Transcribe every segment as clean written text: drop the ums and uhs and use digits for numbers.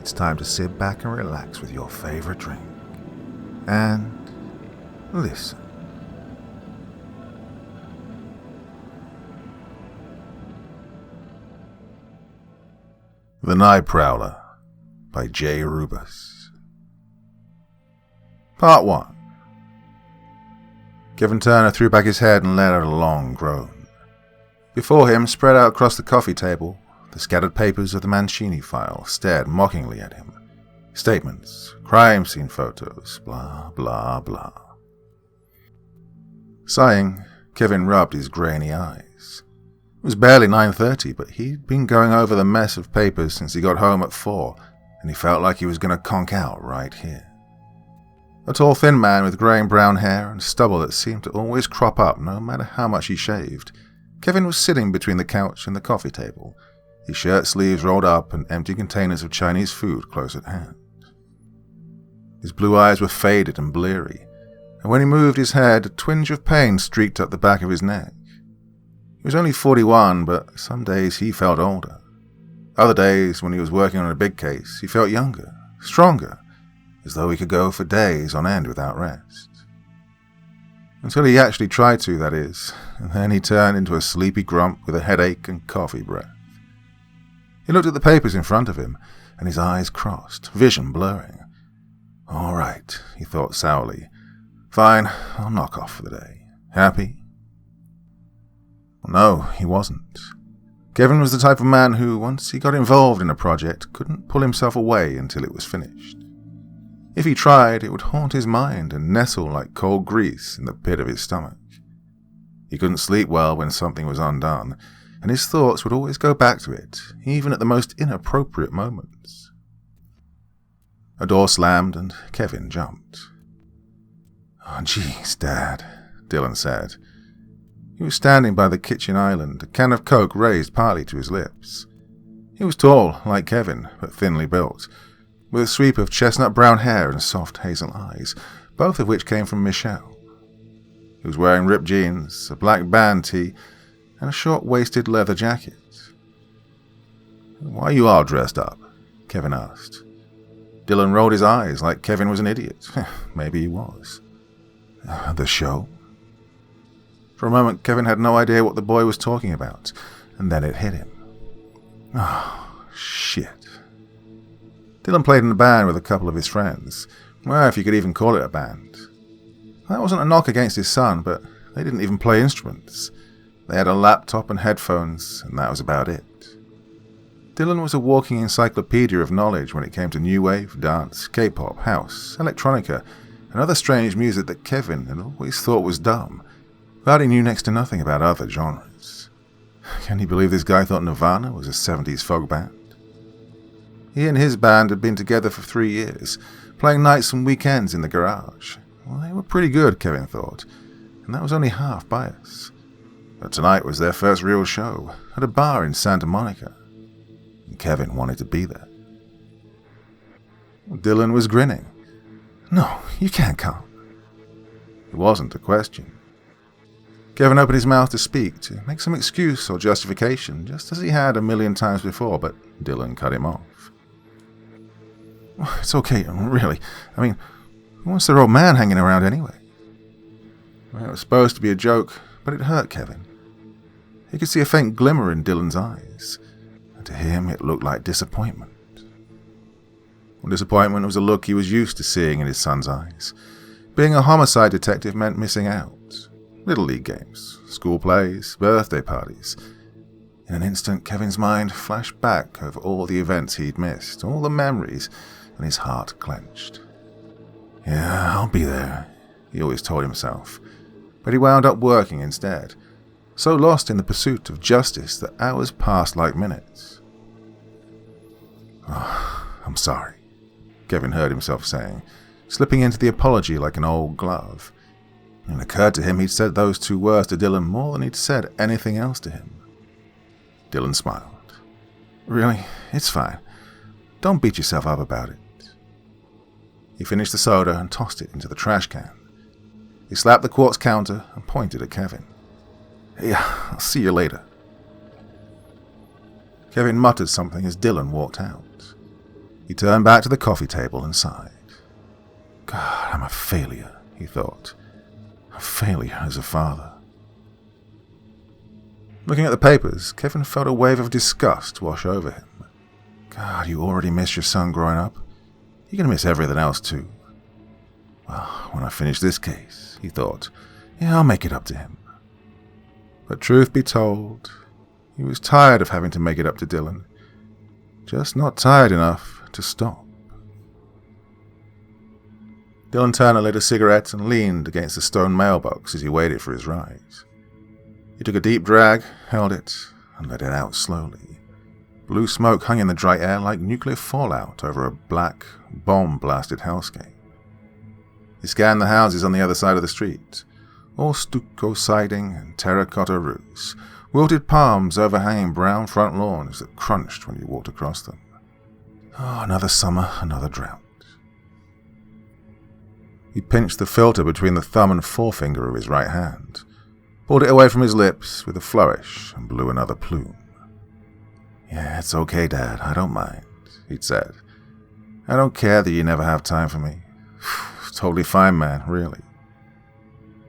it's time to sit back and relax with your favorite drink. And listen. The Night Prowler by Jrubas. Part 1. Kevin Turner threw back his head and let out a long groan. Before him, spread out across the coffee table, the scattered papers of the Mancini file stared mockingly at him. Statements, crime scene photos, blah, blah, blah. Sighing, Kevin rubbed his grainy eyes. It was barely 9:30, but he'd been going over the mess of papers since he got home at 4, and he felt like he was going to conk out right here. A tall, thin man with grey and brown hair and stubble that seemed to always crop up no matter how much he shaved. Kevin was sitting between the couch and the coffee table, his shirt sleeves rolled up and empty containers of Chinese food close at hand. His blue eyes were faded and bleary, and when he moved his head, a twinge of pain streaked up the back of his neck. He was only 41, but some days he felt older. Other days, when he was working on a big case, he felt younger, stronger, as though he could go for days on end without rest. Until he actually tried to, that is, and then he turned into a sleepy grump with a headache and coffee breath. He looked at the papers in front of him, and his eyes crossed, vision blurring. All right, he thought sourly. Fine, I'll knock off for the day. Happy? No, he wasn't. Kevin was the type of man who, once he got involved in a project, couldn't pull himself away until it was finished. If he tried, it would haunt his mind and nestle like cold grease in the pit of his stomach. He couldn't sleep well when something was undone, and his thoughts would always go back to it, even at the most inappropriate moments. A door slammed and Kevin jumped. "Oh, jeez, Dad," Dylan said. He was standing by the kitchen island, a can of Coke raised partly to his lips. He was tall, like Kevin, but thinly built, with a sweep of chestnut-brown hair and soft hazel eyes, both of which came from Michelle. He was wearing ripped jeans, a black band tee, and a short-waisted leather jacket. "Why are you all dressed up?" Kevin asked. Dylan rolled his eyes like Kevin was an idiot. Maybe he was. The show? For a moment, Kevin had no idea what the boy was talking about, and then it hit him. Oh, shit. Dylan played in a band with a couple of his friends. Well, if you could even call it a band. That wasn't a knock against his son, but they didn't even play instruments. They had a laptop and headphones, and that was about it. Dylan was a walking encyclopedia of knowledge when it came to new wave, dance, K-pop, house, electronica, and other strange music that Kevin had always thought was dumb, but he knew next to nothing about other genres. Can you believe this guy thought Nirvana was a 70s folk band? He and his band had been together for 3 years, playing nights and weekends in the garage. Well, they were pretty good, Kevin thought, and that was only half bias. But tonight was their first real show, at a bar in Santa Monica, and Kevin wanted to be there. Dylan was grinning. "No, you can't come." It wasn't a question. Kevin opened his mouth to speak, to make some excuse or justification, just as he had a million times before, but Dylan cut him off. "It's okay, really. I mean, who wants their old man hanging around anyway?" Well, it was supposed to be a joke, but it hurt Kevin. He could see a faint glimmer in Dylan's eyes, and to him it looked like disappointment. Well, disappointment was a look he was used to seeing in his son's eyes. Being a homicide detective meant missing out. Little league games, school plays, birthday parties. In an instant, Kevin's mind flashed back over all the events he'd missed, all the memories, and his heart clenched. "Yeah, I'll be there," he always told himself, but he wound up working instead, so lost in the pursuit of justice that hours passed like minutes. "Oh, I'm sorry," Kevin heard himself saying, slipping into the apology like an old glove. It occurred to him he'd said those 2 words to Dylan more than he'd said anything else to him. Dylan smiled. "Really? It's fine. Don't beat yourself up about it." He finished the soda and tossed it into the trash can. He slapped the quartz counter and pointed at Kevin. "Yeah, I'll see you later." Kevin muttered something as Dylan walked out. He turned back to the coffee table and sighed. God, I'm a failure, he thought. A failure as a father. Looking at the papers, Kevin felt a wave of disgust wash over him. God, you already miss your son growing up. You're going to miss everything else too. Well, when I finish this case, he thought, yeah, I'll make it up to him. But truth be told, he was tired of having to make it up to Dylan. Just not tired enough to stop. Dylan Turner lit a cigarette and leaned against the stone mailbox as he waited for his ride. He took a deep drag, held it, and let it out slowly. Blue smoke hung in the dry air like nuclear fallout over a black, bomb-blasted hellscape. He scanned the houses on the other side of the street, all stucco siding and terracotta roofs, wilted palms overhanging brown front lawns that crunched when you walked across them. Oh, another summer, another drought. He pinched the filter between the thumb and forefinger of his right hand, pulled it away from his lips with a flourish, and blew another plume. Yeah, it's okay, Dad, I don't mind, he'd said. I don't care that you never have time for me. Totally fine, man, really.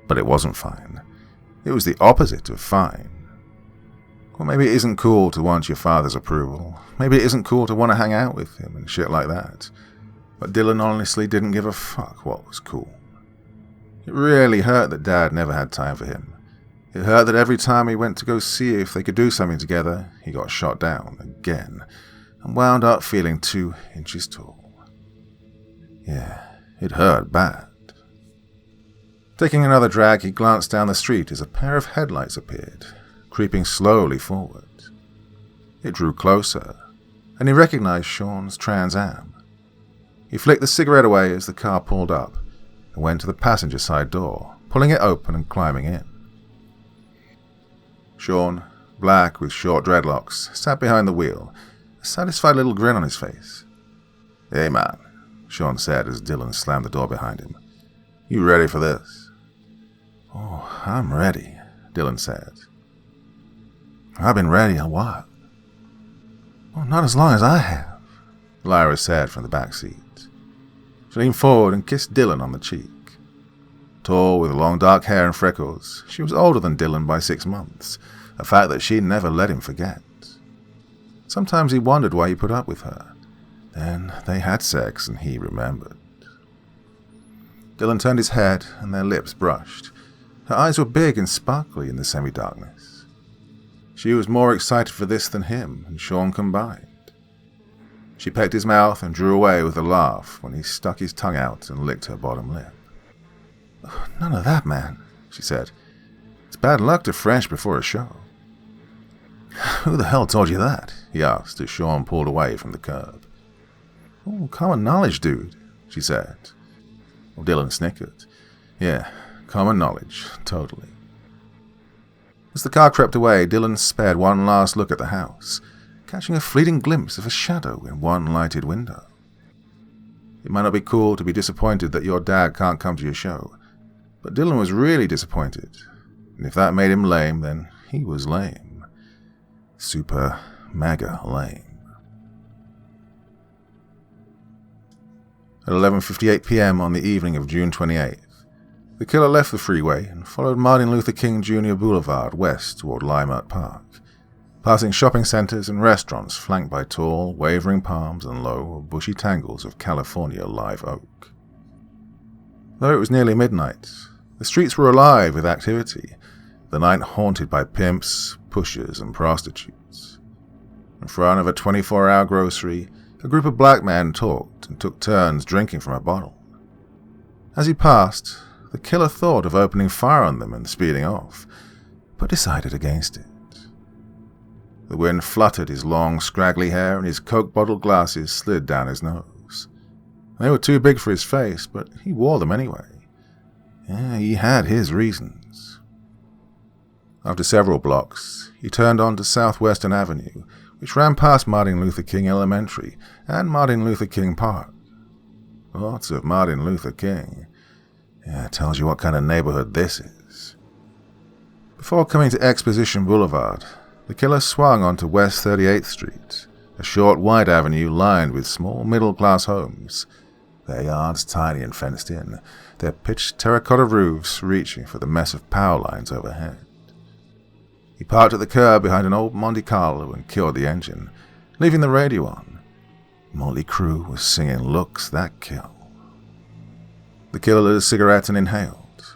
But it wasn't fine. It was the opposite of fine. Well, maybe it isn't cool to want your father's approval. Maybe it isn't cool to want to hang out with him and shit like that. But Dylan honestly didn't give a fuck what was cool. It really hurt that Dad never had time for him. It hurt that every time he went to go see if they could do something together, he got shot down again and wound up feeling 2 inches tall. Yeah, it hurt bad. Taking another drag, he glanced down the street as a pair of headlights appeared, creeping slowly forward. It drew closer, and he recognized Sean's Trans Am. He flicked the cigarette away as the car pulled up and went to the passenger side door, pulling it open and climbing in. Sean, black with short dreadlocks, sat behind the wheel, a satisfied little grin on his face. Hey man, Sean said as Dylan slammed the door behind him. You ready for this? Oh, I'm ready, Dylan said. I've been ready a while. Well, not as long as I have, Lyra said from the back seat. She leaned forward and kissed Dylan on the cheek. Tall, with long dark hair and freckles, she was older than Dylan by 6 months, a fact that she'd never let him forget. Sometimes he wondered why he put up with her. Then they had sex and he remembered. Dylan turned his head and their lips brushed. Her eyes were big and sparkly in the semi-darkness. She was more excited for this than him and Sean combined. She pecked his mouth and drew away with a laugh when he stuck his tongue out and licked her bottom lip. Oh, none of that, man, she said. It's bad luck to French before a show. Who the hell told you that? He asked as Sean pulled away from the curb. Oh, common knowledge, dude, she said. Well, Dylan snickered. Yeah, common knowledge, totally. As the car crept away, Dylan spared one last look at the house, catching a fleeting glimpse of a shadow in one lighted window. It might not be cool to be disappointed that your dad can't come to your show, but Dylan was really disappointed, and if that made him lame, then he was lame. Super, mega lame. At 11:58 p.m. on the evening of June 28th, the killer left the freeway and followed Martin Luther King Jr. Boulevard west toward Limart Park, passing shopping centers and restaurants flanked by tall, wavering palms and low, bushy tangles of California live oak. Though it was nearly midnight, the streets were alive with activity, the night haunted by pimps, pushers, and prostitutes. In front of a 24-hour grocery, a group of black men talked and took turns drinking from a bottle. As he passed, the killer thought of opening fire on them and speeding off, but decided against it. The wind fluttered his long, scraggly hair, and his Coke bottle glasses slid down his nose. They were too big for his face, but he wore them anyway. Yeah, he had his reasons. After several blocks, he turned onto Southwestern Avenue, which ran past Martin Luther King Elementary and Martin Luther King Park. Lots of Martin Luther King. Yeah, it tells you what kind of neighborhood this is. Before coming to Exposition Boulevard, the killer swung onto West 38th Street a short wide avenue lined with small middle-class homes, their yards tiny and fenced in, their pitched terracotta roofs reaching for the mess of power lines overhead. He parked at the curb behind an old Monte Carlo and killed the engine, leaving the radio on. Motley Crue was singing Looks That Kill. The killer lit a cigarette and inhaled.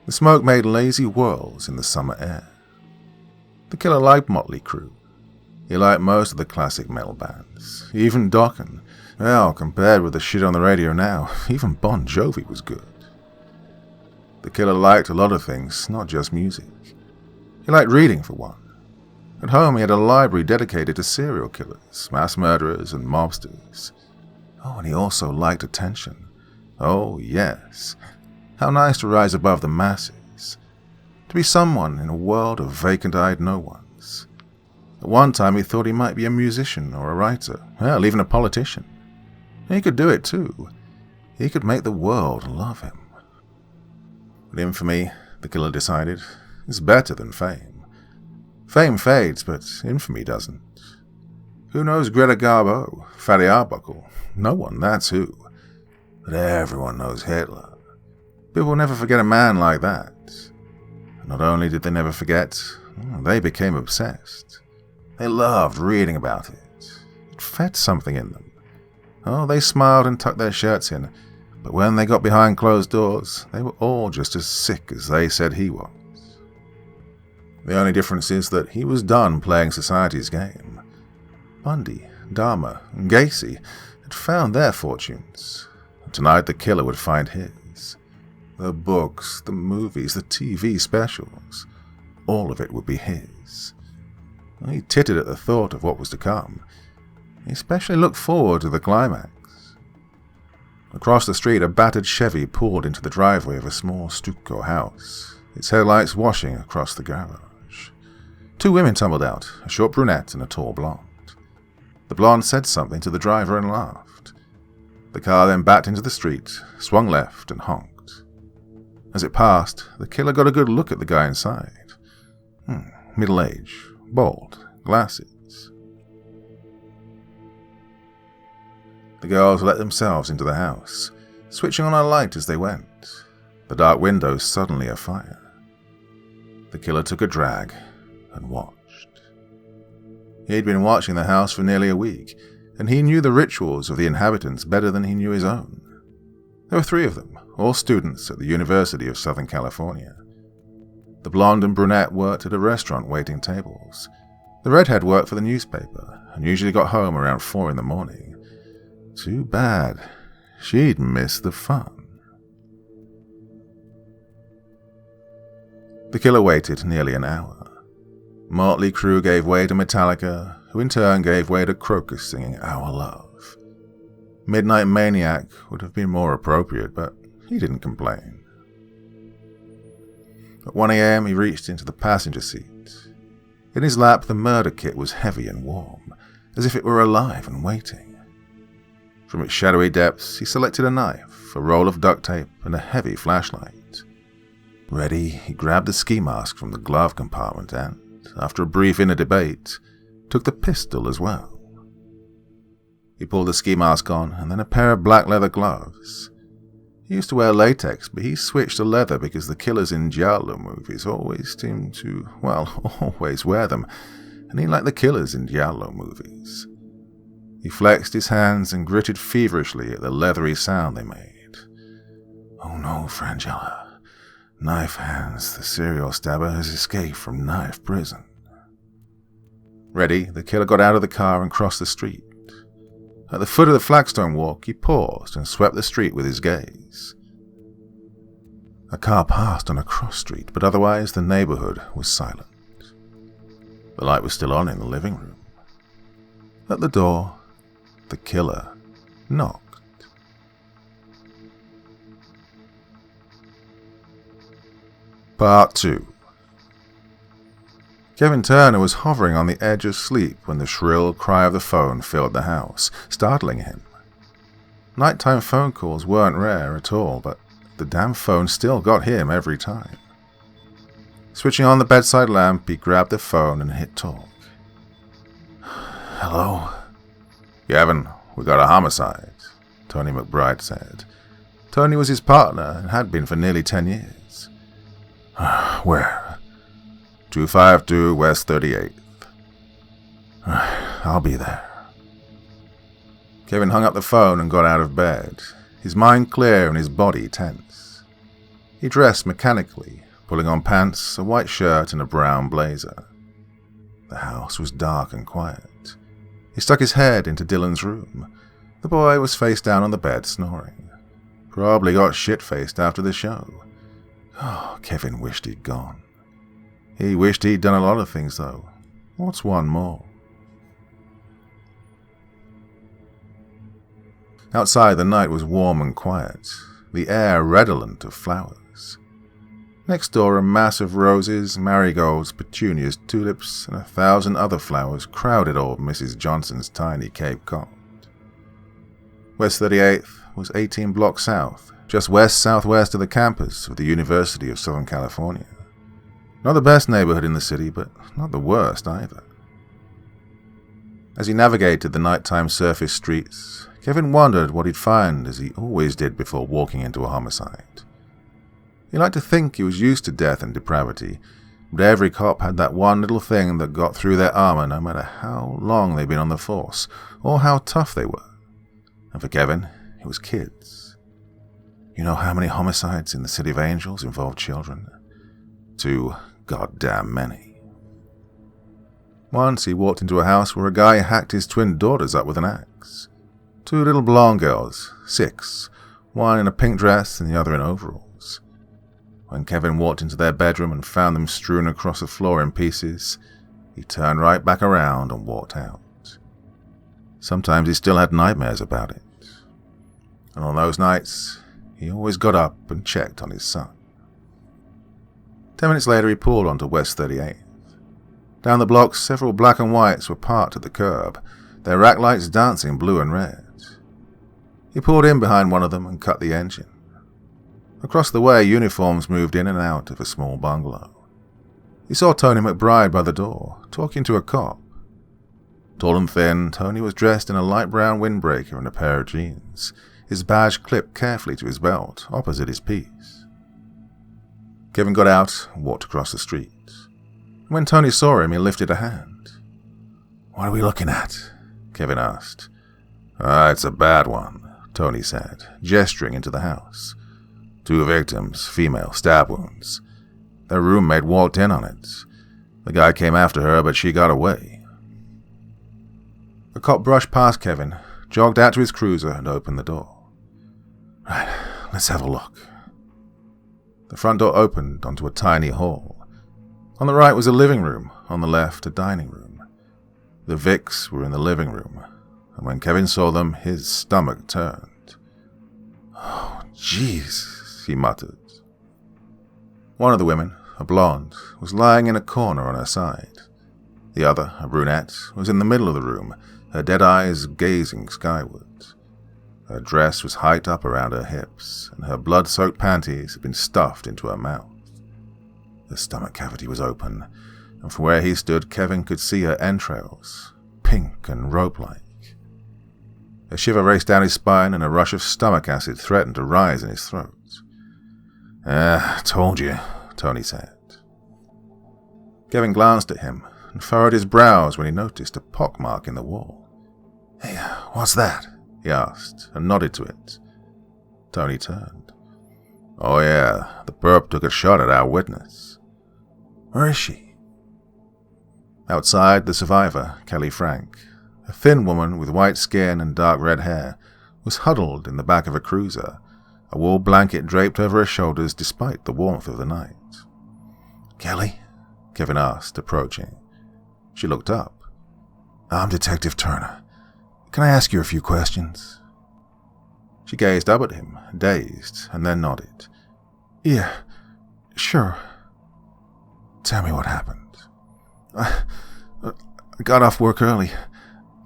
The smoke made lazy whirls in the summer air. The killer liked Motley Crue. He liked most of the classic metal bands, even Dokken. Well, compared with the shit on the radio now, even Bon Jovi was good. The killer liked a lot of things, not just music. He liked reading, for one. At home, he had a library dedicated to serial killers, mass murderers, and mobsters. Oh, and he also liked attention. Oh, yes. How nice to rise above the masses. To be someone in a world of vacant-eyed no-ones. At one time, he thought he might be a musician or a writer, hell, even a politician. He could do it, too. He could make the world love him. But infamy, the killer decided, is better than fame. Fame fades, but infamy doesn't. Who knows Greta Garbo, Fatty Arbuckle? No one, that's who. But everyone knows Hitler. People will never forget a man like that. And not only did they never forget, they became obsessed. They loved reading about it. It fed something in them. Oh, they smiled and tucked their shirts in, but when they got behind closed doors, they were all just as sick as they said he was. The only difference is that he was done playing society's game. Bundy, Dahmer, and Gacy had found their fortunes. Tonight the killer would find his. The books, the movies, the TV specials, all of it would be his. He tittered at the thought of what was to come. He especially looked forward to the climax. Across the street, a battered Chevy pulled into the driveway of a small stucco house, its headlights washing across the garage. Two women tumbled out, a short brunette and a tall blonde. The blonde said something to the driver and laughed. The car then backed into the street, swung left, and honked. As it passed, the killer got a good look at the guy inside. Middle-aged, bald, glasses. The girls let themselves into the house, switching on a light as they went, the dark windows suddenly afire. The killer took a drag and watched. He'd been watching the house for nearly a week, and he knew the rituals of the inhabitants better than he knew his own. There were 3 of them, all students at the University of Southern California. The blonde and brunette worked at a restaurant waiting tables. The redhead worked for the newspaper and usually got home around 4 in the morning. Too bad. She'd miss the fun. The killer waited nearly an hour. Motley Crue gave way to Metallica, who in turn gave way to Crocus singing Our Love. Midnight Maniac would have been more appropriate, but he didn't complain. At 1 a.m. he reached into the passenger seat. In his lap the murder kit was heavy and warm, as if it were alive and waiting. From its shadowy depths, he selected a knife, a roll of duct tape, and a heavy flashlight. Ready, he grabbed the ski mask from the glove compartment and, after a brief inner debate, took the pistol as well. He pulled the ski mask on, and then a pair of black leather gloves. He used to wear latex, but he switched to leather because the killers in giallo movies always seemed to, always wear them, and he liked the killers in giallo movies. He flexed his hands and gritted feverishly at the leathery sound they made. Oh no, Frangella. Knife hands, the serial stabber has escaped from knife prison. Ready, the killer got out of the car and crossed the street. At the foot of the flagstone walk, he paused and swept the street with his gaze. A car passed on a cross street, but otherwise the neighborhood was silent. The light was still on in the living room. At the door, the killer knocked. Part 2. Kevin Turner was hovering on the edge of sleep when the shrill cry of the phone filled the house, startling him. Nighttime phone calls weren't rare at all, but the damn phone still got him every time. Switching on the bedside lamp, he grabbed the phone and hit talk. Hello? "Kevin, we got a homicide," Tony McBride said. Tony was his partner and had been for nearly 10 years. "Where?" 252 West 38th. "I'll be there." Kevin hung up the phone and got out of bed, his mind clear and his body tense. He dressed mechanically, pulling on pants, a white shirt and a brown blazer. The house was dark and quiet. He stuck his head into Dylan's room. The boy was face down on the bed, snoring. Probably got shit-faced after the show. Oh, Kevin wished he'd gone. He wished he'd done a lot of things, though. What's one more? Outside, the night was warm and quiet, the air redolent of flowers. Next door, a mass of roses, marigolds, petunias, tulips, and 1,000 other flowers crowded old Mrs. Johnson's tiny Cape Cod. West 38th was 18 blocks south, just west-southwest of the campus of the University of Southern California. Not the best neighborhood in the city, but not the worst either. As he navigated the nighttime surface streets, Kevin wondered what he'd find, as he always did before walking into a homicide. He liked to think he was used to death and depravity, but every cop had that one little thing that got through their armor no matter how long they'd been on the force, or how tough they were. And for Kevin, it was kids. You know how many homicides in the City of Angels involved children? Too goddamn many. Once he walked into a house where a guy hacked his twin daughters up with an axe. 2 little blonde girls, 6, one in a pink dress and the other in overalls. When Kevin walked into their bedroom and found them strewn across the floor in pieces, he turned right back around and walked out. Sometimes he still had nightmares about it. And on those nights, he always got up and checked on his son. 10 minutes later, he pulled onto West 38th. Down the block, several black and whites were parked at the curb, their rack lights dancing blue and red. He pulled in behind one of them and cut the engine. Across the way, uniforms moved in and out of a small bungalow. He saw Tony McBride by the door, talking to a cop. Tall and thin, Tony was dressed in a light brown windbreaker and a pair of jeans, his badge clipped carefully to his belt, opposite his piece. Kevin got out and walked across the street. When Tony saw him, he lifted a hand. "What are we looking at?" Kevin asked. It's a bad one," Tony said, gesturing into the house. 2 victims, female, stab wounds. Their roommate walked in on it. The guy came after her, but she got away. The cop brushed past Kevin, jogged out to his cruiser, and opened the door. "Right, let's have a look." The front door opened onto a tiny hall. On the right was a living room, on the left a dining room. The Vicks were in the living room, and when Kevin saw them, his stomach turned. "Oh, jeez," he muttered. One of the women, a blonde, was lying in a corner on her side. The other, a brunette, was in the middle of the room, her dead eyes gazing skyward. Her dress was hiked up around her hips, and her blood-soaked panties had been stuffed into her mouth. The stomach cavity was open, and from where he stood, Kevin could see her entrails, pink and rope-like. A shiver raced down his spine, and a rush of stomach acid threatened to rise in his throat. Told you," Tony said. Kevin glanced at him and furrowed his brows when he noticed a pockmark in the wall. "Hey, what's that?" he asked, and nodded to it. Tony turned. "Oh yeah, the perp took a shot at our witness." "Where is she?" Outside, the survivor, Kelly Frank, a thin woman with white skin and dark red hair, was huddled in the back of a cruiser, a wool blanket draped over her shoulders despite the warmth of the night. "Kelly?" Kevin asked, approaching. She looked up. "I'm Detective Turner. Can I ask you a few questions?" She gazed up at him, dazed, and then nodded. "Yeah, sure." "Tell me what happened." I got off work early.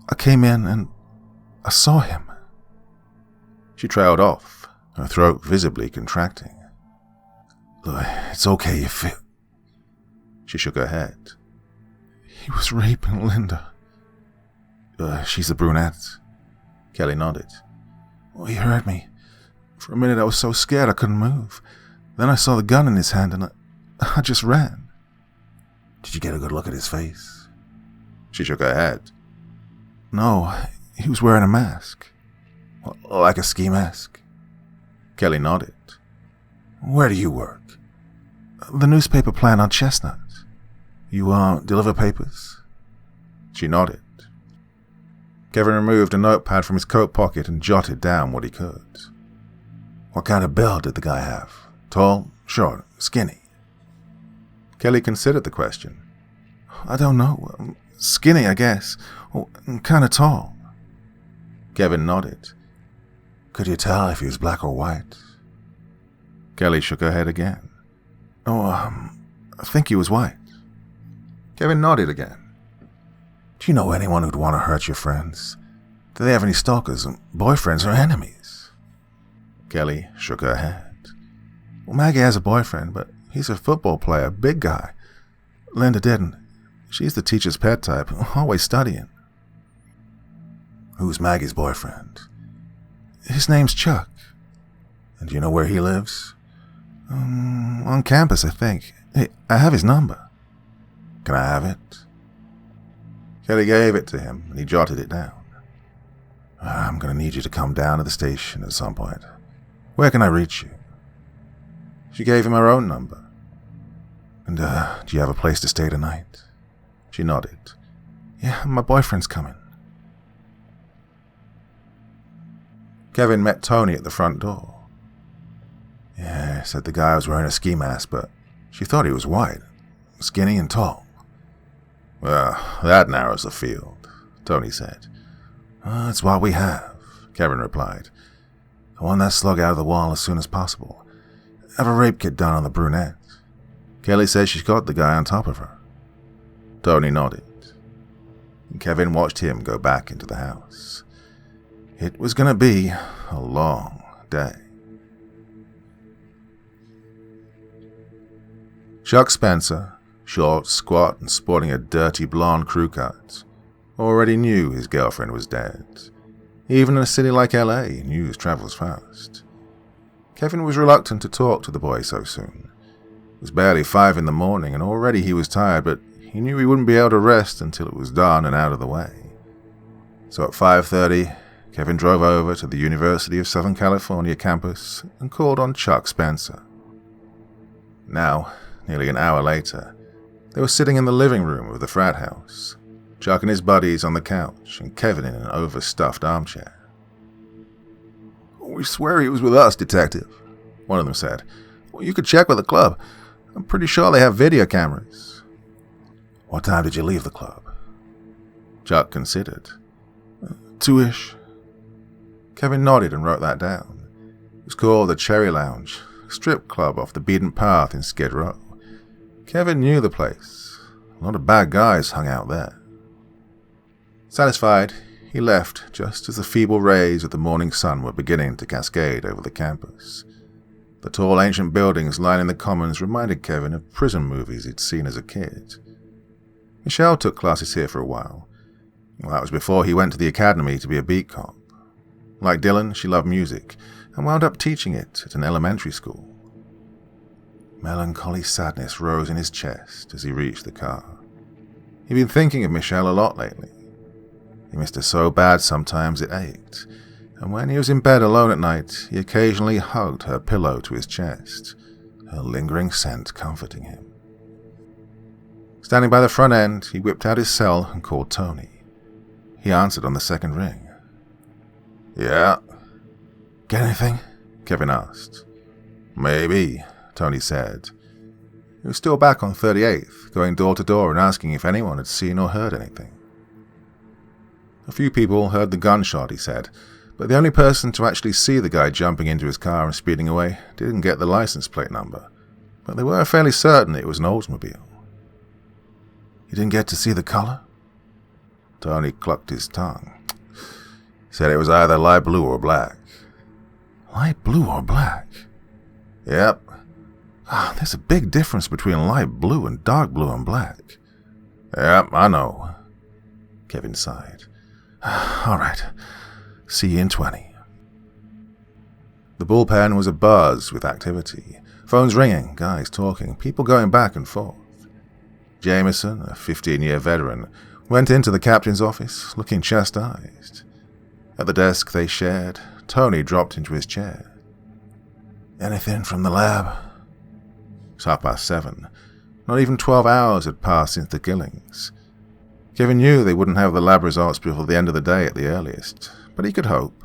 I came in and I saw him." She trailed off, her throat visibly contracting. "Look, it's okay if it..." She shook her head. "He was raping Linda." She's the brunette," Kelly nodded. Well, he heard me. For a minute I was so scared I couldn't move. Then I saw the gun in his hand and I just ran. Did you get a good look at his face? She shook her head. No, he was wearing a mask. Like a ski mask. Kelly nodded. Where do you work? The newspaper plant on Chestnut. You, deliver papers? She nodded. Kevin removed a notepad from his coat pocket and jotted down what he could. What kind of build did the guy have? Tall, short, skinny? Kelly considered the question. I don't know. Skinny, I guess. Oh, kind of tall. Kevin nodded. Could you tell if he was black or white? Kelly shook her head again. Oh, I think he was white. Kevin nodded again. Do you know anyone who'd want to hurt your friends? Do they have any stalkers, boyfriends, or enemies? Kelly shook her head. Well, Maggie has a boyfriend, but he's a football player, big guy. Linda didn't. She's the teacher's pet type, always studying. Who's Maggie's boyfriend? His name's Chuck. And do you know where he lives? On campus, I think. Hey, I have his number. Can I have it? Kelly gave it to him, and he jotted it down. I'm going to need you to come down to the station at some point. Where can I reach you? She gave him her own number. And, do you have a place to stay tonight? She nodded. Yeah, my boyfriend's coming. Kevin met Tony at the front door. Yeah, said the guy was wearing a ski mask, but she thought he was white, skinny and tall. Well, that narrows the field, Tony said. That's what we have, Kevin replied. I want that slug out of the wall as soon as possible. Have a rape kit done on the brunette. Kelly says she's got the guy on top of her. Tony nodded. And Kevin watched him go back into the house. It was going to be a long day. Chuck Spencer, short, squat, and sporting a dirty blonde crew cut, already knew his girlfriend was dead. Even in a city like LA, news travels fast. Kevin was reluctant to talk to the boy so soon. It was barely 5 in the morning, and already he was tired, but he knew he wouldn't be able to rest until it was done and out of the way. So at 5:30, Kevin drove over to the University of Southern California campus and called on Chuck Spencer. Now, nearly an hour later, they were sitting in the living room of the frat house, Chuck and his buddies on the couch and Kevin in an overstuffed armchair. We swear he was with us, Detective, one of them said. Well, you could check with the club. I'm pretty sure they have video cameras. What time did you leave the club? Chuck considered. 2-ish. Kevin nodded and wrote that down. It was called the Cherry Lounge, a strip club off the beaten path in Skid Row. Kevin knew the place. A lot of bad guys hung out there. Satisfied, he left just as the feeble rays of the morning sun were beginning to cascade over the campus. The tall ancient buildings lining the commons reminded Kevin of prison movies he'd seen as a kid. Michelle took classes here for a while. Well, that was before he went to the academy to be a beat cop. Like Dylan, she loved music and wound up teaching it at an elementary school. Melancholy sadness rose in his chest as he reached the car. He'd been thinking of Michelle a lot lately. He missed her so bad sometimes it ached, and when he was in bed alone at night, he occasionally hugged her pillow to his chest, her lingering scent comforting him. Standing by the front end, he whipped out his cell and called Tony. He answered on the second ring. Yeah. Get anything? Kevin asked. Maybe, Tony said. He was still back on 38th, going door to door and asking if anyone had seen or heard anything. A few people heard the gunshot, he said, but the only person to actually see the guy jumping into his car and speeding away didn't get the license plate number, but they were fairly certain it was an Oldsmobile. You didn't get to see the color? Tony clucked his tongue. He said it was either light blue or black. Light blue or black? Yep. There's a big difference between light blue and dark blue and black. Yep, I know. Kevin sighed. All right. See you in 20. The bullpen was abuzz with activity. Phones ringing, guys talking, people going back and forth. Jameson, a 15-year veteran, went into the captain's office, looking chastised. At the desk they shared, Tony dropped into his chair. Anything from the lab? It's 7:30. Not even 12 hours had passed since the killings. Kevin knew they wouldn't have the lab results before the end of the day at the earliest, but he could hope.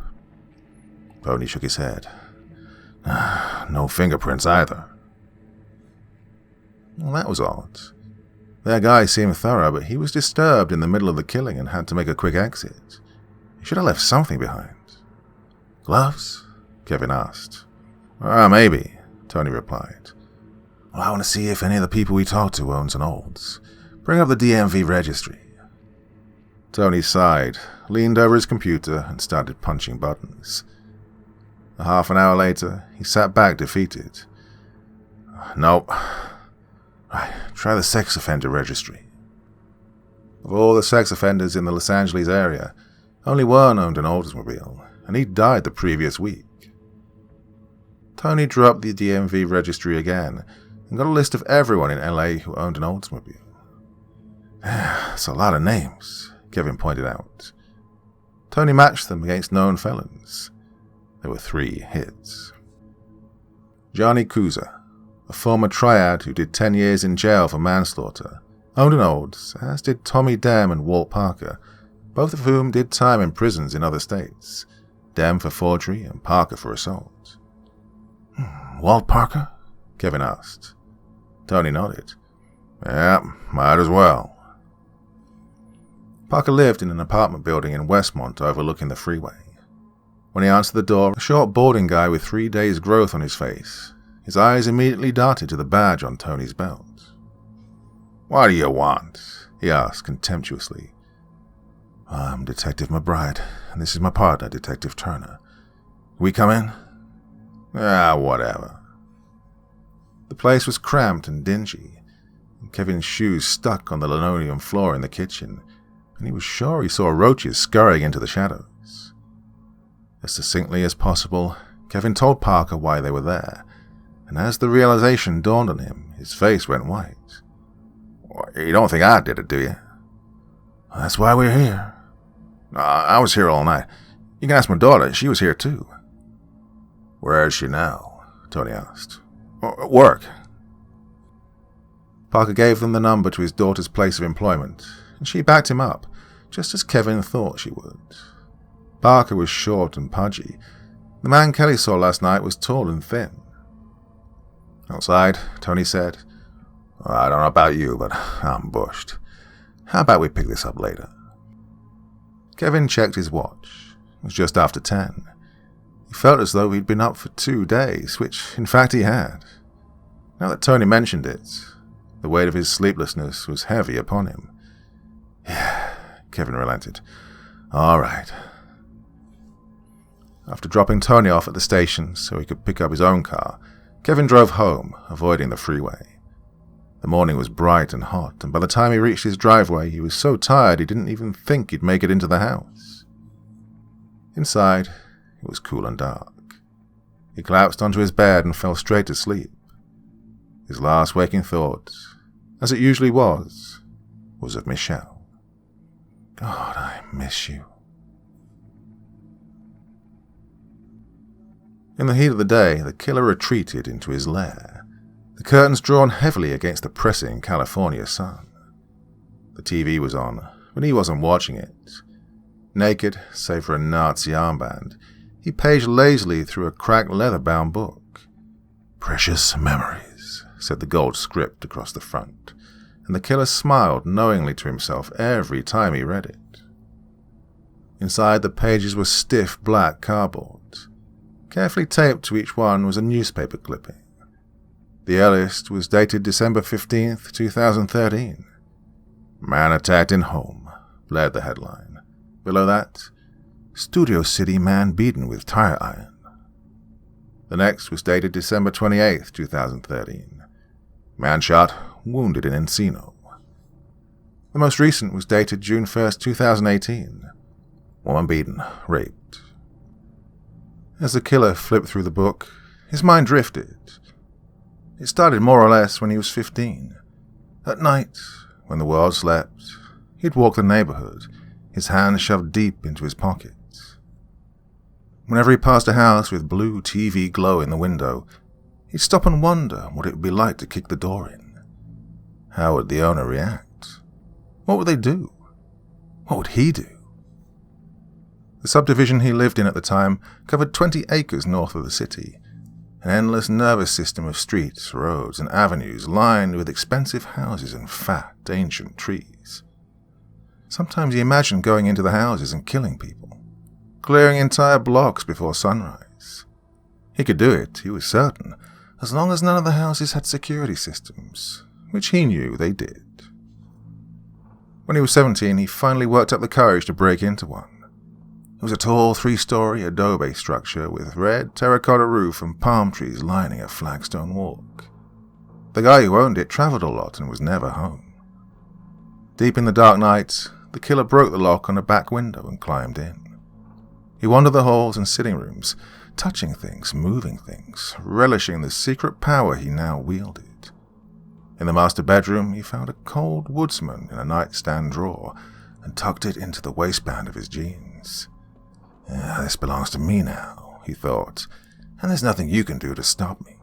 Tony shook his head. No fingerprints either. Well, that was odd. Their guy seemed thorough, but he was disturbed in the middle of the killing and had to make a quick exit. He should have left something behind. Gloves? Kevin asked. Maybe, Tony replied. Well, I want to see if any of the people we talked to owns an olds. Bring up the DMV registry. Tony sighed, leaned over his computer, and started punching buttons. A half an hour later, he sat back defeated. Nope. Right, try the sex offender registry. Of all the sex offenders in the Los Angeles area, only one owned an Oldsmobile, and he died the previous week. Tony drew up the DMV registry again and got a list of everyone in LA who owned an Oldsmobile. That's a lot of names, Kevin pointed out. Tony matched them against known felons. There were 3 hits. Johnny Cusa, a former triad who did 10 years in jail for manslaughter, owned an Olds, as did Tommy Dem and Walt Parker, both of whom did time in prisons in other states, Dem for forgery and Parker for assault. Walt Parker? Kevin asked. Tony nodded. Yeah, might as well. Parker lived in an apartment building in Westmont overlooking the freeway. When he answered the door, a short balding guy with 3 days' growth on his face, his eyes immediately darted to the badge on Tony's belt. What do you want? He asked contemptuously. I'm Detective McBride, and this is my partner, Detective Turner. Can we come in? Whatever. The place was cramped and dingy, and Kevin's shoes stuck on the linoleum floor in the kitchen, and he was sure he saw roaches scurrying into the shadows. As succinctly as possible, Kevin told Parker why they were there, and as the realization dawned on him, his face went white. You don't think I did it, do you? That's why we're here. I was here all night. You can ask my daughter, she was here too. Where is she now? Tony asked. Work. Parker gave them the number to his daughter's place of employment, and she backed him up, just as Kevin thought she would. Parker was short and pudgy. The man Kelly saw last night was tall and thin. Outside, Tony said, I don't know about you, but I'm bushed. How about we pick this up later? Kevin checked his watch. It was just after 10. He felt as though he'd been up for 2 days, which in fact he had. Now that Tony mentioned it, the weight of his sleeplessness was heavy upon him. Yeah, Kevin relented. All right. After dropping Tony off at the station so he could pick up his own car, Kevin drove home, avoiding the freeway. The morning was bright and hot, and by the time he reached his driveway, he was so tired he didn't even think he'd make it into the house. Inside, it was cool and dark. He collapsed onto his bed and fell straight to sleep. His last waking thought, as it usually was of Michelle. God, I miss you. In the heat of the day, the killer retreated into his lair, the curtains drawn heavily against the pressing California sun. The TV was on, but he wasn't watching it. Naked, save for a Nazi armband, he paged lazily through a cracked leather-bound book. Precious memories, said the gold script across the front, and the killer smiled knowingly to himself every time he read it. Inside the pages were stiff black cardboard. Carefully taped to each one was a newspaper clipping. The earliest was dated December 15th, 2013. Man attacked in home, blared the headline. Below that, Studio City man beaten with tire iron. The next was dated December 28th, 2013. Man shot, wounded in Encino. The most recent was dated June 1st, 2018. Woman beaten, raped, As the killer flipped through the book, his mind drifted. It started more or less when he was 15. At night, when the world slept, he'd walk the neighborhood, his hands shoved deep into his pockets. Whenever he passed a house with blue TV glow in the window, he'd stop and wonder what it would be like to kick the door in. How would the owner react? What would they do? What would he do? The subdivision he lived in at the time covered 20 acres north of the city, an endless nervous system of streets, roads, and avenues lined with expensive houses and fat, ancient trees. Sometimes he imagined going into the houses and killing people, clearing entire blocks before sunrise. He could do it, he was certain, as long as none of the houses had security systems, which he knew they did. When he was 17, he finally worked up the courage to break into one. It was a tall 3-story adobe structure with red terracotta roof and palm trees lining a flagstone walk. The guy who owned it traveled a lot and was never home. Deep in the dark night, the killer broke the lock on a back window and climbed in. He wandered the halls and sitting rooms, touching things, moving things, relishing the secret power he now wielded. In the master bedroom, he found a cold woodsman in a nightstand drawer and tucked it into the waistband of his jeans. This belongs to me now, he thought, and there's nothing you can do to stop me.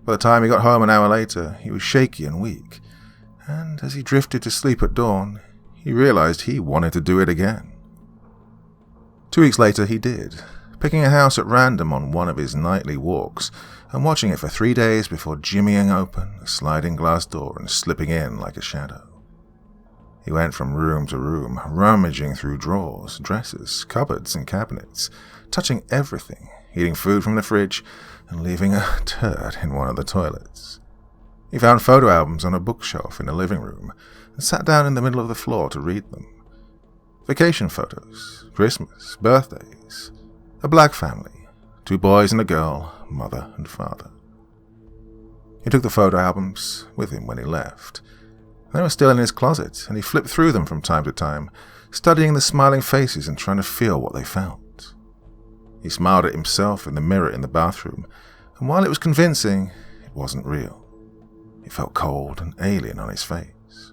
By the time he got home an hour later, he was shaky and weak, and as he drifted to sleep at dawn, he realized he wanted to do it again. 2 weeks later, he did, picking a house at random on one of his nightly walks and watching it for 3 days before jimmying open a sliding glass door and slipping in like a shadow. He went from room to room, rummaging through drawers, dressers, cupboards, and cabinets, touching everything, eating food from the fridge, and leaving a turd in one of the toilets. He found photo albums on a bookshelf in the living room and sat down in the middle of the floor to read them. Vacation photos, Christmas, birthdays, a black family, 2 boys and a girl, mother and father. He took the photo albums with him when he left. They were still in his closet, and he flipped through them from time to time, studying the smiling faces and trying to feel what they felt. He smiled at himself in the mirror in the bathroom, and while it was convincing, it wasn't real. It felt cold and alien on his face.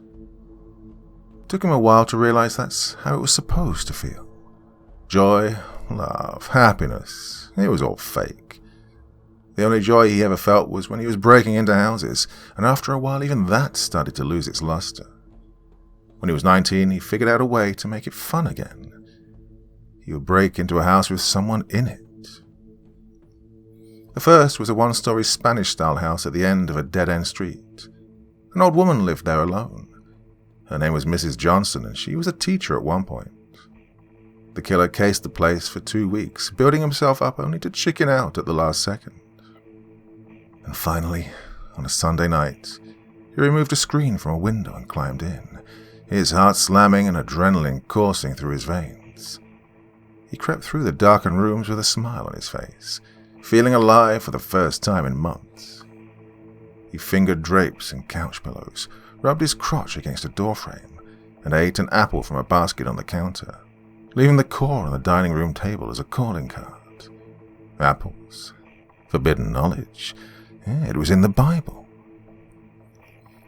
It took him a while to realize that's how it was supposed to feel. Joy, love, happiness, it was all fake. The only joy he ever felt was when he was breaking into houses, and after a while even that started to lose its luster. When he was 19, he figured out a way to make it fun again. He would break into a house with someone in it. The first was a 1-story Spanish-style house at the end of a dead-end street. An old woman lived there alone. Her name was Mrs. Johnson, and she was a teacher at one point. The killer cased the place for 2 weeks, building himself up only to chicken out at the last second. And finally, on a Sunday night, he removed a screen from a window and climbed in, his heart slamming and adrenaline coursing through his veins. He crept through the darkened rooms with a smile on his face, feeling alive for the first time in months. He fingered drapes and couch pillows, rubbed his crotch against a doorframe, and ate an apple from a basket on the counter, leaving the core on the dining room table as a calling card. Apples. Forbidden knowledge. It was in the Bible.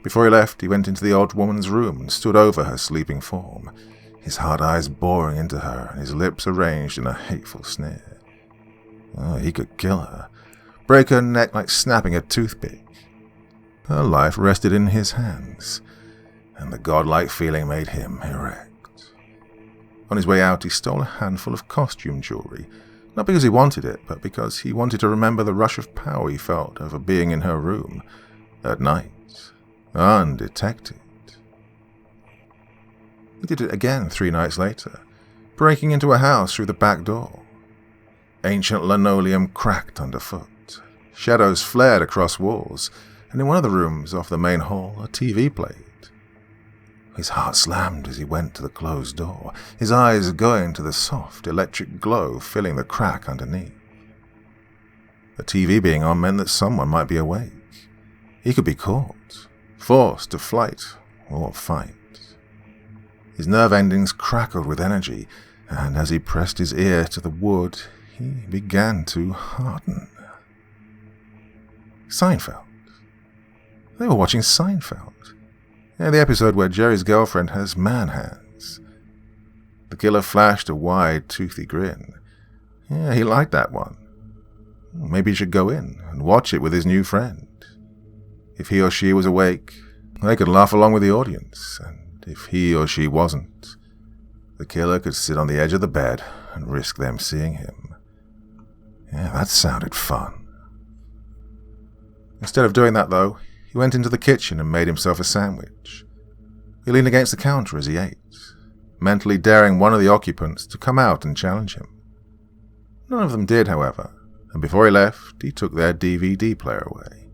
Before he left, he went into the old woman's room and stood over her sleeping form, his hard eyes boring into her and his lips arranged in a hateful sneer. He could kill her, break her neck like snapping a toothpick. Her life rested in his hands, and the godlike feeling made him erect. On his way out, he stole a handful of costume jewelry, not because he wanted it, but because he wanted to remember the rush of power he felt over being in her room, at night, undetected. He did it again 3 nights later, breaking into a house through the back door. Ancient linoleum cracked underfoot, shadows flared across walls, and in one of the rooms off the main hall, a TV played. His heart slammed as he went to the closed door, his eyes going to the soft electric glow filling the crack underneath. The TV being on meant that someone might be awake. He could be caught, forced to flight or fight. His nerve endings crackled with energy, and as he pressed his ear to the wood, he began to harden. Seinfeld. They were watching Seinfeld. Yeah, the episode where Jerry's girlfriend has man hands. The killer flashed a wide, toothy grin. Yeah, he liked that one. Maybe he should go in and watch it with his new friend. If he or she was awake, they could laugh along with the audience, and if he or she wasn't, the killer could sit on the edge of the bed and risk them seeing him. Yeah, that sounded fun. Instead of doing that, though, he went into the kitchen and made himself a sandwich. He leaned against the counter as he ate, mentally daring one of the occupants to come out and challenge him. None of them did, however, and before he left, he took their DVD player away.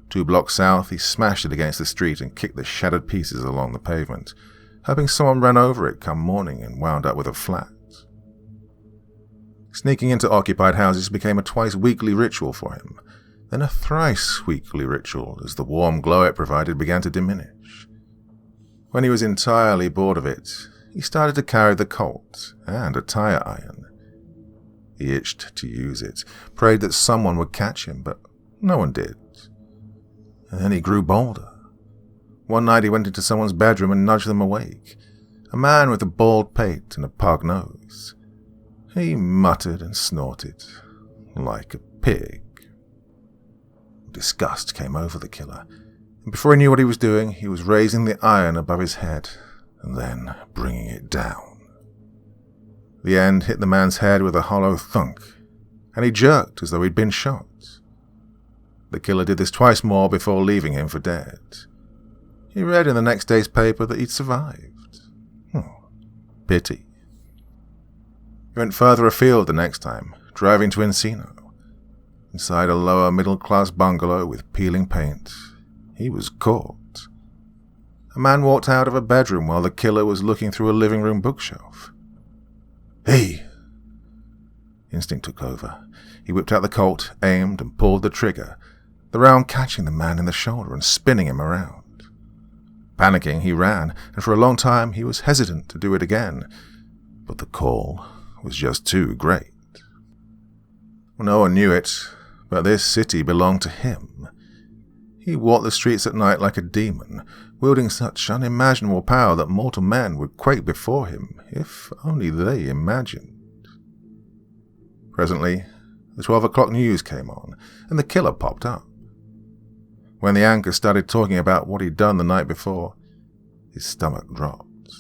2 blocks south, he smashed it against the street and kicked the shattered pieces along the pavement, hoping someone ran over it come morning and wound up with a flat. Sneaking into occupied houses became a twice-weekly ritual for him, then a thrice-weekly ritual as the warm glow it provided began to diminish. When he was entirely bored of it, he started to carry the Colt and a tire iron. He itched to use it, prayed that someone would catch him, but no one did. And then he grew bolder. One night he went into someone's bedroom and nudged them awake, a man with a bald pate and a pug nose. He muttered and snorted, like a pig. Disgust came over the killer, and before he knew what he was doing, he was raising the iron above his head and then bringing it down. The end hit the man's head with a hollow thunk, and he jerked as though he'd been shot. The killer did this twice more before leaving him for dead. He read in the next day's paper that he'd survived. Pity. He went further afield the next time, driving to Encino. Inside a lower middle-class bungalow with peeling paint, he was caught. A man walked out of a bedroom while the killer was looking through a living room bookshelf. "Hey!" Instinct took over. He whipped out the Colt, aimed, and pulled the trigger, the round catching the man in the shoulder and spinning him around. Panicking, he ran, and for a long time he was hesitant to do it again, but the call was just too great. No one knew it, but this city belonged to him. He walked the streets at night like a demon, wielding such unimaginable power that mortal men would quake before him, if only they imagined. Presently, the 12 o'clock news came on, and the killer popped up. When the anchor started talking about what he'd done the night before, his stomach dropped.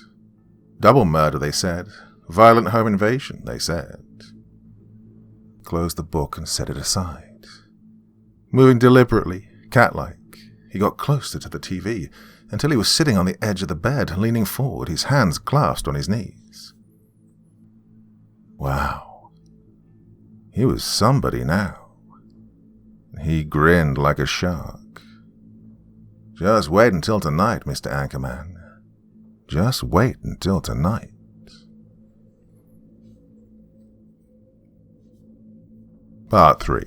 Double murder, they said. Violent home invasion, they said. He closed the book and set it aside. Moving deliberately, cat-like, he got closer to the TV until he was sitting on the edge of the bed, leaning forward, his hands clasped on his knees. Wow. He was somebody now. He grinned like a shark. Just wait until tonight, Mr. Anchorman. Just wait until tonight. Part 3.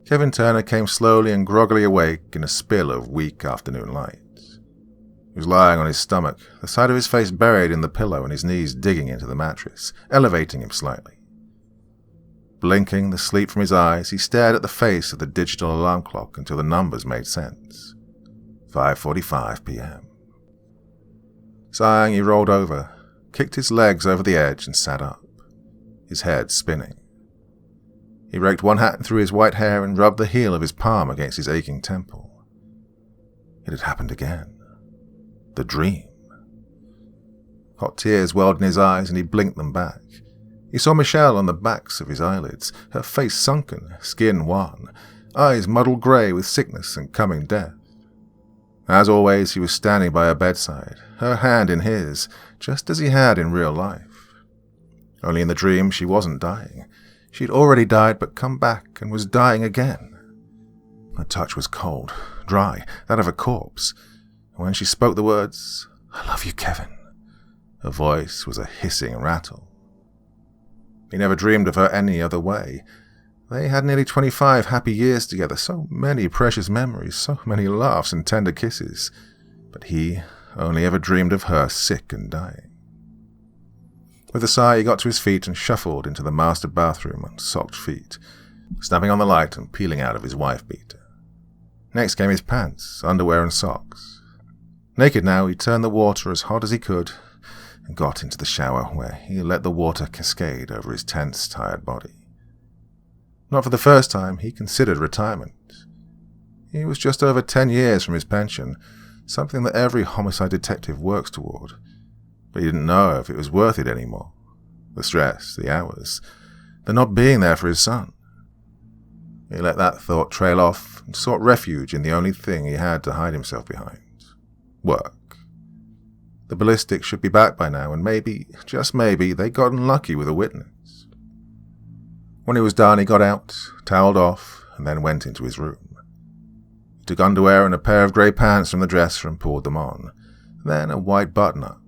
Kevin Turner came slowly and groggily awake in a spill of weak afternoon light. He was lying on his stomach, the side of his face buried in the pillow and his knees digging into the mattress, elevating him slightly. Blinking the sleep from his eyes, he stared at the face of the digital alarm clock until the numbers made sense. 5:45 p.m. Sighing, he rolled over, kicked his legs over the edge and sat up, his head spinning. He raked one hand through his white hair and rubbed the heel of his palm against his aching temple. It had happened again. The dream. Hot tears welled in his eyes and he blinked them back. He saw Michelle on the backs of his eyelids, her face sunken, skin wan, eyes muddled grey with sickness and coming death. As always, he was standing by her bedside, her hand in his, just as he had in real life. Only in the dream she wasn't dying. She'd already died but come back and was dying again. Her touch was cold, dry, that of a corpse. And when she spoke the words, "I love you, Kevin," her voice was a hissing rattle. He never dreamed of her any other way. They had nearly 25 happy years together, so many precious memories, so many laughs and tender kisses. But he only ever dreamed of her sick and dying. With a sigh, he got to his feet and shuffled into the master bathroom on socked feet, snapping on the light and peeling out of his wife-beater. Next came his pants, underwear and socks. Naked now, he turned the water as hot as he could and got into the shower, where he let the water cascade over his tense, tired body. Not for the first time, he considered retirement. He was just over 10 years from his pension, something that every homicide detective works toward. But he didn't know if it was worth it anymore. The stress, the hours, the not being there for his son. He let that thought trail off and sought refuge in the only thing he had to hide himself behind. Work. The ballistics should be back by now, and maybe, just maybe, they'd gotten lucky with a witness. When he was done, he got out, toweled off, and then went into his room. He took underwear and a pair of grey pants from the dresser and pulled them on, then a white button-up.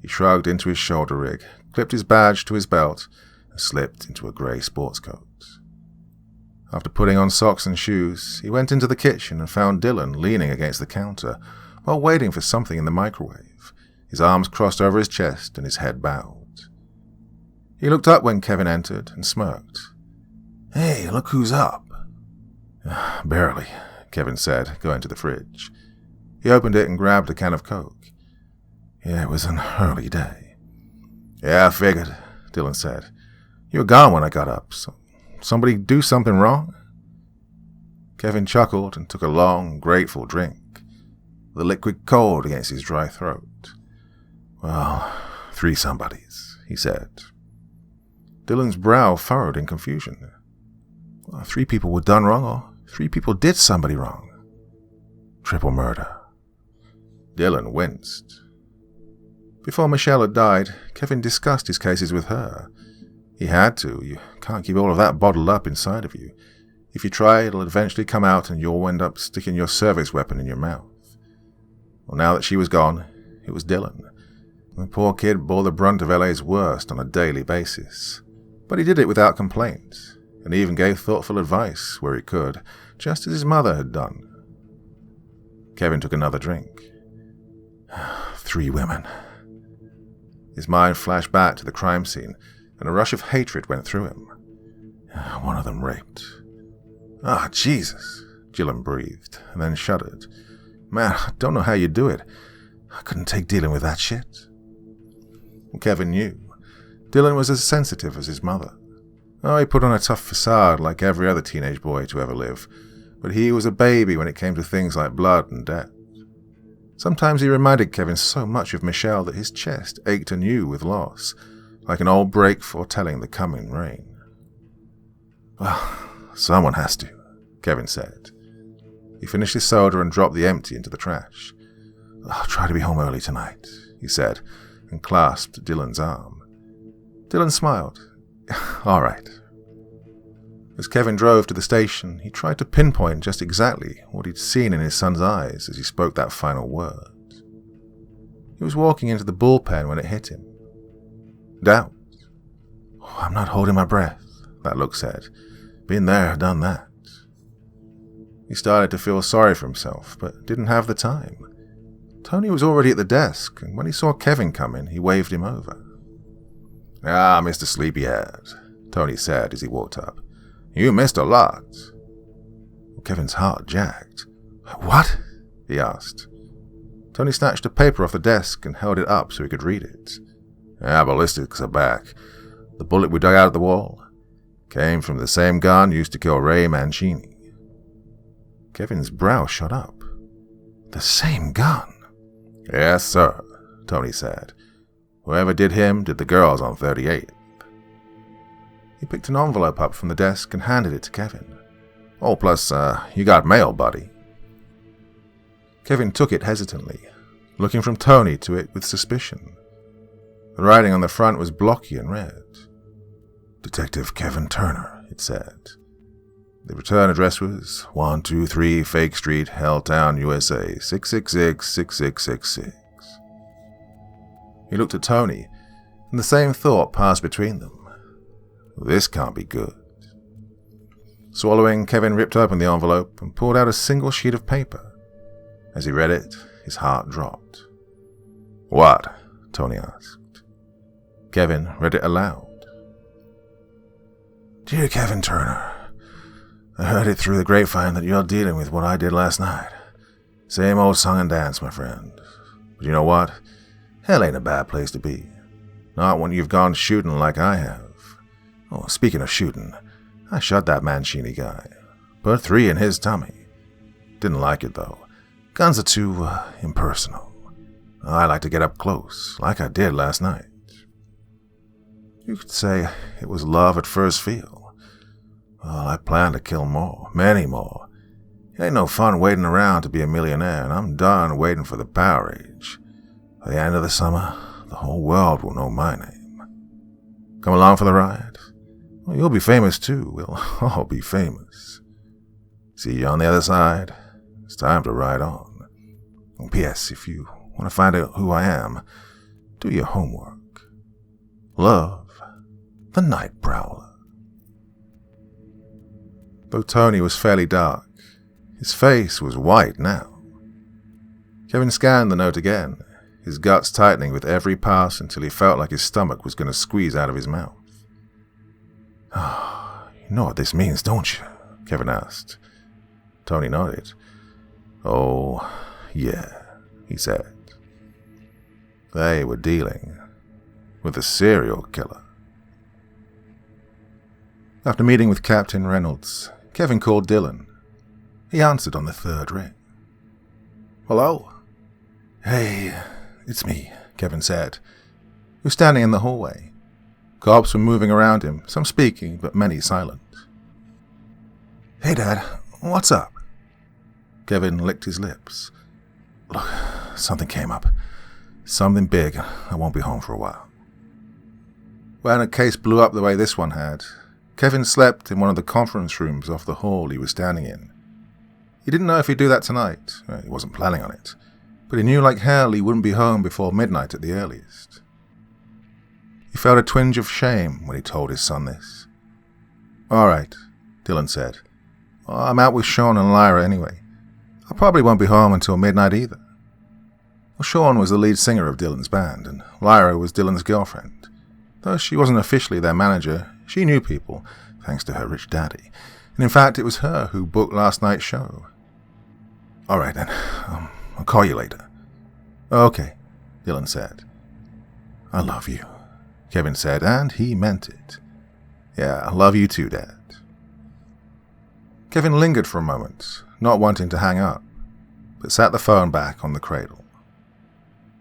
He shrugged into his shoulder rig, clipped his badge to his belt, and slipped into a grey sports coat. After putting on socks and shoes, he went into the kitchen and found Dylan leaning against the counter while waiting for something in the microwave, his arms crossed over his chest and his head bowed. He looked up when Kevin entered and smirked. "Hey, look who's up." "Barely," Kevin said, going to the fridge. He opened it and grabbed a can of Coke. "Yeah, it was an early day." "Yeah, I figured," Dylan said. "You were gone when I got up. Somebody do something wrong?" Kevin chuckled and took a long, grateful drink, the liquid cold against his dry throat. "Well, 3 somebodies," he said. Dylan's brow furrowed in confusion. 3 people were done wrong, or 3 people did somebody wrong? Triple murder. Dylan winced. Before Michelle had died, Kevin discussed his cases with her. He had to. You can't keep all of that bottled up inside of you. If you try, it'll eventually come out and you'll end up sticking your service weapon in your mouth. Well, now that she was gone, it was Dylan. The poor kid bore the brunt of LA's worst on a daily basis. But he did it without complaint, and even gave thoughtful advice where he could, just as his mother had done. Kevin took another drink. 3 women. His mind flashed back to the crime scene, and a rush of hatred went through him. One of them raped. Jesus, Dylan breathed, and then shuddered. Man, I don't know how you do it. I couldn't take dealing with that shit. Kevin knew. Dylan was as sensitive as his mother. He put on a tough facade like every other teenage boy to ever live, but he was a baby when it came to things like blood and death. Sometimes he reminded Kevin so much of Michelle that his chest ached anew with loss, like an old break foretelling the coming rain. "Well, someone has to," Kevin said. He finished his soda and dropped the empty into the trash. "I'll try to be home early tonight," he said, and clasped Dylan's arm. Dylan smiled. "All right." As Kevin drove to the station, he tried to pinpoint just exactly what he'd seen in his son's eyes as he spoke that final word. He was walking into the bullpen when it hit him. Doubt. "I'm not holding my breath," that look said. "Been there, done that." He started to feel sorry for himself, but didn't have the time. Tony was already at the desk, and when he saw Kevin come in, he waved him over. Mr. Sleepyhead," Tony said as he walked up. "You missed a lot." Kevin's heart jagged. "What?" he asked. Tony snatched a paper off the desk and held it up so he could read it. "Ballistics are back. The bullet we dug out of the wall came from the same gun used to kill Ray Mancini." Kevin's brow shot up. "The same gun?" "Yes, sir," Tony said. "Whoever did him did the girls on 38th. He picked an envelope up from the desk and handed it to Kevin. Plus, you got mail, buddy." Kevin took it hesitantly, looking from Tony to it with suspicion. The writing on the front was blocky and red. "Detective Kevin Turner," it said. The return address was 123 Fake Street, Helltown, USA, 666-6666. He looked at Tony, and the same thought passed between them. This can't be good. Swallowing, Kevin ripped open the envelope and pulled out a single sheet of paper. As he read it, his heart dropped. "What?" Tony asked. Kevin read it aloud. Dear Kevin Turner, I heard it through the grapevine that you're dealing with what I did last night. Same old song and dance, my friend. But you know what? Hell ain't a bad place to be. Not when you've gone shooting like I have. Oh, speaking of shooting, I shot that Mancini guy. Put 3 in his tummy. Didn't like it, though. Guns are too, impersonal. I like to get up close, like I did last night. You could say it was love at first feel. Well, I plan to kill more, many more. It ain't no fun waiting around to be a millionaire, and I'm done waiting for the power age. By the end of the summer, the whole world will know my name. Come along for the ride? Well, you'll be famous too. We'll all be famous. See you on the other side. It's time to ride on. And P.S. If you want to find out who I am, do your homework. Love, the Night Prowler. Though Tony was fairly dark, his face was white now. Kevin scanned the note again, his guts tightening with every pass until he felt like his stomach was going to squeeze out of his mouth. You know what this means, don't you? Kevin asked. Tony nodded. Oh, yeah, he said. They were dealing with a serial killer. After meeting with Captain Reynolds, Kevin called Dylan. He answered on the 3rd ring. Hello? Hey, it's me, Kevin said. He was standing in the hallway. Cops were moving around him, some speaking, but many silent. Hey, Dad, what's up? Kevin licked his lips. Look, something came up. Something big. I won't be home for a while. When a case blew up the way this one had, Kevin slept in one of the conference rooms off the hall he was standing in. He didn't know if he'd do that tonight. He wasn't planning on it. But he knew like hell he wouldn't be home before midnight at the earliest. He felt a twinge of shame when he told his son this. All right, Dylan said. I'm out with Sean and Lyra anyway. I probably won't be home until midnight either. Well, Sean was the lead singer of Dylan's band, and Lyra was Dylan's girlfriend. Though she wasn't officially their manager, she knew people, thanks to her rich daddy. And in fact, it was her who booked last night's show. All right, then. I'll call you later. Okay, Dylan said. I love you, Kevin said, and he meant it. Yeah, I love you too, Dad. Kevin lingered for a moment, not wanting to hang up, but sat the phone back on the cradle.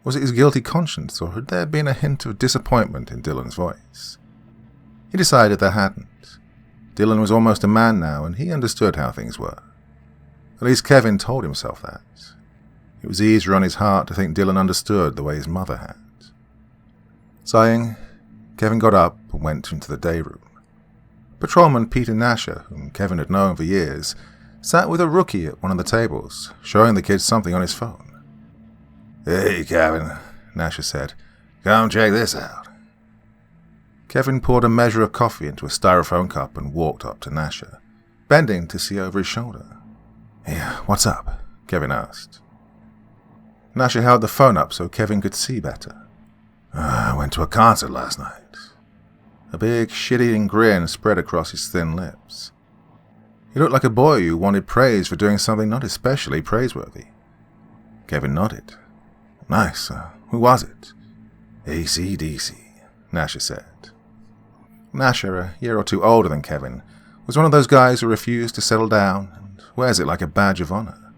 Was it his guilty conscience, or had there been a hint of disappointment in Dylan's voice? He decided there hadn't. Dylan was almost a man now, and he understood how things were. At least Kevin told himself that. It was easier on his heart to think Dylan understood the way his mother had. Sighing, Kevin got up and went into the day room. Patrolman Peter Nasher, whom Kevin had known for years, sat with a rookie at one of the tables, showing the kids something on his phone. Hey, Kevin, Nasher said. Come check this out. Kevin poured a measure of coffee into a styrofoam cup and walked up to Nasher, bending to see over his shoulder. Yeah, what's up? Kevin asked. Nasher held the phone up so Kevin could see better. I went to a concert last night. A big, shit-eating grin spread across his thin lips. He looked like a boy who wanted praise for doing something not especially praiseworthy. Kevin nodded. Nice. Who was it? AC/DC, Nasher said. Nasher, a year or two older than Kevin, was one of those guys who refused to settle down and wears it like a badge of honor.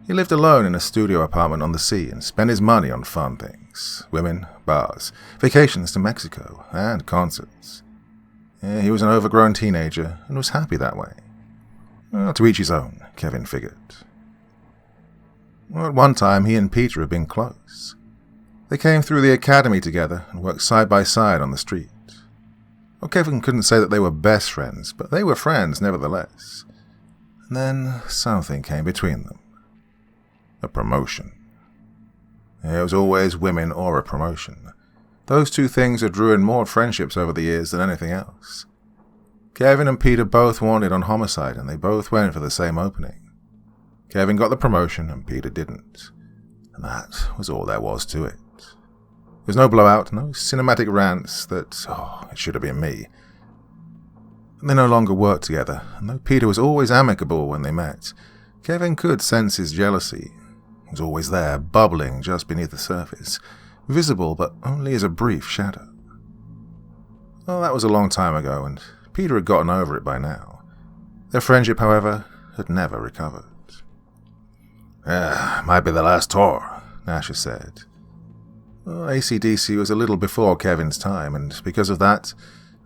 He lived alone in a studio apartment on the sea and spent his money on fun things, women, bars, vacations to Mexico, and concerts. Yeah, he was an overgrown teenager and was happy that way. Well, to each his own, Kevin figured. Well, at one time, he and Peter had been close. They came through the academy together and worked side by side on the street. Well, Kevin couldn't say that they were best friends, but they were friends nevertheless. And then something came between them. A promotion. It was always women or a promotion. Those two things had ruined more friendships over the years than anything else. Kevin and Peter both wanted on homicide, and they both went for the same opening. Kevin got the promotion, and Peter didn't. And that was all there was to it. was no blowout, no cinematic rants that, it should have been me. They no longer worked together, and though Peter was always amicable when they met, Kevin could sense his jealousy. It was always there, bubbling just beneath the surface, visible but only as a brief shadow. Well, that was a long time ago, and Peter had gotten over it by now. Their friendship, however, had never recovered. Might be the last tour, Nasher said. Well, AC/DC was a little before Kevin's time, and because of that,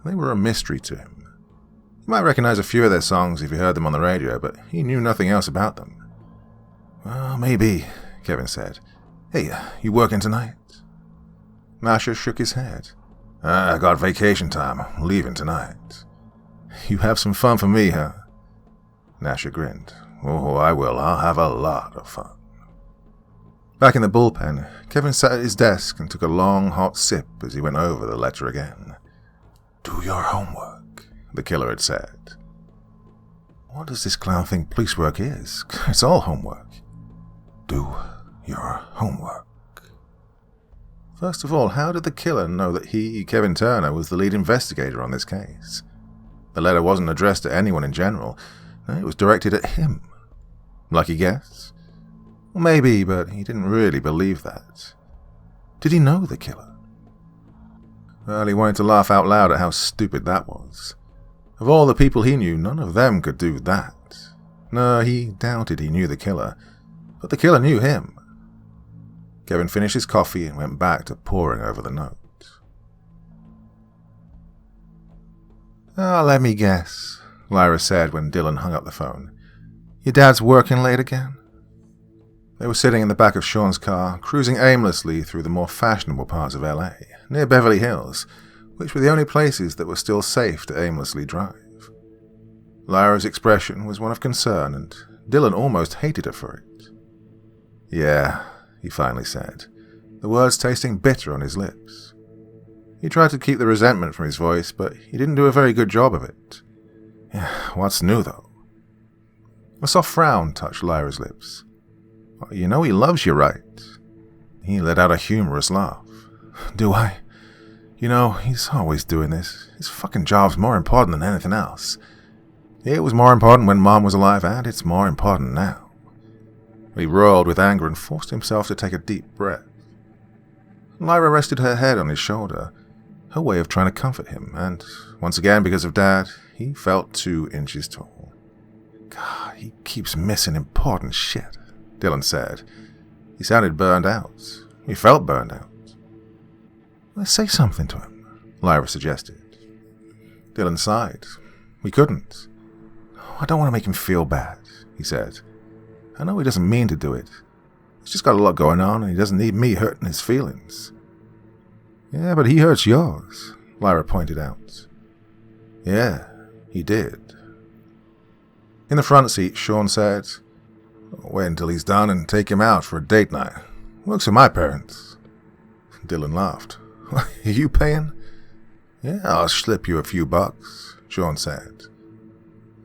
they were a mystery to him. You might recognize a few of their songs if you heard them on the radio, but he knew nothing else about them. Well, maybe, Kevin said. Hey, you working tonight? Nasher shook his head. I got vacation time. I'm leaving tonight. You have some fun for me, huh? Nasher grinned. Oh, I will. I'll have a lot of fun. Back in the bullpen, Kevin sat at his desk and took a long, hot sip as he went over the letter again. Do your homework, the killer had said. What does this clown think police work is? It's all homework. Do your homework. First of all, how did the killer know that he, Kevin Turner, was the lead investigator on this case? The letter wasn't addressed to anyone in general. It was directed at him. Lucky guess? Well, maybe, but he didn't really believe that. Did he know the killer? Well, he wanted to laugh out loud at how stupid that was. Of all the people he knew, none of them could do that. No, he doubted he knew the killer, but the killer knew him. Kevin finished his coffee and went back to poring over the note. Let me guess, Lyra said when Dylan hung up the phone. Your dad's working late again? They were sitting in the back of Sean's car, cruising aimlessly through the more fashionable parts of LA, near Beverly Hills, which were the only places that were still safe to aimlessly drive. Lyra's expression was one of concern, and Dylan almost hated her for it. Yeah, he finally said, the words tasting bitter on his lips. He tried to keep the resentment from his voice, but he didn't do a very good job of it. What's new, though? A soft frown touched Lyra's lips. Well, you know he loves you, right? He let out a humorous laugh. Do I? You know, he's always doing this. His fucking job's more important than anything else. It was more important when Mom was alive, and it's more important now. He roared with anger and forced himself to take a deep breath. Lyra rested her head on his shoulder, her way of trying to comfort him, and once again, because of Dad, he felt 2 inches tall. God, he keeps missing important shit, Dylan said. He sounded burned out. He felt burned out. Let's say something to him, Lyra suggested. Dylan sighed. We couldn't. I don't want to make him feel bad, he said. I know he doesn't mean to do it. He's just got a lot going on, and he doesn't need me hurting his feelings. Yeah, but he hurts yours, Lyra pointed out. Yeah, he did. In the front seat, Sean said, Wait until he's done and take him out for a date night. Works for my parents. Dylan laughed. Are you paying? Yeah, I'll slip you a few bucks, Sean said.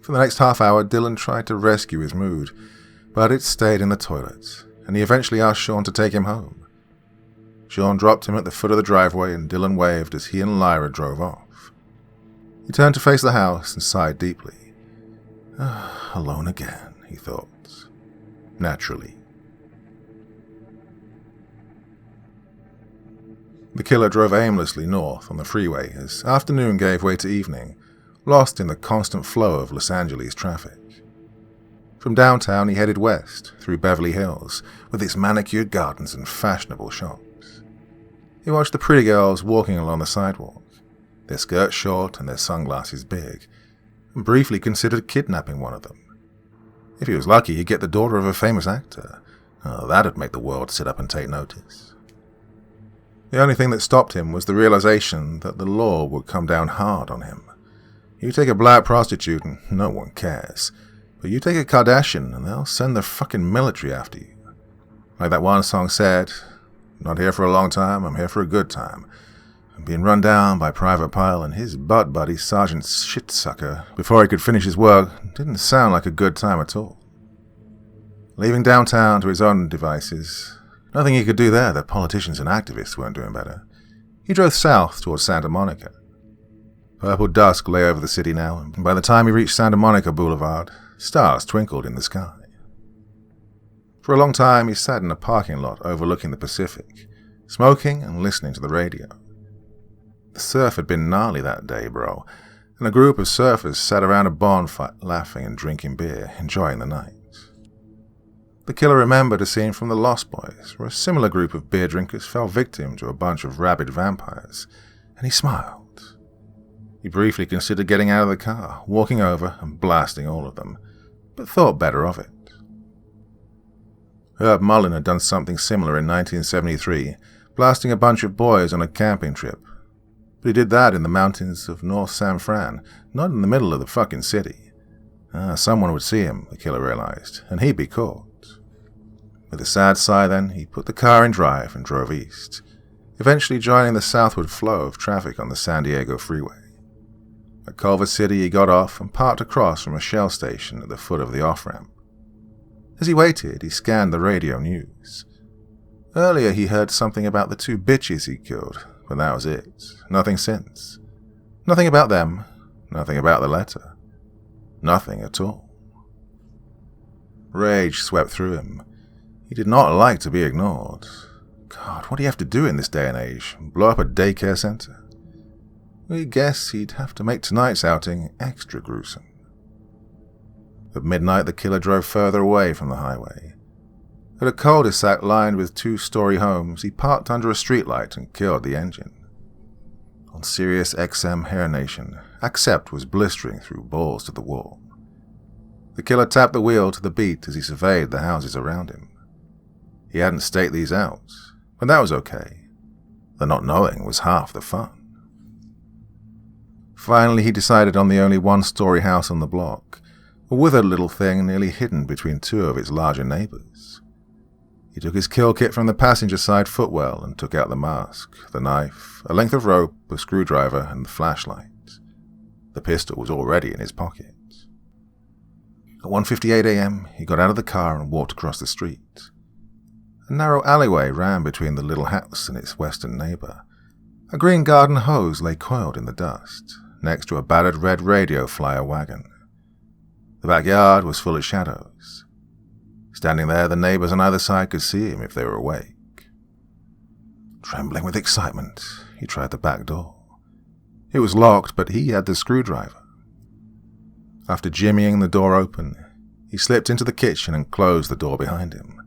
For the next half hour, Dylan tried to rescue his mood, but it stayed in the toilet, and he eventually asked Sean to take him home. Sean dropped him at the foot of the driveway, and Dylan waved as he and Lyra drove off. He turned to face the house and sighed deeply. Alone again, he thought. Naturally. The killer drove aimlessly north on the freeway as afternoon gave way to evening, lost in the constant flow of Los Angeles traffic. From downtown he headed west, through Beverly Hills, with its manicured gardens and fashionable shops. He watched the pretty girls walking along the sidewalk, their skirts short and their sunglasses big, and briefly considered kidnapping one of them. If he was lucky, he'd get the daughter of a famous actor. That'd make the world sit up and take notice. The only thing that stopped him was the realization that the law would come down hard on him. You take a black prostitute and no one cares, but you take a Kardashian and they'll send the fucking military after you. Like that one song said, not here for a long time, I'm here for a good time. I'm being run down by Private Pyle and his butt buddy Sergeant Shitsucker before he could finish his work didn't sound like a good time at all. Leaving downtown to his own devices, Nothing he could do there, the politicians and activists weren't doing better. He drove south towards Santa Monica. Purple dusk lay over the city now, and by the time he reached Santa Monica Boulevard, stars twinkled in the sky. For a long time, he sat in a parking lot overlooking the Pacific, smoking and listening to the radio. The surf had been gnarly that day, bro, and a group of surfers sat around a bonfire laughing and drinking beer, enjoying the night. The killer remembered a scene from The Lost Boys, where a similar group of beer drinkers fell victim to a bunch of rabid vampires, and he smiled. He briefly considered getting out of the car, walking over and blasting all of them, but thought better of it. Herb Mullin had done something similar in 1973, blasting a bunch of boys on a camping trip. But he did that in the mountains of North San Fran, not in the middle of the fucking city. Someone would see him, the killer realized, and he'd be caught. With a sad sigh then, he put the car in drive and drove east, eventually joining the southward flow of traffic on the San Diego freeway. At Culver City he got off and parked across from a Shell station at the foot of the off-ramp. As he waited, he scanned the radio news. Earlier he heard something about the 2 bitches he killed, but that was it. Nothing since. Nothing about them, nothing about the letter. Nothing at all. Rage swept through him. He did not like to be ignored. God, what do you have to do in this day and age? Blow up a daycare center? We guess he'd have to make tonight's outing extra gruesome. At midnight, the killer drove further away from the highway. At a cul-de-sac lined with 2-story homes, he parked under a streetlight and killed the engine. On Sirius XM Hair Nation, Accept was blistering through balls to the wall. The killer tapped the wheel to the beat as he surveyed the houses around him. He hadn't staked these out, but that was okay. The not knowing was half the fun. Finally, he decided on the only 1-story house on the block, a withered little thing nearly hidden between 2 of its larger neighbors. He took his kill kit from the passenger side footwell and took out the mask, the knife, a length of rope, a screwdriver, and the flashlight. The pistol was already in his pocket. At 1:58 a.m., he got out of the car and walked across the street. A narrow alleyway ran between the little house and its western neighbor. A green garden hose lay coiled in the dust, next to a battered red radio flyer wagon. The backyard was full of shadows. Standing there, the neighbors on either side could see him if they were awake. Trembling with excitement, he tried the back door. It was locked, but he had the screwdriver. After jimmying the door open, he slipped into the kitchen and closed the door behind him.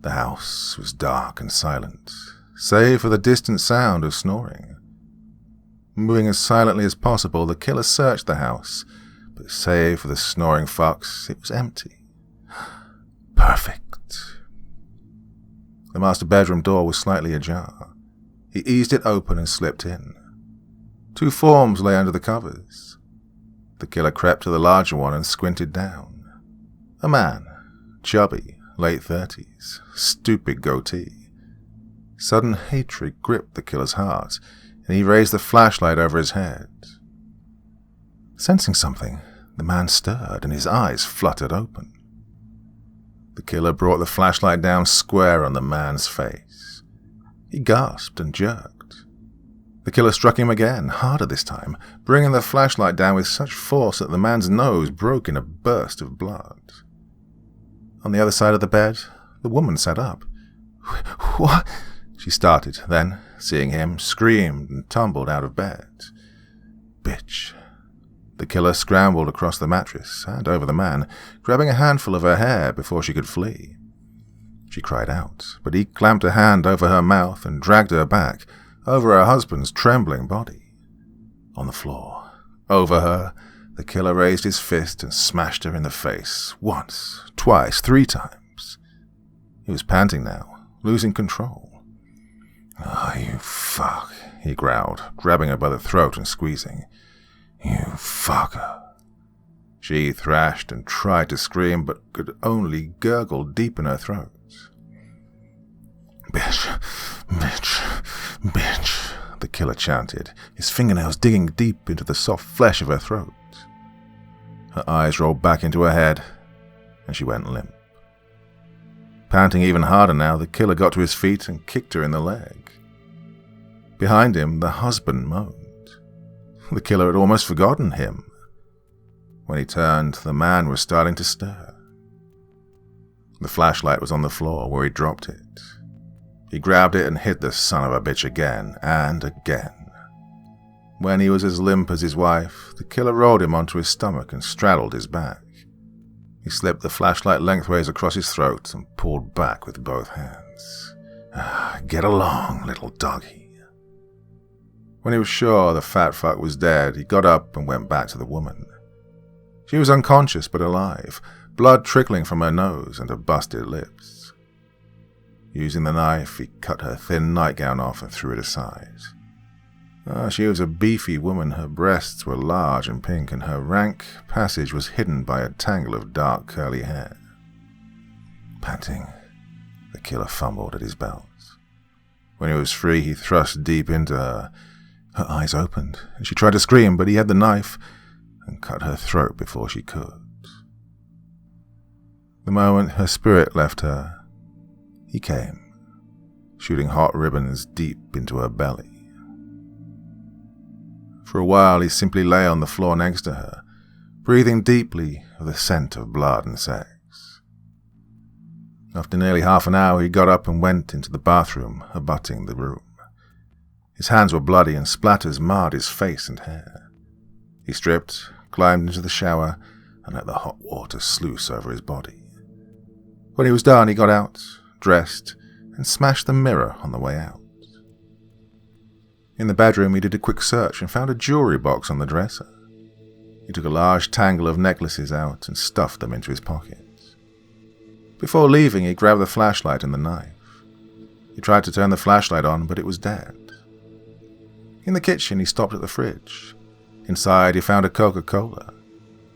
The house was dark and silent, save for the distant sound of snoring. Moving as silently as possible, the killer searched the house, but save for the snoring fucks, it was empty. Perfect. The master bedroom door was slightly ajar. He eased it open and slipped in. 2 forms lay under the covers. The killer crept to the larger one and squinted down. A man, chubby, late 30s, stupid goatee. Sudden hatred gripped the killer's heart, and he raised the flashlight over his head. Sensing something, the man stirred and his eyes fluttered open. The killer brought the flashlight down square on the man's face. He gasped and jerked. The killer struck him again, harder this time, bringing the flashlight down with such force that the man's nose broke in a burst of blood. On the other side of the bed, the woman sat up. "What?" she started, then, seeing him, screamed and tumbled out of bed. "Bitch." The killer scrambled across the mattress and over the man, grabbing a handful of her hair before she could flee. She cried out, but he clamped a hand over her mouth and dragged her back, over her husband's trembling body. On the floor, over her, the killer raised his fist and smashed her in the face, once, twice, 3 times. He was panting now, losing control. "Oh, you fuck," he growled, grabbing her by the throat and squeezing. "You fucker." She thrashed and tried to scream, but could only gurgle deep in her throat. "Bitch, bitch, bitch," the killer chanted, his fingernails digging deep into the soft flesh of her throat. Her eyes rolled back into her head, and she went limp. Panting even harder now, the killer got to his feet and kicked her in the leg. Behind him, the husband moaned. The killer had almost forgotten him. When he turned, the man was starting to stir. The flashlight was on the floor where he dropped it. He grabbed it and hit the son of a bitch again and again. When he was as limp as his wife, the killer rolled him onto his stomach and straddled his back. He slipped the flashlight lengthways across his throat and pulled back with both hands. Get along, little doggy. When he was sure the fat fuck was dead, he got up and went back to the woman. She was unconscious but alive, blood trickling from her nose and her busted lips. Using the knife, he cut her thin nightgown off and threw it aside. She was a beefy woman. Her breasts were large and pink, and her rank passage was hidden by a tangle of dark curly hair. Panting, the killer fumbled at his belt. When he was free, he thrust deep into her. Her eyes opened, and she tried to scream, but he had the knife and cut her throat before she could. The moment her spirit left her, he came, shooting hot ribbons deep into her belly. For a while, he simply lay on the floor next to her, breathing deeply of the scent of blood and sex. After nearly half an hour, he got up and went into the bathroom abutting the room. His hands were bloody and splatters marred his face and hair. He stripped, climbed into the shower, and let the hot water sluice over his body. When he was done, he got out, dressed, and smashed the mirror on the way out. In the bedroom, he did a quick search and found a jewelry box on the dresser. He took a large tangle of necklaces out and stuffed them into his pockets. Before leaving, he grabbed the flashlight and the knife. He tried to turn the flashlight on, but it was dead. In the kitchen, he stopped at the fridge. Inside, he found a Coca-Cola.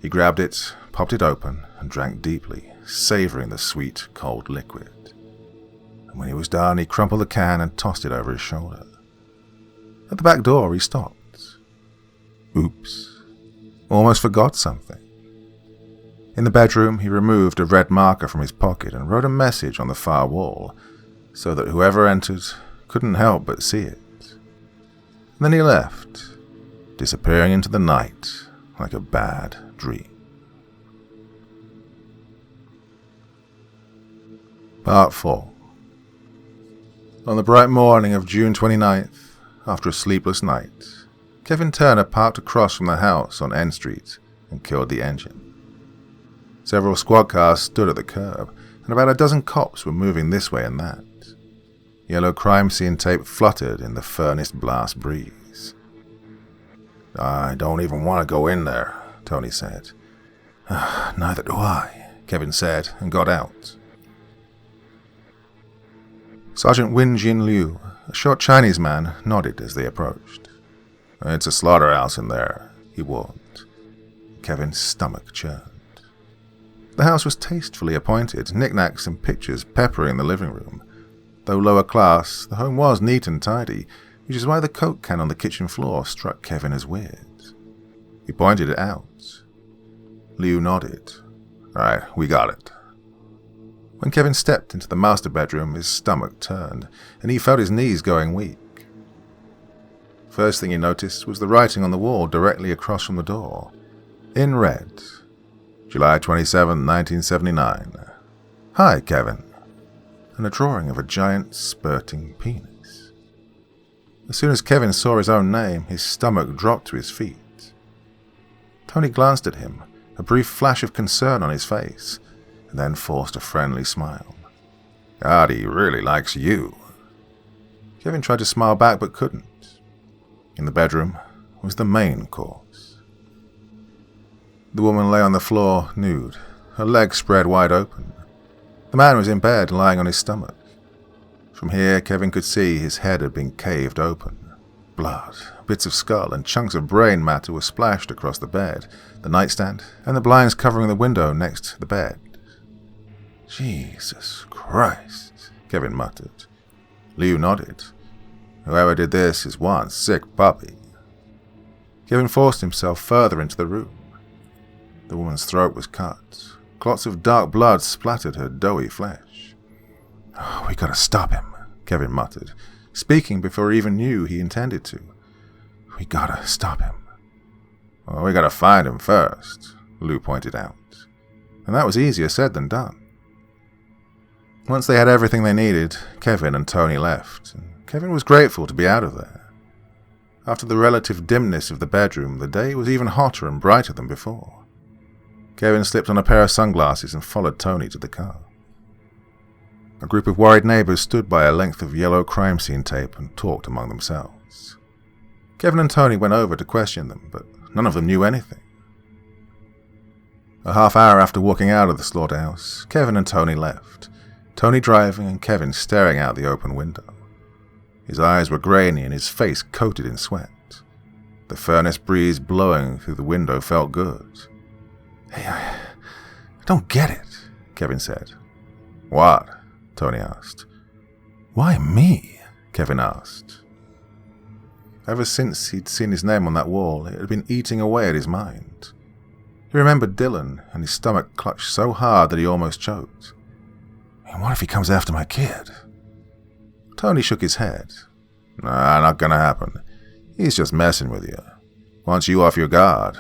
He grabbed it, popped it open, and drank deeply, savoring the sweet, cold liquid. And when he was done, he crumpled the can and tossed it over his shoulder. At the back door, he stopped. Oops. Almost forgot something. In the bedroom, he removed a red marker from his pocket and wrote a message on the far wall, so that whoever entered couldn't help but see it. And then he left, disappearing into the night like a bad dream. Part 4. On the bright morning of June 29th, after a sleepless night, Kevin Turner parked across from the house on N Street and killed the engine. Several squad cars stood at the curb, and about a dozen cops were moving this way and that. Yellow crime scene tape fluttered in the furnace blast breeze. "I don't even want to go in there," Tony said. "Neither do I," Kevin said, and got out. Sergeant Win Jin Liu, a short Chinese man, nodded as they approached. "It's a slaughterhouse in there," he warned. Kevin's stomach churned. The house was tastefully appointed, knickknacks and pictures peppering the living room. Though lower class, the home was neat and tidy, which is why the Coke can on the kitchen floor struck Kevin as weird. He pointed it out. Liu nodded. "Right, we got it." When Kevin stepped into the master bedroom, his stomach turned, and he felt his knees going weak. First thing he noticed was the writing on the wall directly across from the door. In red, July 27, 1979. "Hi, Kevin." And a drawing of a giant spurting penis. As soon as Kevin saw his own name, his stomach dropped to his feet. Tony glanced at him, a brief flash of concern on his face, and then forced a friendly smile. "God, he really likes you." Kevin tried to smile back but couldn't. In the bedroom was the main course. The woman lay on the floor, nude, her legs spread wide open. The man was in bed, lying on his stomach. From here, Kevin could see his head had been caved open. Blood, bits of skull, and chunks of brain matter were splashed across the bed, the nightstand, and the blinds covering the window next to the bed. "Jesus Christ," Kevin muttered. Liu nodded. "Whoever did this is one sick puppy." Kevin forced himself further into the room. The woman's throat was cut. Clots of dark blood splattered her doughy flesh. "Oh, we gotta stop him," Kevin muttered, speaking before he even knew he intended to. "We gotta stop him." "Well, we gotta find him first," Lou pointed out. And that was easier said than done. Once they had everything they needed, Kevin and Tony left, and Kevin was grateful to be out of there. After the relative dimness of the bedroom, the day was even hotter and brighter than before. Kevin slipped on a pair of sunglasses and followed Tony to the car. A group of worried neighbors stood by a length of yellow crime scene tape and talked among themselves. Kevin and Tony went over to question them, but none of them knew anything. A half hour after walking out of the slaughterhouse, Kevin and Tony left, Tony driving and Kevin staring out the open window. His eyes were grainy and his face coated in sweat. The furnace breeze blowing through the window felt good. "Hey, I don't get it," Kevin said. "What?" Tony asked. "Why me?" Kevin asked. Ever since he'd seen his name on that wall, it had been eating away at his mind. He remembered Dylan, and his stomach clutched so hard that he almost choked. "And what if he comes after my kid?" Tony shook his head. "Nah, not gonna happen. He's just messing with you. Wants you off your guard.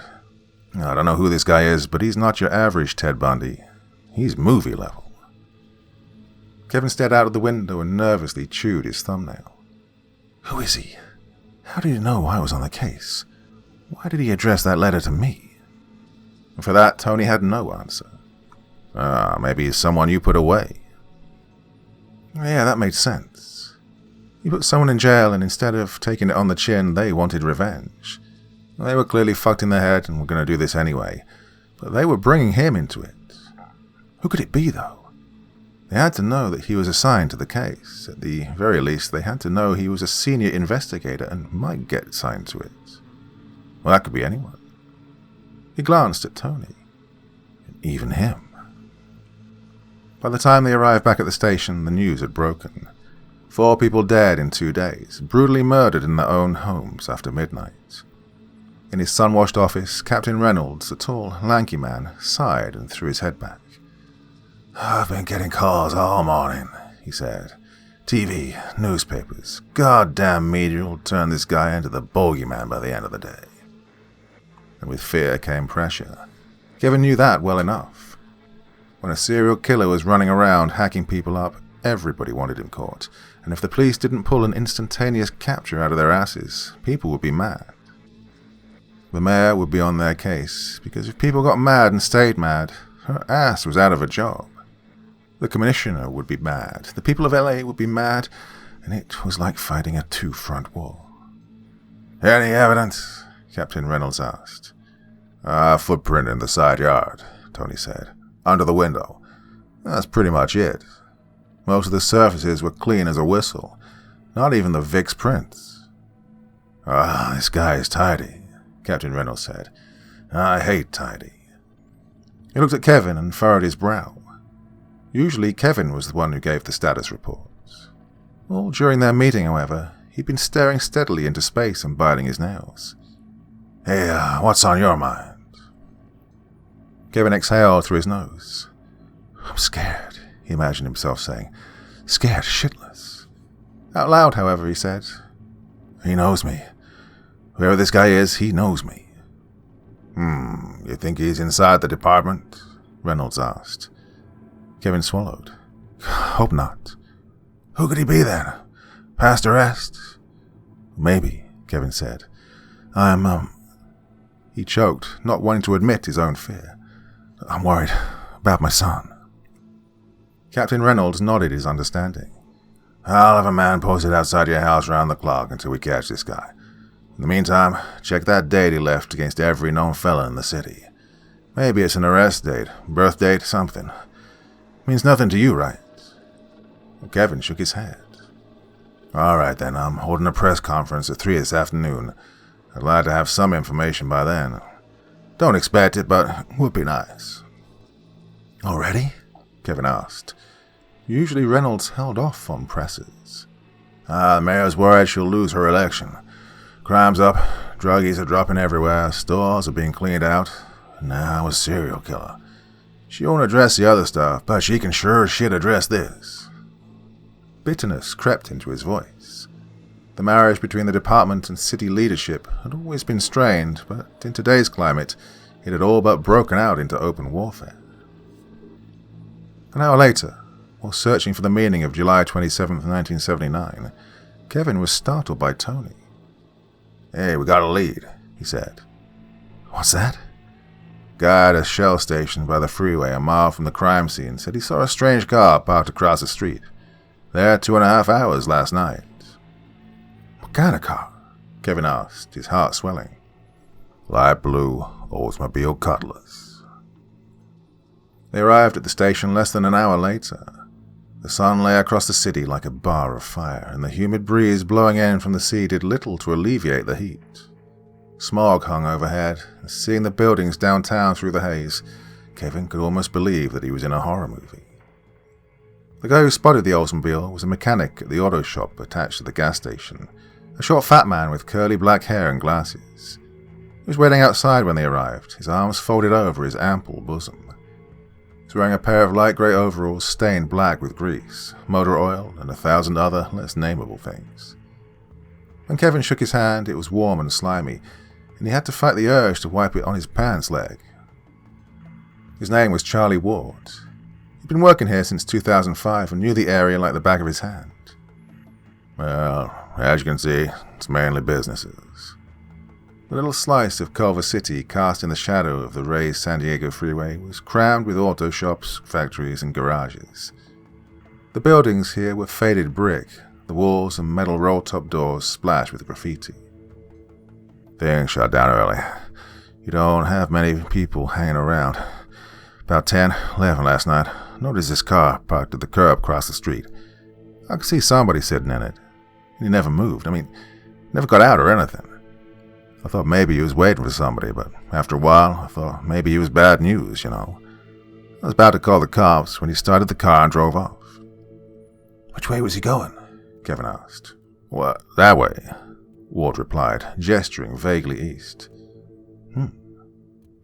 I don't know who this guy is, but he's not your average Ted Bundy. He's movie level." Kevin stared out of the window and nervously chewed his thumbnail. "Who is he? How did he know I was on the case? Why did he address that letter to me?" For that, Tony had no answer. Maybe he's someone you put away." Yeah, that made sense. You put someone in jail, and instead of taking it on the chin, they wanted revenge. They were clearly fucked in the head and were going to do this anyway, but they were bringing him into it. Who could it be, though? They had to know that he was assigned to the case. At the very least, they had to know he was a senior investigator and might get assigned to it. Well, that could be anyone. He glanced at Tony. Even him. By the time they arrived back at the station, the news had broken. 4 people dead in 2 days, brutally murdered in their own homes after midnight. In his sun-washed office, Captain Reynolds, a tall, lanky man, sighed and threw his head back. "I've been getting calls all morning," he said. "TV, newspapers, goddamn media will turn this guy into the bogeyman by the end of the day." And with fear came pressure. Kevin knew that well enough. When a serial killer was running around hacking people up, everybody wanted him caught, and if the police didn't pull an instantaneous capture out of their asses, people would be mad. The mayor would be on their case, because if people got mad and stayed mad, her ass was out of a job. The commissioner would be mad, the people of LA would be mad, and it was like fighting a 2-front war. "Any evidence?" Captain Reynolds asked. "A footprint in the side yard," Tony said. "Under the window. That's pretty much it. Most of the surfaces were clean as a whistle. Not even the Vic's prints." This guy is tidy," Captain Reynolds said. "I hate tidy." He looked at Kevin and furrowed his brow. Usually Kevin was the one who gave the status reports. All during their meeting, however, he'd been staring steadily into space and biting his nails. "Hey, what's on your mind?" Kevin exhaled through his nose. "I'm scared," he imagined himself saying. "Scared shitless." Out loud, however, he said, "He knows me. Whoever this guy is, he knows me." You think he's inside the department?" Reynolds asked. Kevin swallowed. "Hope not." "Who could he be then? Past arrest?" "Maybe," Kevin said. He choked, not wanting to admit his own fear. "I'm worried about my son." Captain Reynolds nodded his understanding. "I'll have a man posted outside your house round the clock until we catch this guy. In the meantime, check that date he left against every known fella in the city. Maybe it's an arrest date, birth date, something. Means nothing to you, right?" Kevin shook his head. "All right, then. I'm holding a press conference at 3 this afternoon. I'd like to have some information by then. Don't expect it, but would be nice." "Already?" Kevin asked. Usually Reynolds held off on presses. The mayor's worried she'll lose her election. Crime's up, druggies are dropping everywhere, stores are being cleaned out. Now a serial killer. She won't address the other stuff, but she can sure as shit address this." Bitterness crept into his voice. The marriage between the department and city leadership had always been strained, but in today's climate, it had all but broken out into open warfare. An hour later, while searching for the meaning of July 27, 1979, Kevin was startled by Tony. "Hey, we got a lead," he said. "What's that?" "Guy at a shell station by the freeway a mile from the crime scene said he saw a strange car parked across the street. There 2.5 hours last night." "What kind of car?" Kevin asked, his heart swelling. "Light blue Oldsmobile Cutlass." They arrived at the station less than an hour later. The sun lay across the city like a bar of fire, and the humid breeze blowing in from the sea did little to alleviate the heat. Smog hung overhead, and seeing the buildings downtown through the haze, Kevin could almost believe that he was in a horror movie. The guy who spotted the Oldsmobile was a mechanic at the auto shop attached to the gas station, a short fat man with curly black hair and glasses. He was waiting outside when they arrived, his arms folded over his ample bosom. He was wearing a pair of light grey overalls stained black with grease, motor oil, and 1,000 other less nameable things. When Kevin shook his hand, it was warm and slimy, and he had to fight the urge to wipe it on his pants leg. His name was Charlie Ward. He'd been working here since 2005 and knew the area like the back of his hand. "Well, as you can see, it's mainly businesses." The little slice of Culver City, cast in the shadow of the raised San Diego freeway, was crammed with auto shops, factories, and garages. The buildings here were faded brick, the walls and metal roll-top doors splashed with graffiti. "Things shut down early. You don't have many people hanging around. About 10, 11 last night, noticed this car parked at the curb across the street. I could see somebody sitting in it. He never moved. Never got out or anything. I thought maybe he was waiting for somebody, but after a while, I thought maybe he was bad news, I was about to call the cops when he started the car and drove off." "Which way was he going?" Kevin asked. "What, that way?" Ward replied, gesturing vaguely east.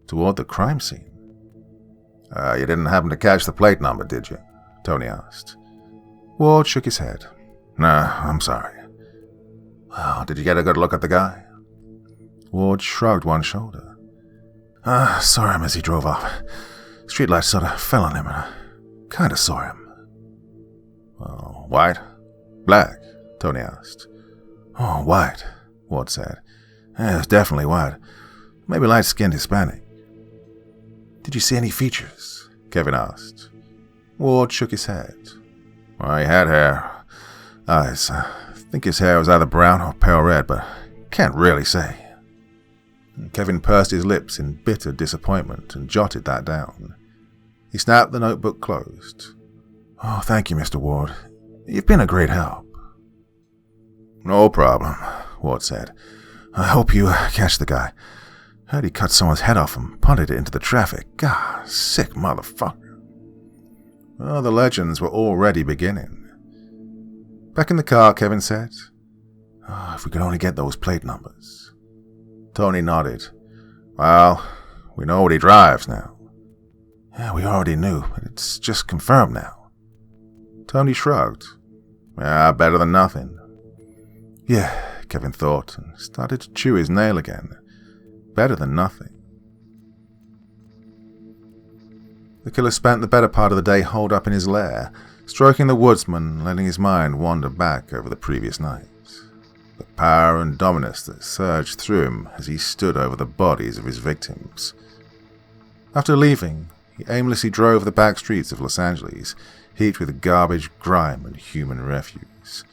Toward the crime scene. You didn't happen to catch the plate number, did you?" Tony asked. Ward shook his head. "Nah, I'm sorry." "Well, did you get a good look at the guy?" Ward shrugged one shoulder. "Saw him as he drove off. Streetlight sort of fell on him, and I kind of saw him." "Oh, white? Black?" Tony asked. "Oh, white," Ward said. "It was definitely white. Maybe light-skinned Hispanic." "Did you see any features?" Kevin asked. Ward shook his head. "Well, he had hair. Eyes. I think his hair was either brown or pale red, but can't really say." Kevin pursed his lips in bitter disappointment and jotted that down. He snapped the notebook closed. "Oh, thank you, Mr. Ward. You've been a great help." "No problem," Ward said. "I hope you catch the guy. Heard he cut someone's head off and punted it into the traffic. God, sick motherfucker." Well, the legends were already beginning. Back in the car, Kevin said, "If we could only get those plate numbers." Tony nodded. "Well, we know what he drives now." "Yeah, we already knew, but it's just confirmed now." Tony shrugged. "Yeah, better than nothing." "Yeah," Kevin thought, and started to chew his nail again. Better than nothing. The killer spent the better part of the day holed up in his lair, stroking the woodsman, letting his mind wander back over the previous night. The power and dominance that surged through him as he stood over the bodies of his victims. After leaving, he aimlessly drove the back streets of Los Angeles, heaped with garbage, grime, and human refuse.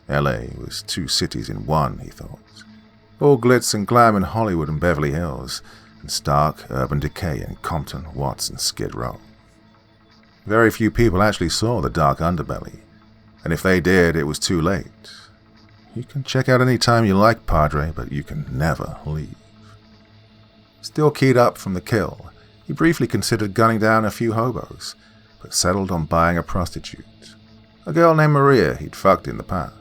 LA was 2 cities in one, he thought. All glitz and glam in Hollywood and Beverly Hills, and stark urban decay in Compton, Watts, and Skid Row. Very few people actually saw the dark underbelly, and if they did, it was too late. You can check out any time you like, Padre, but you can never leave. Still keyed up from the kill, he briefly considered gunning down a few hobos, but settled on buying a prostitute, a girl named Maria he'd fucked in the past.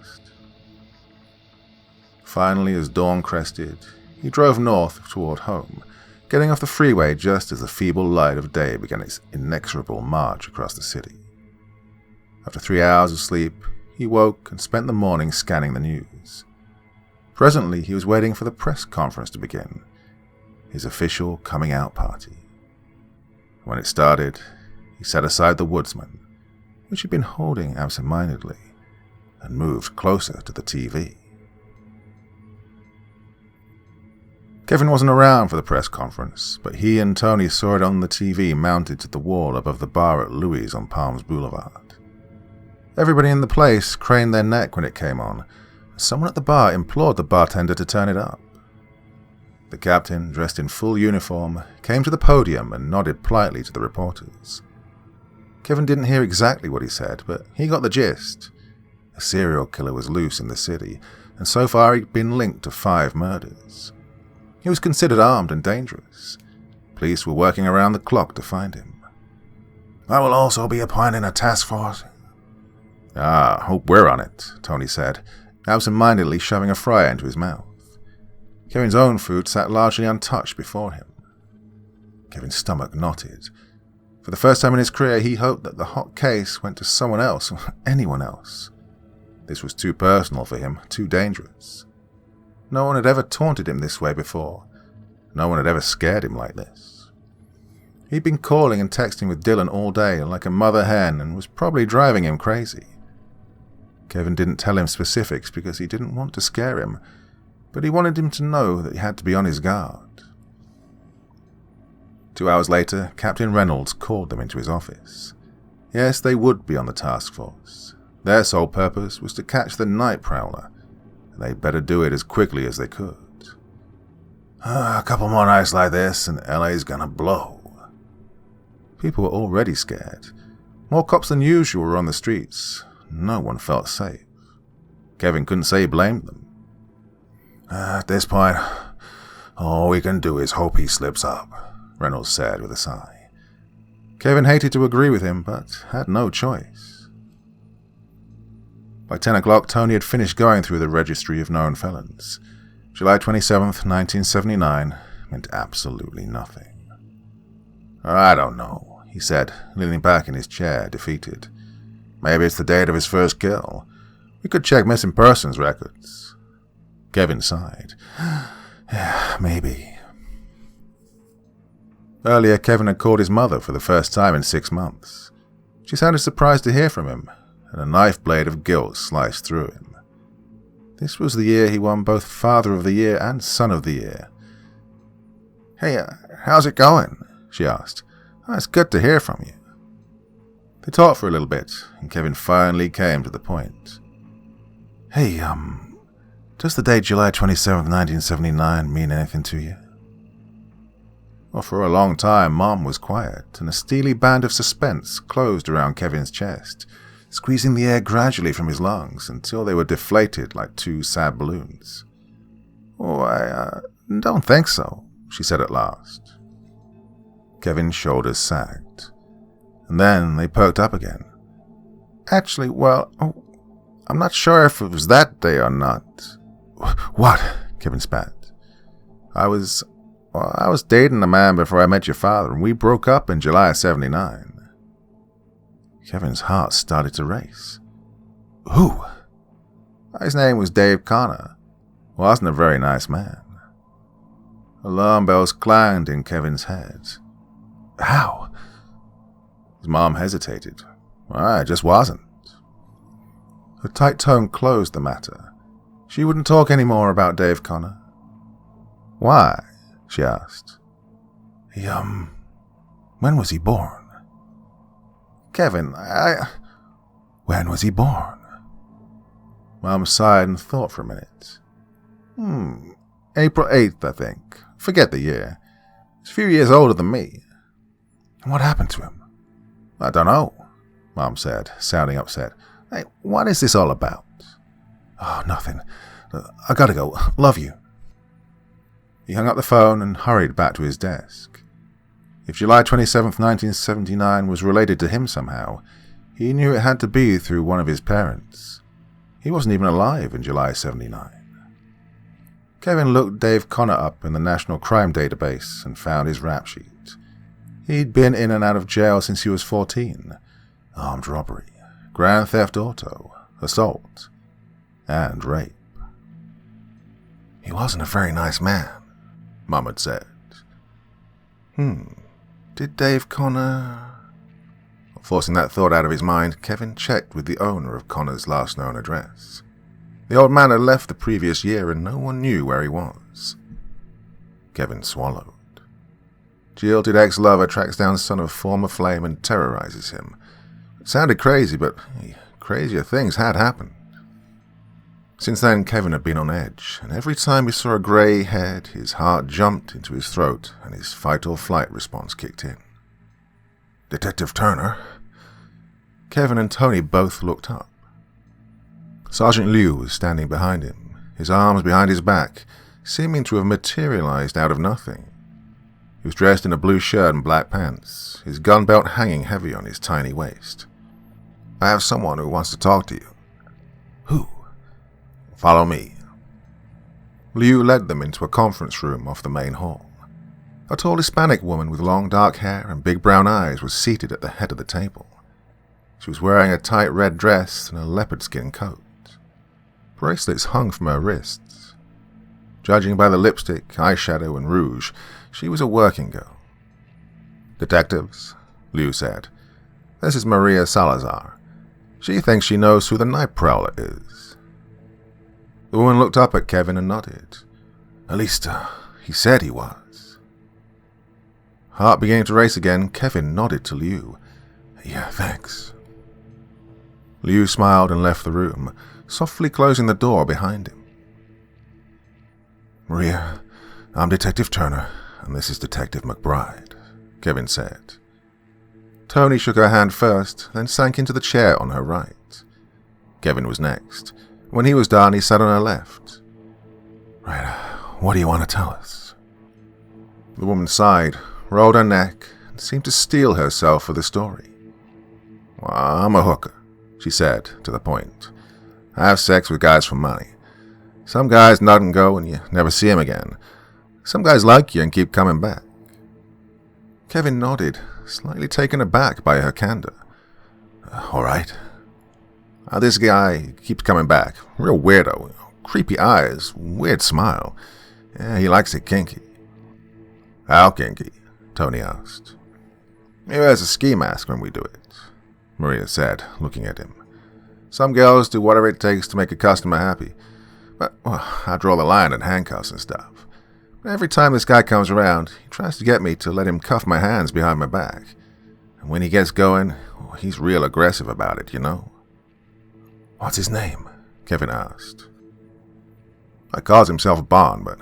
Finally, as dawn crested, he drove north toward home, getting off the freeway just as the feeble light of day began its inexorable march across the city. After 3 hours of sleep, He woke and spent the morning scanning the news. Presently, he was waiting for the press conference to begin, his official coming out party. When it started, he set aside the woodsman, which he'd been holding absent-mindedly, and moved closer to the TV. Kevin wasn't around for the press conference, but he and Tony saw it on the TV mounted to the wall above the bar at Louis on Palms Boulevard. Everybody in the place craned their neck when it came on. Someone at the bar implored the bartender to turn it up. The captain, dressed in full uniform, came to the podium and nodded politely to the reporters. Kevin didn't hear exactly what he said, but he got the gist. A serial killer was loose in the city, and so far he'd been linked to 5 murders. He was considered armed and dangerous. Police were working around the clock to find him. "I will also be appointing a task force." "Ah, hope we're on it," Tony said, absent-mindedly shoving a fry into his mouth. Kevin's own food sat largely untouched before him. Kevin's stomach knotted. For the first time in his career, he hoped that the hot case went to someone else, or anyone else. This was too personal for him, too dangerous. No one had ever taunted him this way before. No one had ever scared him like this. He'd been calling and texting with Dylan all day like a mother hen and was probably driving him crazy. Kevin didn't tell him specifics because he didn't want to scare him, but he wanted him to know that he had to be on his guard. 2 hours later, Captain Reynolds called them into his office. Yes, they would be on the task force. Their sole purpose was to catch the Night Prowler, and they'd better do it as quickly as they could. A couple more nights like this and LA's gonna blow. People were already scared. More cops than usual were on the streets. No one felt safe. Kevin couldn't say he blamed them. At this point, all we can do is hope he slips up, Reynolds said with a sigh. Kevin hated to agree with him, but had no choice. By 10 o'clock, Tony had finished going through the registry of known felons. July 27th, 1979 meant absolutely nothing. I don't know, he said, leaning back in his chair, defeated. Maybe it's the date of his first kill. We could check missing persons records. Kevin sighed. Yeah, maybe. Earlier, Kevin had called his mother for the first time in 6 months. She sounded surprised to hear from him, and a knife blade of guilt sliced through him. This was the year he won both Father of the Year and Son of the Year. Hey, how's it going? She asked. Oh, it's good to hear from you. They talked for a little bit, and Kevin finally came to the point. Hey, does the date July 27th, 1979 mean anything to you? Well, for a long time, Mom was quiet, and a steely band of suspense closed around Kevin's chest, squeezing the air gradually from his lungs until they were deflated like 2 sad balloons. Oh, I don't think so, she said at last. Kevin's shoulders sagged, and then they perked up again. Actually, well, I'm not sure if it was that day or not. What? Kevin spat. I was dating a man before I met your father, and we broke up in July of 79. Kevin's heart started to race. Who? His name was Dave Connor. Wasn't a very nice man. Alarm bells clanged in Kevin's head. How? His mom hesitated. It just wasn't. Her tight tone closed the matter. She wouldn't talk any more about Dave Connor. Why? She asked. When was he born? Kevin, When was he born? Mom sighed and thought for a minute. April 8th, I think. Forget the year. He's a few years older than me. What happened to him? I don't know, Mom said, sounding upset. Hey, what is this all about? Oh, nothing. I gotta go. Love you. He hung up the phone and hurried back to his desk. If July 27th, 1979 was related to him somehow, he knew it had to be through one of his parents. He wasn't even alive in July 79. Kevin looked Dave Connor up in the National Crime Database and found his rap sheet. He'd been in and out of jail since he was 14. Armed robbery, grand theft auto, assault, and rape. "He wasn't a very nice man," Mum had said. Did Dave Connor... Forcing that thought out of his mind, Kevin checked with the owner of Connor's last known address. The old man had left the previous year and no one knew where he was. Kevin swallowed. Jilted ex-lover tracks down son of former flame and terrorizes him. It sounded crazy, but crazier things had happened. Since then, Kevin had been on edge, and every time he saw a grey head, his heart jumped into his throat and his fight-or-flight response kicked in. "Detective Turner?" Kevin and Tony both looked up. Sergeant Liu was standing behind him, his arms behind his back, seeming to have materialized out of nothing. He was dressed in a blue shirt and black pants, his gun belt hanging heavy on his tiny waist. "I have someone who wants to talk to you." "Who?" "Follow me." Liu led them into a conference room off the main hall. A tall Hispanic woman with long dark hair and big brown eyes was seated at the head of the table. She was wearing a tight red dress and a leopard skin coat. Bracelets hung from her wrists. Judging by the lipstick, eyeshadow, and rouge, she was a working girl. "Detectives," Liu said. "This is Maria Salazar. She thinks she knows who the Night Prowler is." The woman looked up at Kevin and nodded. "At least, he said he was." Heart beginning to race again, Kevin nodded to Liu. "Yeah, thanks." Liu smiled and left the room, softly closing the door behind him. "Maria, I'm Detective Turner, and this is Detective McBride," Kevin said. Tony shook her hand first, then sank into the chair on her right. Kevin was next. When he was done, he sat on her left. "Right, what do you want to tell us?" The woman sighed, rolled her neck, and seemed to steel herself for the story. "Well, I'm a hooker," she said, to the point. "I have sex with guys for money. Some guys nut and go and you never see them again. Some guys like you and keep coming back." Kevin nodded, slightly taken aback by her candor. "All right." "This guy keeps coming back. Real weirdo. Creepy eyes, weird smile. Yeah, he likes it kinky." "How kinky?" Tony asked. "He wears a ski mask when we do it," Maria said, looking at him. "Some girls do whatever it takes to make a customer happy. But, well, I draw the line at handcuffs and stuff. Every time this guy comes around, he tries to get me to let him cuff my hands behind my back. And when he gets going, he's real aggressive about it, you know." "What's his name?" Kevin asked. "He calls himself Bon, but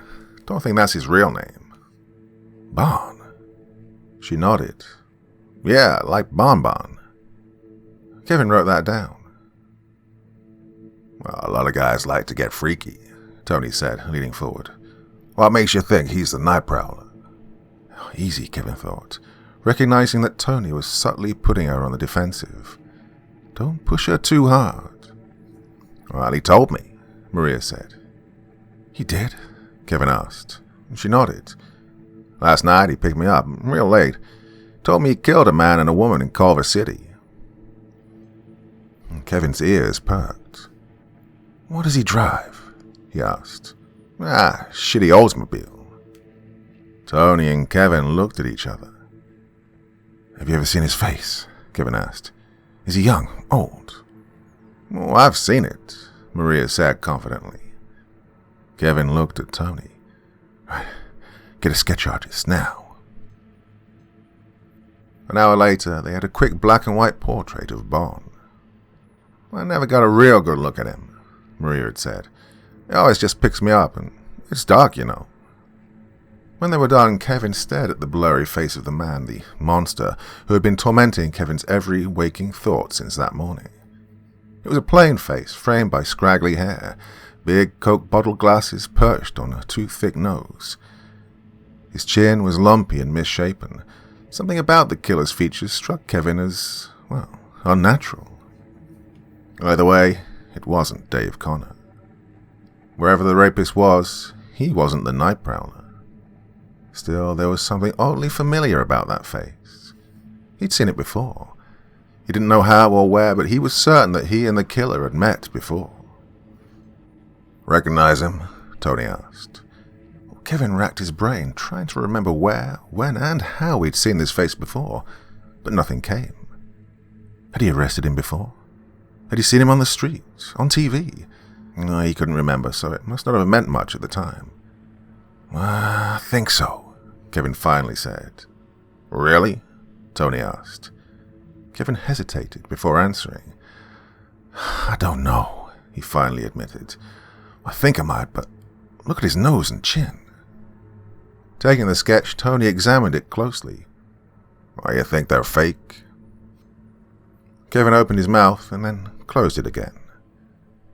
don't think that's his real name." "Bon?" She nodded. "Yeah, like Bonbon." Kevin wrote that down. "Well, a lot of guys like to get freaky," Tony said, leaning forward. "What makes you think he's the Night Prowler?" Easy, Kevin thought, recognizing that Tony was subtly putting her on the defensive. Don't push her too hard. "Well, he told me," Maria said. "He did?" Kevin asked. She nodded. "Last night he picked me up, real late. Told me he killed a man and a woman in Culver City." Kevin's ears perked. "What does he drive?" he asked. Shitty Oldsmobile." Tony and Kevin looked at each other. "Have you ever seen his face?" Kevin asked. "Is he young? Old?" "Oh, I've seen it," Maria said confidently. Kevin looked at Tony. "Right, get a sketch artist, now." An hour later, they had a quick black and white portrait of Bon. "I never got a real good look at him," Maria had said. "He always just picks me up, and it's dark, you know." When they were done, Kevin stared at the blurry face of the man, the monster, who had been tormenting Kevin's every waking thought since that morning. It was a plain face, framed by scraggly hair, big Coke bottle glasses perched on a too thick nose. His chin was lumpy and misshapen. Something about the killer's features struck Kevin as, well, unnatural. Either way, it wasn't Dave Connor. Wherever the rapist was, he wasn't the Night Prowler. Still, there was something oddly familiar about that face. He'd seen it before. He didn't know how or where, but he was certain that he and the killer had met before. "Recognize him?" Tony asked. Kevin racked his brain, trying to remember where, when, and how he'd seen this face before, but nothing came. Had he arrested him before? Had he seen him on the street, on TV? No, he couldn't remember, so it must not have meant much at the time. "I think so," Kevin finally said. "Really?" Tony asked. Kevin hesitated before answering. "I don't know," he finally admitted. "I think I might, but look at his nose and chin." Taking the sketch, Tony examined it closely. "Why, you think they're fake?" Kevin opened his mouth and then closed it again.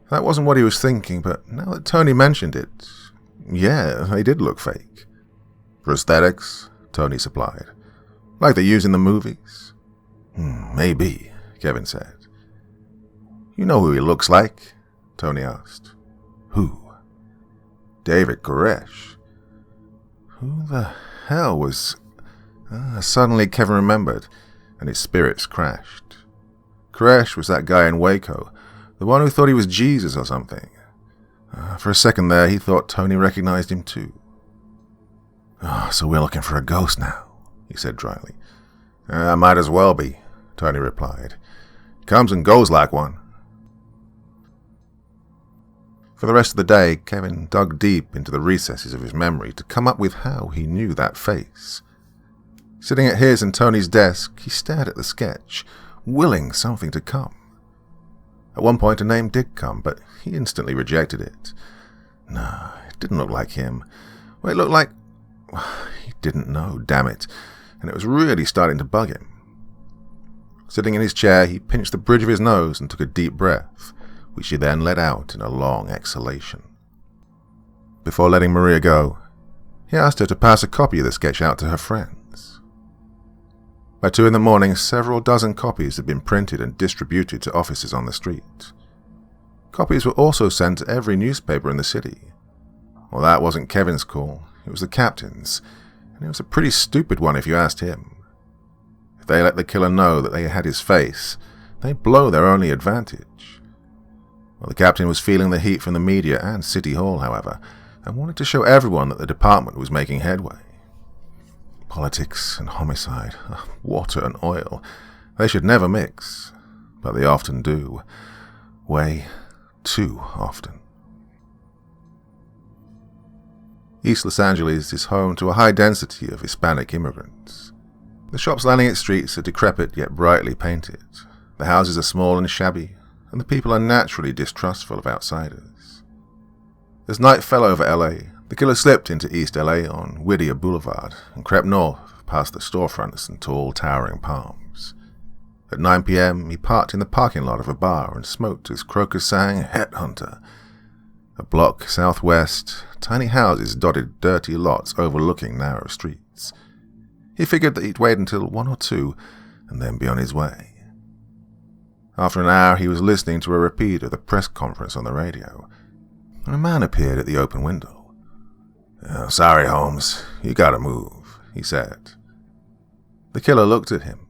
That wasn't what he was thinking, but now that Tony mentioned it, yeah, they did look fake. "Prosthetics," Tony supplied. "Like they use in the movies?" Maybe, Kevin said. "You know who he looks like?" Tony asked. "Who?" "David Koresh." Who the hell was... Suddenly Kevin remembered, and his spirits crashed. Koresh was that guy in Waco, the one who thought he was Jesus or something. For a second there, he thought Tony recognized him too. "So we're looking for a ghost now," he said dryly. "Might as well be," Tony replied. "Comes and goes like one." For the rest of the day, Kevin dug deep into the recesses of his memory to come up with how he knew that face. Sitting at his and Tony's desk, he stared at the sketch, willing something to come. At one point a name did come, but he instantly rejected it. No, it didn't look like him. Well, it looked like... He didn't know, damn it, and it was really starting to bug him. Sitting in his chair, he pinched the bridge of his nose and took a deep breath, which he then let out in a long exhalation. Before letting Maria go, he asked her to pass a copy of the sketch out to her friends. By 2 a.m, several dozen copies had been printed and distributed to offices on the street. Copies were also sent to every newspaper in the city. Well, that wasn't Kevin's call, it was the captain's, and it was a pretty stupid one if you asked him. If they let the killer know that they had his face, they'd blow their only advantage. Well, the captain was feeling the heat from the media and City Hall, however, and wanted to show everyone that the department was making headway. Politics and homicide, water and oil, they should never mix, but they often do. Way too often. East Los Angeles is home to a high density of Hispanic immigrants. The shops lining its streets are decrepit yet brightly painted. The houses are small and shabby, and the people are naturally distrustful of outsiders. As night fell over LA, the killer slipped into East LA on Whittier Boulevard and crept north past the storefronts and tall, towering palms. At 9 p.m, he parked in the parking lot of a bar and smoked as Croker sang Headhunter. A block southwest, tiny houses dotted dirty lots overlooking narrow streets. He figured that he'd wait until 1 or 2 and then be on his way. After an hour, he was listening to a repeat of the press conference on the radio, and a man appeared at the open window. "Sorry, Holmes, you gotta move," he said. The killer looked at him.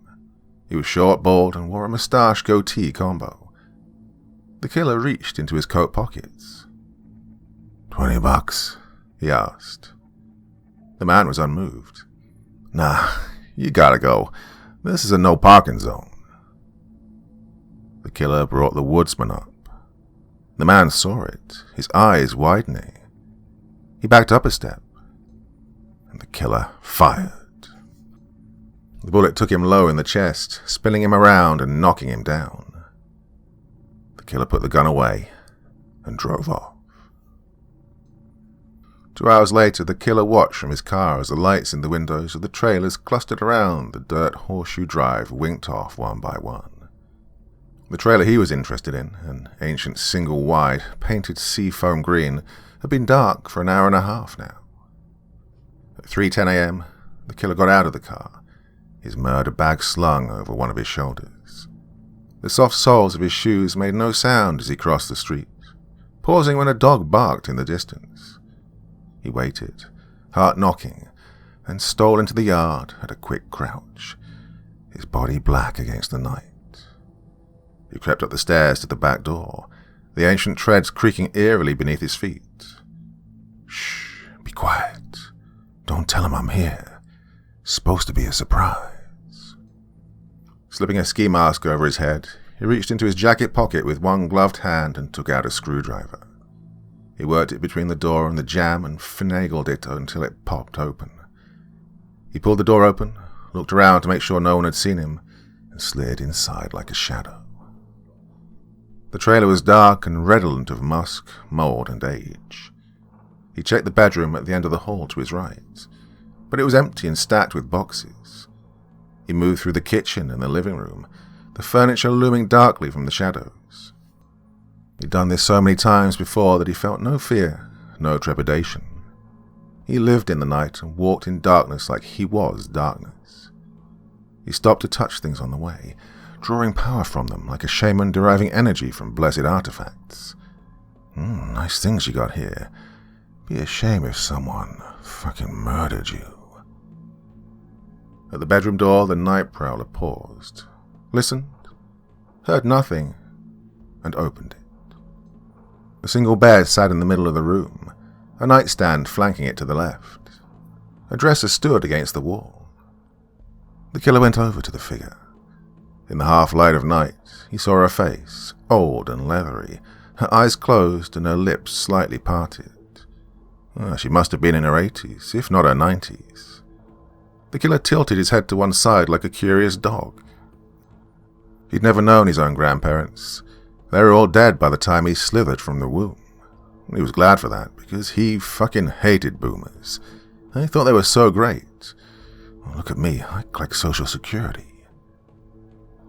He was short, bald, and wore a mustache-goatee combo. The killer reached into his coat pockets. $20, he asked. The man was unmoved. "Nah, you gotta go. This is a no-parking zone." The killer brought the woodsman up. The man saw it, his eyes widening. He backed up a step, and the killer fired. The bullet took him low in the chest, spinning him around and knocking him down. The killer put the gun away and drove off. 2 hours later, the killer watched from his car as the lights in the windows of the trailers clustered around the dirt horseshoe drive winked off one by one. The trailer he was interested in, an ancient single-wide, painted seafoam green, had been dark for an hour and a half now. At 3:10 a.m, the killer got out of the car, his murder bag slung over one of his shoulders. The soft soles of his shoes made no sound as he crossed the street, pausing when a dog barked in the distance. He waited, heart knocking, then stole into the yard at a quick crouch, his body black against the night. He crept up the stairs to the back door, the ancient treads creaking eerily beneath his feet. Shh, be quiet. Don't tell him I'm here. Supposed to be a surprise. Slipping a ski mask over his head, he reached into his jacket pocket with one gloved hand and took out a screwdriver. He worked it between the door and the jamb and finagled it until it popped open. He pulled the door open, looked around to make sure no one had seen him, and slid inside like a shadow. The trailer was dark and redolent of musk, mold, and age. He checked the bedroom at the end of the hall to his right, but it was empty and stacked with boxes. He moved through the kitchen and the living room, the furniture looming darkly from the shadows. He'd done this so many times before that he felt no fear, no trepidation. He lived in the night and walked in darkness like he was darkness. He stopped to touch things on the way, drawing power from them like a shaman deriving energy from blessed artifacts. Nice things you got here. Be a shame if someone fucking murdered you. At the bedroom door, the Night Prowler paused, listened, heard nothing, and opened it. A single bed sat in the middle of the room, a nightstand flanking it to the left. A dresser stood against the wall. The killer went over to the figure. In the half-light of night, he saw her face, old and leathery, her eyes closed and her lips slightly parted. She must have been in her 80s, if not her 90s. The killer tilted his head to one side like a curious dog. He'd never known his own grandparents. They were all dead by the time he slithered from the womb. He was glad for that, because he fucking hated boomers. He thought they were so great. Look at me, I collect Social Security.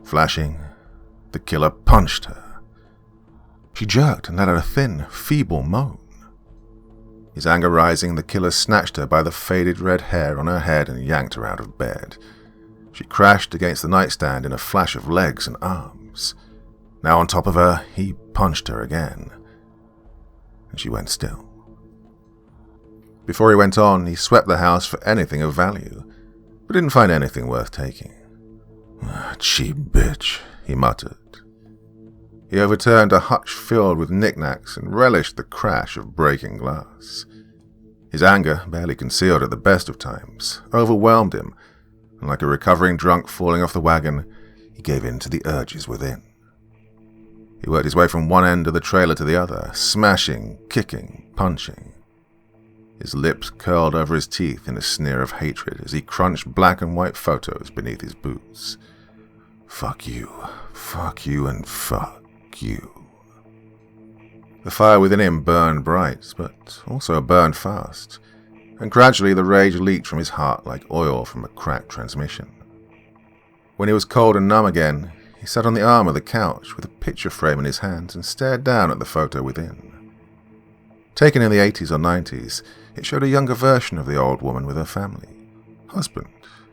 Flashing, the killer punched her. She jerked and let out a thin, feeble moan. His anger rising, the killer snatched her by the faded red hair on her head and yanked her out of bed. She crashed against the nightstand in a flash of legs and arms. Now on top of her, he punched her again. And she went still. Before he went on, he swept the house for anything of value, but didn't find anything worth taking. Cheap bitch, he muttered. He overturned a hutch filled with knickknacks and relished the crash of breaking glass. His anger, barely concealed at the best of times, overwhelmed him, and like a recovering drunk falling off the wagon, he gave in to the urges within. He worked his way from one end of the trailer to the other, smashing, kicking, punching. His lips curled over his teeth in a sneer of hatred as he crunched black and white photos beneath his boots. Fuck you, and fuck you. The fire within him burned bright, but also burned fast, and gradually the rage leaked from his heart like oil from a cracked transmission. When he was cold and numb again, he sat on the arm of the couch with a picture frame in his hands and stared down at the photo within. Taken in the 80s or 90s, it showed a younger version of the old woman with her family. Husband,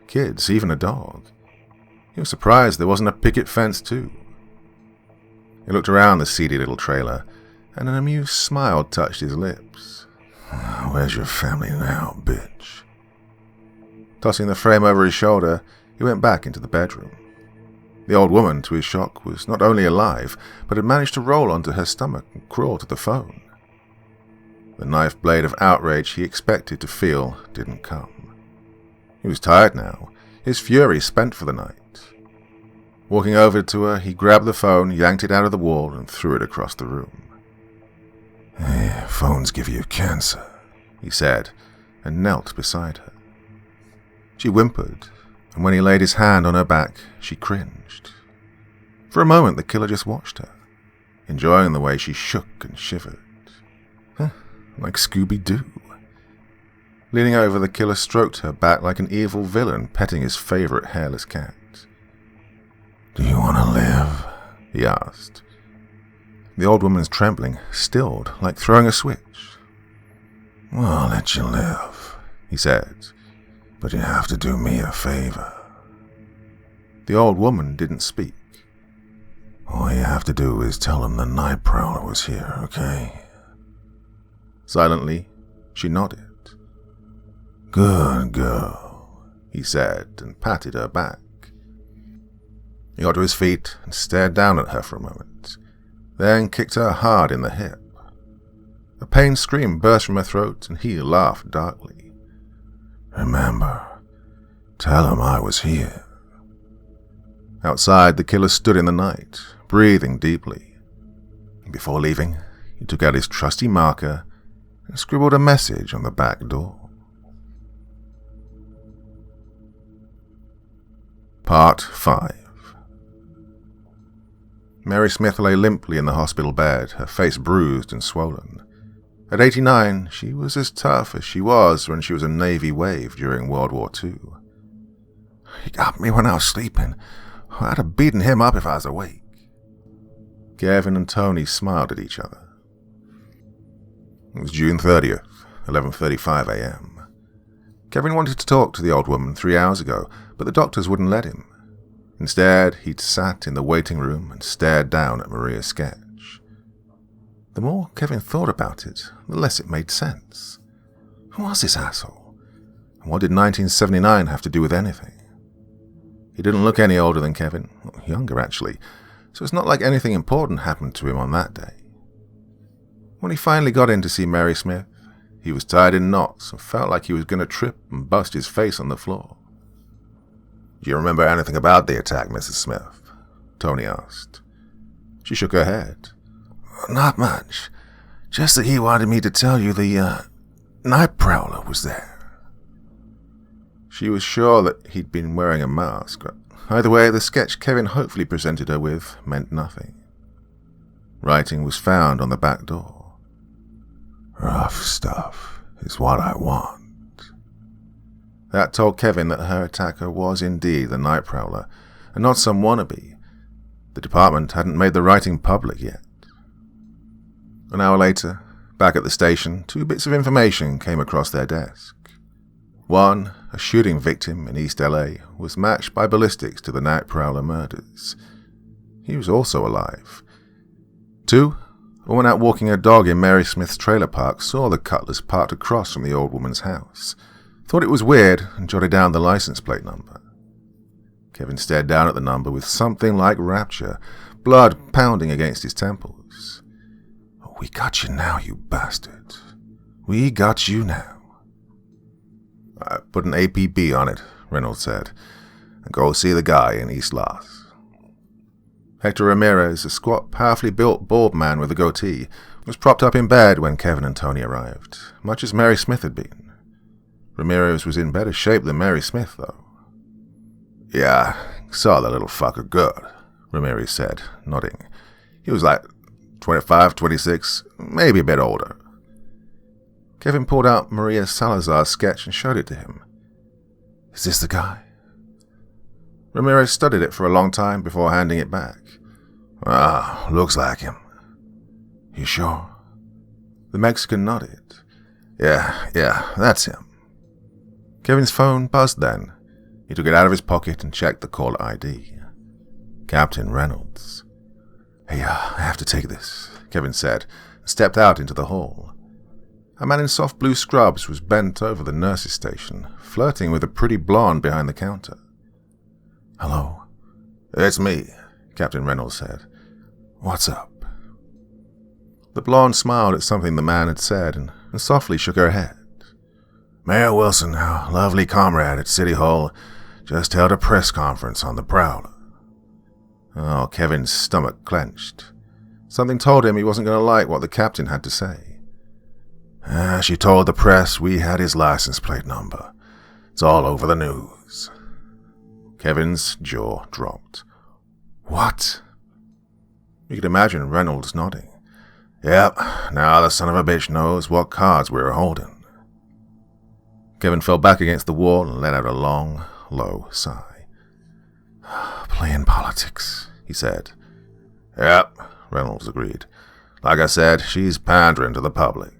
kids, even a dog. He was surprised there wasn't a picket fence too. He looked around the seedy little trailer, and an amused smile touched his lips. Where's your family now, bitch? Tossing the frame over his shoulder, he went back into the bedroom. The old woman, to his shock, was not only alive, but had managed to roll onto her stomach and crawl to the phone. The knife blade of outrage he expected to feel didn't come. He was tired now, his fury spent for the night. Walking over to her, he grabbed the phone, yanked it out of the wall, and threw it across the room. Phones give you cancer, he said, and knelt beside her. She whimpered, and when he laid his hand on her back, she cringed. For a moment, the killer just watched her, enjoying the way she shook and shivered. Like Scooby-Doo. Leaning over, the killer stroked her back like an evil villain petting his favorite hairless cat. Do you want to live? He asked. The old woman's trembling stilled, like throwing a switch. Well, I'll let you live, he said, but you have to do me a favor. The old woman didn't speak. All you have to do is tell him the Night Prowler was here, okay? Silently, she nodded. Good girl, he said, and patted her back. He got to his feet and stared down at her for a moment, then kicked her hard in the hip. A pained scream burst from her throat, and he laughed darkly. "Remember, tell him I was here." Outside, the killer stood in the night, breathing deeply. Before leaving, he took out his trusty marker and scribbled a message on the back door. Part 5. Mary Smith lay limply in the hospital bed, her face bruised and swollen. At 89, she was as tough as she was when she was a Navy wave during World War II. "He got me when I was sleeping. I'd have beaten him up if I was awake." Kevin and Tony smiled at each other. It was June 30th, 11:35 a.m. Kevin wanted to talk to the old woman 3 hours ago, but the doctors wouldn't let him. Instead, he'd sat in the waiting room and stared down at Maria's sketch. The more Kevin thought about it, the less it made sense. Who was this asshole? And what did 1979 have to do with anything? He didn't look any older than Kevin, younger actually, so it's not like anything important happened to him on that day. When he finally got in to see Mary Smith, he was tied in knots and felt like he was going to trip and bust his face on the floor. "Do you remember anything about the attack, Mrs. Smith?" Tony asked. She shook her head. "Not much. Just that he wanted me to tell you the Night Prowler was there." She was sure that he'd been wearing a mask, but either way, the sketch Kevin hopefully presented her with meant nothing. Writing was found on the back door. "Rough stuff is what I want." That told Kevin that her attacker was indeed the Night Prowler, and not some wannabe. The department hadn't made the writing public yet. An hour later, back at the station, 2 bits of information came across their desk. One, a shooting victim in East LA, was matched by ballistics to the Night Prowler murders. He was also alive. 2, a woman out walking her dog in Mary Smith's trailer park saw the Cutlers parked across from the old woman's house, thought it was weird, and jotted down the license plate number. Kevin stared down at the number with something like rapture, blood pounding against his temples. "We got you now, you bastard. We got you now." "I put an APB on it," Reynolds said, "and go see the guy in East Los." Hector Ramirez, a squat, powerfully built, bald man with a goatee, was propped up in bed when Kevin and Tony arrived, much as Mary Smith had been. Ramirez was in better shape than Mary Smith, though. "Yeah, saw the little fucker good," Ramirez said, nodding. He was like 25, 26, maybe a bit older. Kevin pulled out Maria Salazar's sketch and showed it to him. "Is this the guy?" Ramirez studied it for a long time before handing it back. "Ah, looks like him." "You sure?" The Mexican nodded. Yeah, that's him." Kevin's phone buzzed then. He took it out of his pocket and checked the caller ID. Captain Reynolds. "Hey, I have to take this," Kevin said, and stepped out into the hall. A man in soft blue scrubs was bent over the nurse's station, flirting with a pretty blonde behind the counter. "Hello." "It's me," Captain Reynolds said. "What's up?" The blonde smiled at something the man had said and softly shook her head. "Mayor Wilson, our lovely comrade at City Hall, just held a press conference on the Prowler." Oh, Kevin's stomach clenched. Something told him he wasn't going to like what the captain had to say. "She told the press we had his license plate number. It's all over the news." Kevin's jaw dropped. "What?" You could imagine Reynolds nodding. "Yep, now the son of a bitch knows what cards we were holding." Kevin fell back against the wall and let out a long, low sigh. "Playing politics," he said. "Yep," Reynolds agreed. "Like I said, she's pandering to the public.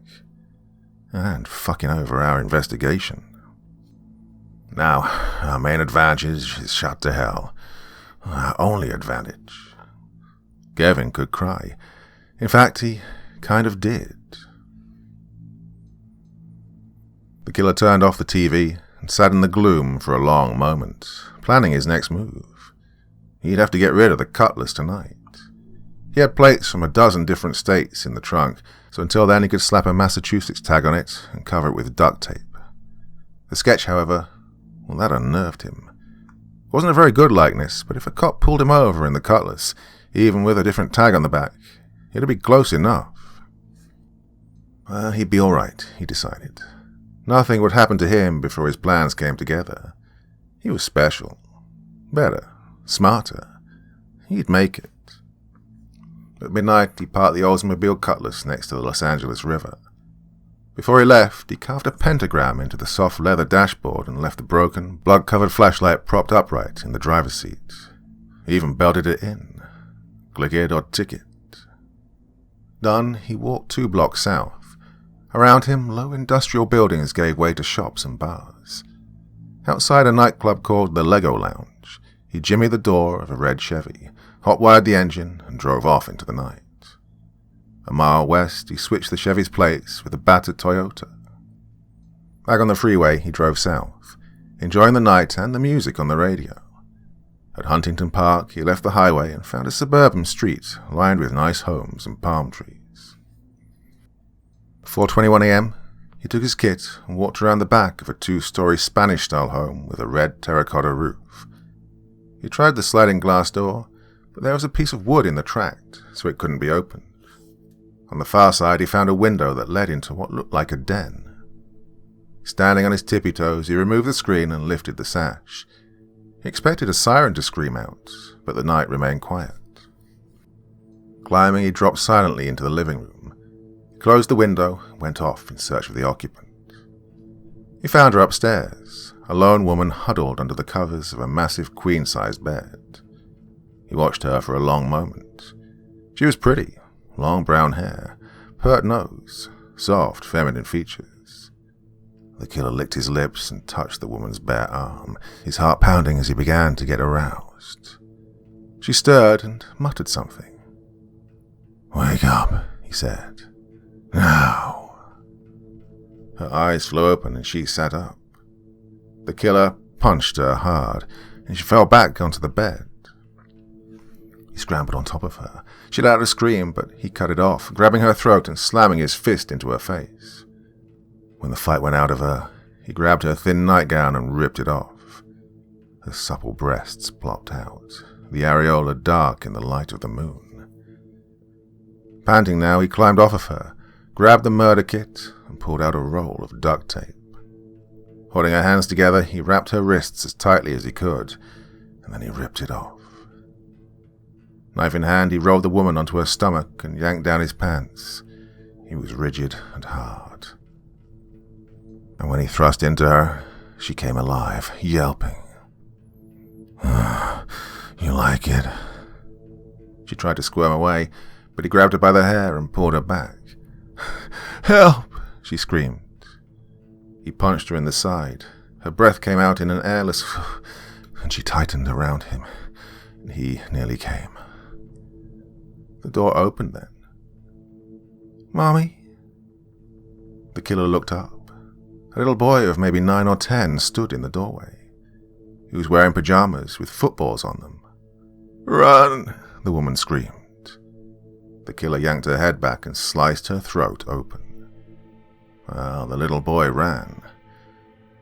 And fucking over our investigation. Now, our main advantage is shot to hell. Our only advantage." Kevin could cry. In fact, he kind of did. The killer turned off the TV and sat in the gloom for a long moment, planning his next move. He'd have to get rid of the cutlass tonight. He had plates from a dozen different states in the trunk, so until then he could slap a Massachusetts tag on it and cover it with duct tape. The sketch, however, well, that unnerved him. It wasn't a very good likeness, but if a cop pulled him over in the cutlass, even with a different tag on the back, it'd be close enough. Well, he'd be all right, he decided. Nothing would happen to him before his plans came together. He was special. Better. Smarter. He'd make it. At midnight, he parked the Oldsmobile Cutlass next to the Los Angeles River. Before he left, he carved a pentagram into the soft leather dashboard and left the broken, blood-covered flashlight propped upright in the driver's seat. He even belted it in. Click it or ticket. Done, he walked 2 blocks south. Around him, low industrial buildings gave way to shops and bars. Outside a nightclub called the Lego Lounge, he jimmied the door of a red Chevy, hot-wired the engine, and drove off into the night. A mile west, he switched the Chevy's plates with a battered Toyota. Back on the freeway, he drove south, enjoying the night and the music on the radio. At Huntington Park, he left the highway and found a suburban street lined with nice homes and palm trees. Before 4:21 a.m., he took his kit and walked around the back of a 2-story Spanish-style home with a red terracotta roof. He tried the sliding glass door, but there was a piece of wood in the tract, so it couldn't be opened. On the far side, he found a window that led into what looked like a den. Standing on his tippy toes, he removed the screen and lifted the sash. He expected a siren to scream out, but the night remained quiet. Climbing, he dropped silently into the living room. He closed the window and went off in search of the occupant. He found her upstairs, a lone woman huddled under the covers of a massive queen-sized bed. He watched her for a long moment. She was pretty, long brown hair, pert nose, soft, feminine features. The killer licked his lips and touched the woman's bare arm, his heart pounding as he began to get aroused. She stirred and muttered something. "Wake up," he said. "Now." Her eyes flew open and she sat up. The killer punched her hard, and she fell back onto the bed. He scrambled on top of her. She let out a scream, but he cut it off, grabbing her throat and slamming his fist into her face. When the fight went out of her, he grabbed her thin nightgown and ripped it off. Her supple breasts plopped out, the areola dark in the light of the moon. Panting now, he climbed off of her, grabbed the murder kit, and pulled out a roll of duct tape. Holding her hands together, he wrapped her wrists as tightly as he could, and then he ripped it off. Knife in hand, he rolled the woman onto her stomach and yanked down his pants. He was rigid and hard. And when he thrust into her, she came alive, yelping. "You like it?" She tried to squirm away, but he grabbed her by the hair and pulled her back. "Help!" she screamed. He punched her in the side. Her breath came out in an airless, and she tightened around him, and he nearly came. The door opened then. "Mommy?" The killer looked up. A little boy of maybe 9 or 10 stood in the doorway. He was wearing pajamas with footballs on them. "Run!" the woman screamed. The killer yanked her head back and sliced her throat open. Well, the little boy ran.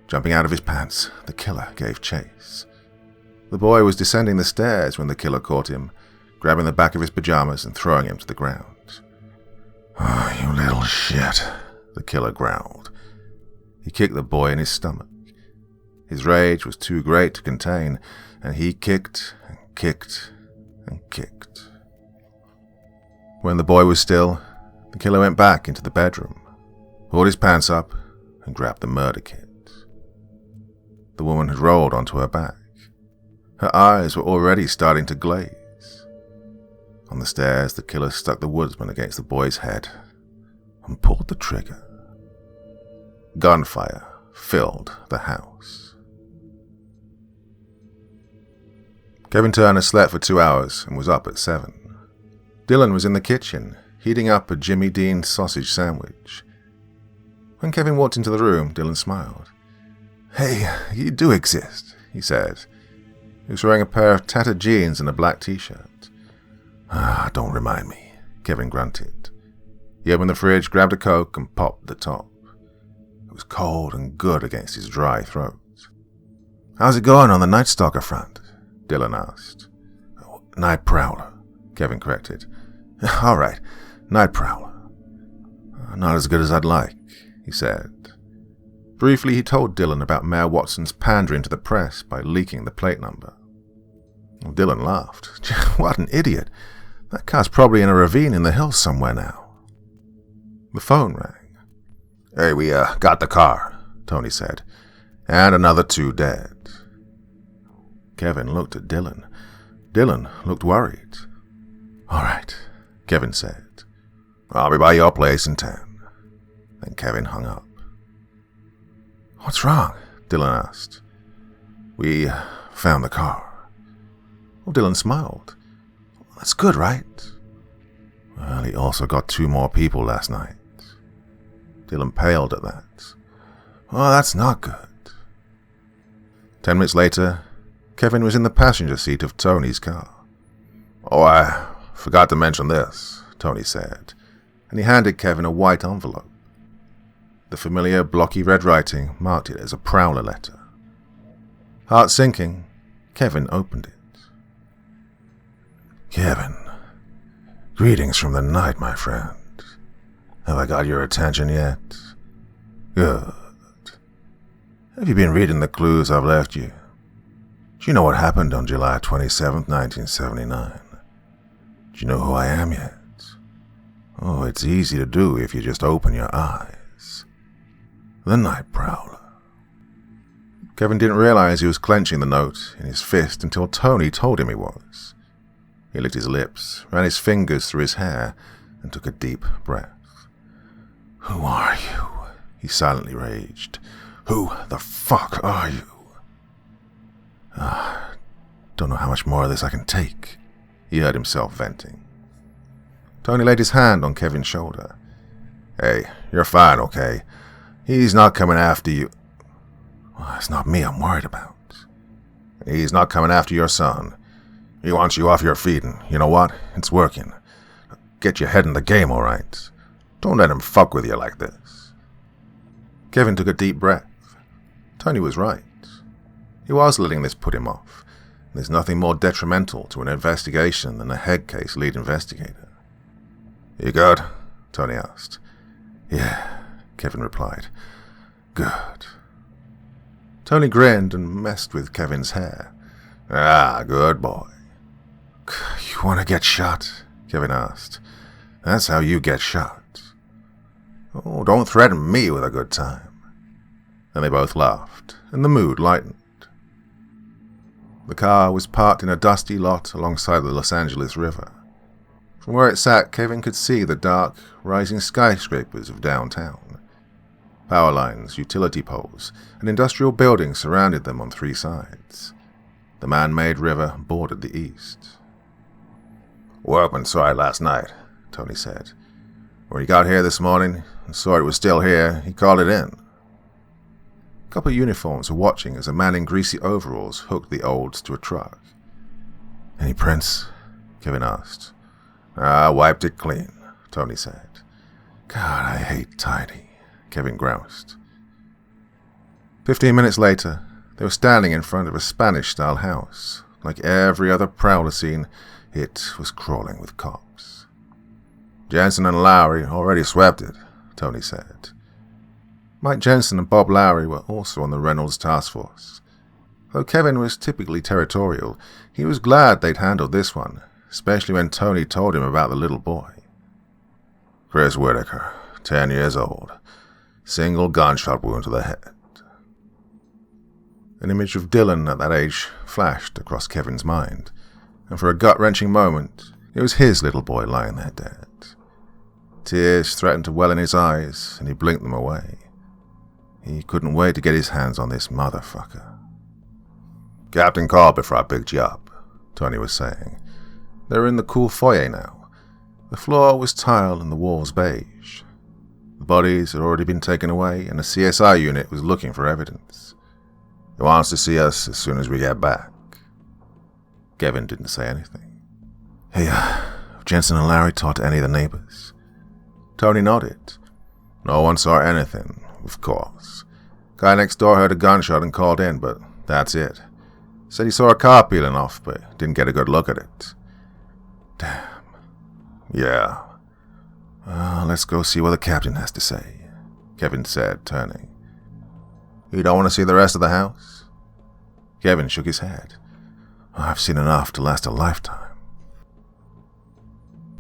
Jumping out of his pants, the killer gave chase. The boy was descending the stairs when the killer caught him, grabbing the back of his pajamas and throwing him to the ground. "Oh, you little shit," the killer growled. He kicked the boy in his stomach. His rage was too great to contain, and he kicked and kicked and kicked. When the boy was still, the killer went back into the bedroom, pulled his pants up, and grabbed the murder kit. The woman had rolled onto her back. Her eyes were already starting to glaze. On the stairs, the killer stuck the woodsman against the boy's head and pulled the trigger. Gunfire filled the house. Kevin Turner slept for 2 hours and was up at 7. Dylan was in the kitchen, heating up a Jimmy Dean sausage sandwich. When Kevin walked into the room, Dylan smiled. "Hey, you do exist," he said. He was wearing a pair of tattered jeans and a black t-shirt. Don't remind me, Kevin grunted. He opened the fridge, grabbed a Coke, and popped the top. It was cold and good against his dry throat. How's it going on the Night Stalker front? Dylan asked. Night Prowler, Kevin corrected. All right, Night Prowler. Not as good as I'd like, he said. Briefly, he told Dylan about Mayor Watson's pandering to the press by leaking the plate number. Dylan laughed. What an idiot. That car's probably in a ravine in the hills somewhere now. The phone rang. Hey, we got the car, Tony said. And another 2 dead. Kevin looked at Dylan. Dylan looked worried. All right, Kevin said. I'll be by your place in 10. Then Kevin hung up. What's wrong? Dylan asked. We found the car. Well, Dylan smiled. That's good, right? Well, he also got 2 more people last night. Dylan paled at that. Well, that's not good. 10 minutes later, Kevin was in the passenger seat of Tony's car. Oh, I forgot to mention this, Tony said, and he handed Kevin a white envelope. The familiar blocky red writing marked it as a Prowler letter. Heart sinking, Kevin opened it. Kevin, greetings from the night, my friend. Have I got your attention yet? Good. Have you been reading the clues I've left you? Do you know what happened on July 27th, 1979? Do you know who I am yet? Oh, it's easy to do if you just open your eyes. The Night Prowler. Kevin didn't realize he was clenching the note in his fist until Tony told him he was. He licked his lips, ran his fingers through his hair, and took a deep breath. Who are you? He silently raged. Who the fuck are you? Don't know how much more of this I can take, he heard himself venting. Tony laid his hand on Kevin's shoulder. Hey, you're fine, okay? He's not coming after you. Well, it's not me I'm worried about. He's not coming after your son. He wants you off your feet, and you know what? It's working. Get your head in the game, all right? Don't let him fuck with you like this. Kevin took a deep breath. Tony was right. He was letting this put him off. There's nothing more detrimental to an investigation than a head case lead investigator. You good? Tony asked. Yeah, Kevin replied. Good. Tony grinned and messed with Kevin's hair. Good boy. You want to get shot? Kevin asked. That's how you get shot. Oh, don't threaten me with a good time. And they both laughed, and the mood lightened. The car was parked in a dusty lot alongside the Los Angeles River. From where it sat, Kevin could see the dark, rising skyscrapers of downtown. Power lines, utility poles, and industrial buildings surrounded them on 3 sides. The man-made river bordered the east. Workman saw it last night, Tony said. When he got here this morning and saw it was still here, he called it in. A couple of uniforms were watching as a man in greasy overalls hooked the olds to a truck. Any prints? Kevin asked. Wiped it clean, Tony said. God, I hate tidy, Kevin groused. 15 minutes later, they were standing in front of a Spanish-style house. Like every other Prowler scene, it was crawling with cops. Jensen and Lowry already swept it, Tony said. Mike Jensen and Bob Lowry were also on the Reynolds task force. Though Kevin was typically territorial, he was glad they'd handled this one, especially when Tony told him about the little boy. Chris Whitaker, 10 years old. Single gunshot wound to the head. An image of Dylan at that age flashed across Kevin's mind, and for a gut-wrenching moment, it was his little boy lying there dead. Tears threatened to well in his eyes, and he blinked them away. He couldn't wait to get his hands on this motherfucker. Captain called before I picked you up, Tony was saying. They were in the cool foyer now. The floor was tile and the walls beige. The bodies had already been taken away, and the CSI unit was looking for evidence. He wants to see us as soon as we get back. Kevin didn't say anything. Hey, have Jensen and Larry talked to any of the neighbors? Tony nodded. No one saw anything, of course. Guy next door heard a gunshot and called in, but that's it. Said he saw a car peeling off, but didn't get a good look at it. Damn. Yeah. Let's go see what the captain has to say, Kevin said, turning. You don't want to see the rest of the house? Kevin shook his head. I've seen enough to last a lifetime.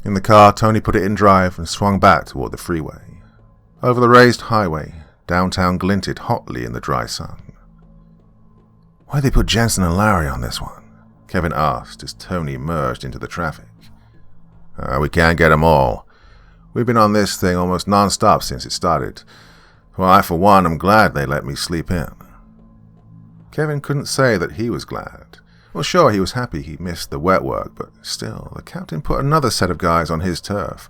In the car, Tony put it in drive and swung back toward the freeway. Over the raised highway, downtown glinted hotly in the dry sun. Why'd they put Jensen and Larry on this one? Kevin asked as Tony merged into the traffic. We can't get them all. We've been on this thing almost non-stop since it started. Well, I, for one, am glad they let me sleep in. Kevin couldn't say that he was glad. Well, sure, he was happy he missed the wet work, but still, the captain put another set of guys on his turf,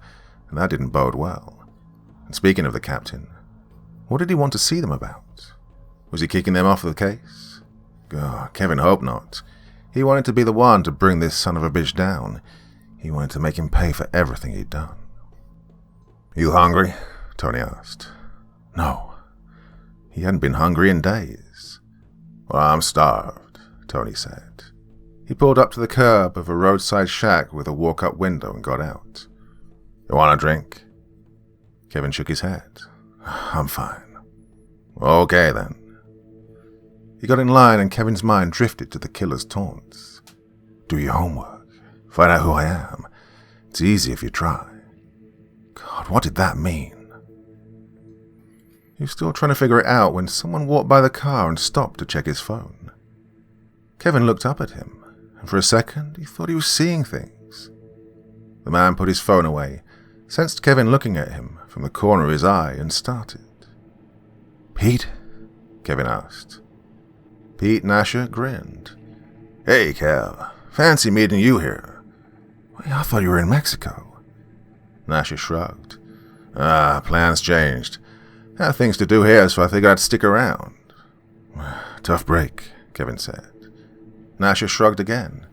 and that didn't bode well. And speaking of the captain, what did he want to see them about? Was he kicking them off the case? God, Kevin hoped not. He wanted to be the one to bring this son of a bitch down. He wanted to make him pay for everything he'd done. You hungry? Tony asked. No. He hadn't been hungry in days. Well, I'm starved, Tony said. He pulled up to the curb of a roadside shack with a walk-up window and got out. You want a drink? Kevin shook his head. I'm fine. Okay, then. He got in line and Kevin's mind drifted to the killer's taunts. Do your homework. Find out who I am. It's easy if you try. God, what did that mean? He was still trying to figure it out when someone walked by the car and stopped to check his phone. Kevin looked up at him, and for a second he thought he was seeing things. The man put his phone away, sensed Kevin looking at him from the corner of his eye, and started. Pete? Kevin asked. Pete Nasher grinned. Hey, Kev. Fancy meeting you here. I thought you were in Mexico. Nasher shrugged. Plans changed. Had things to do here, so I figured I'd stick around. Tough break, Kevin said. Nasher shrugged again.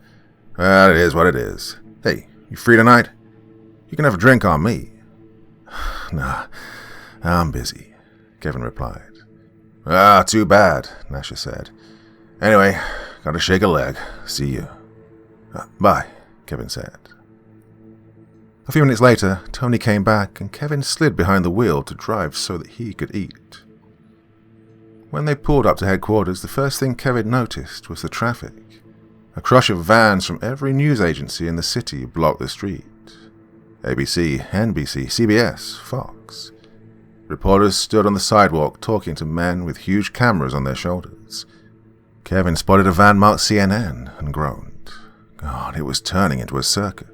Well, it is what it is. Hey, you free tonight? You can have a drink on me. Nah, I'm busy, Kevin replied. Too bad, Nasher said. Anyway, gotta shake a leg. See you. Bye, Kevin said. A few minutes later, Tony came back and Kevin slid behind the wheel to drive so that he could eat. When they pulled up to headquarters, the first thing Kevin noticed was the traffic. A crush of vans from every news agency in the city blocked the street. ABC, NBC, CBS, Fox. Reporters stood on the sidewalk talking to men with huge cameras on their shoulders. Kevin spotted a van marked CNN and groaned. God, it was turning into a circus.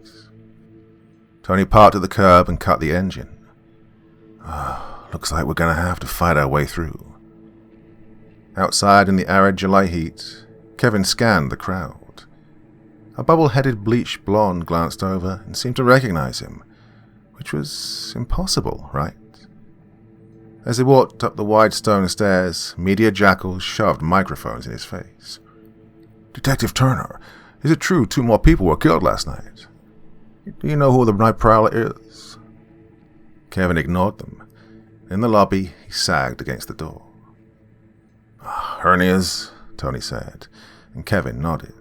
Tony parked at the curb and cut the engine. Looks like we're going to have to fight our way through. Outside in the arid July heat, Kevin scanned the crowd. A bubble-headed bleached blonde glanced over and seemed to recognize him, which was impossible, right? As he walked up the wide stone stairs, media jackals shoved microphones in his face. Detective Turner, is it true 2 more people were killed last night? Do you know who the Night Prowler is? Kevin ignored them. In the lobby, he sagged against the door. Hernias, Tony said, and Kevin nodded.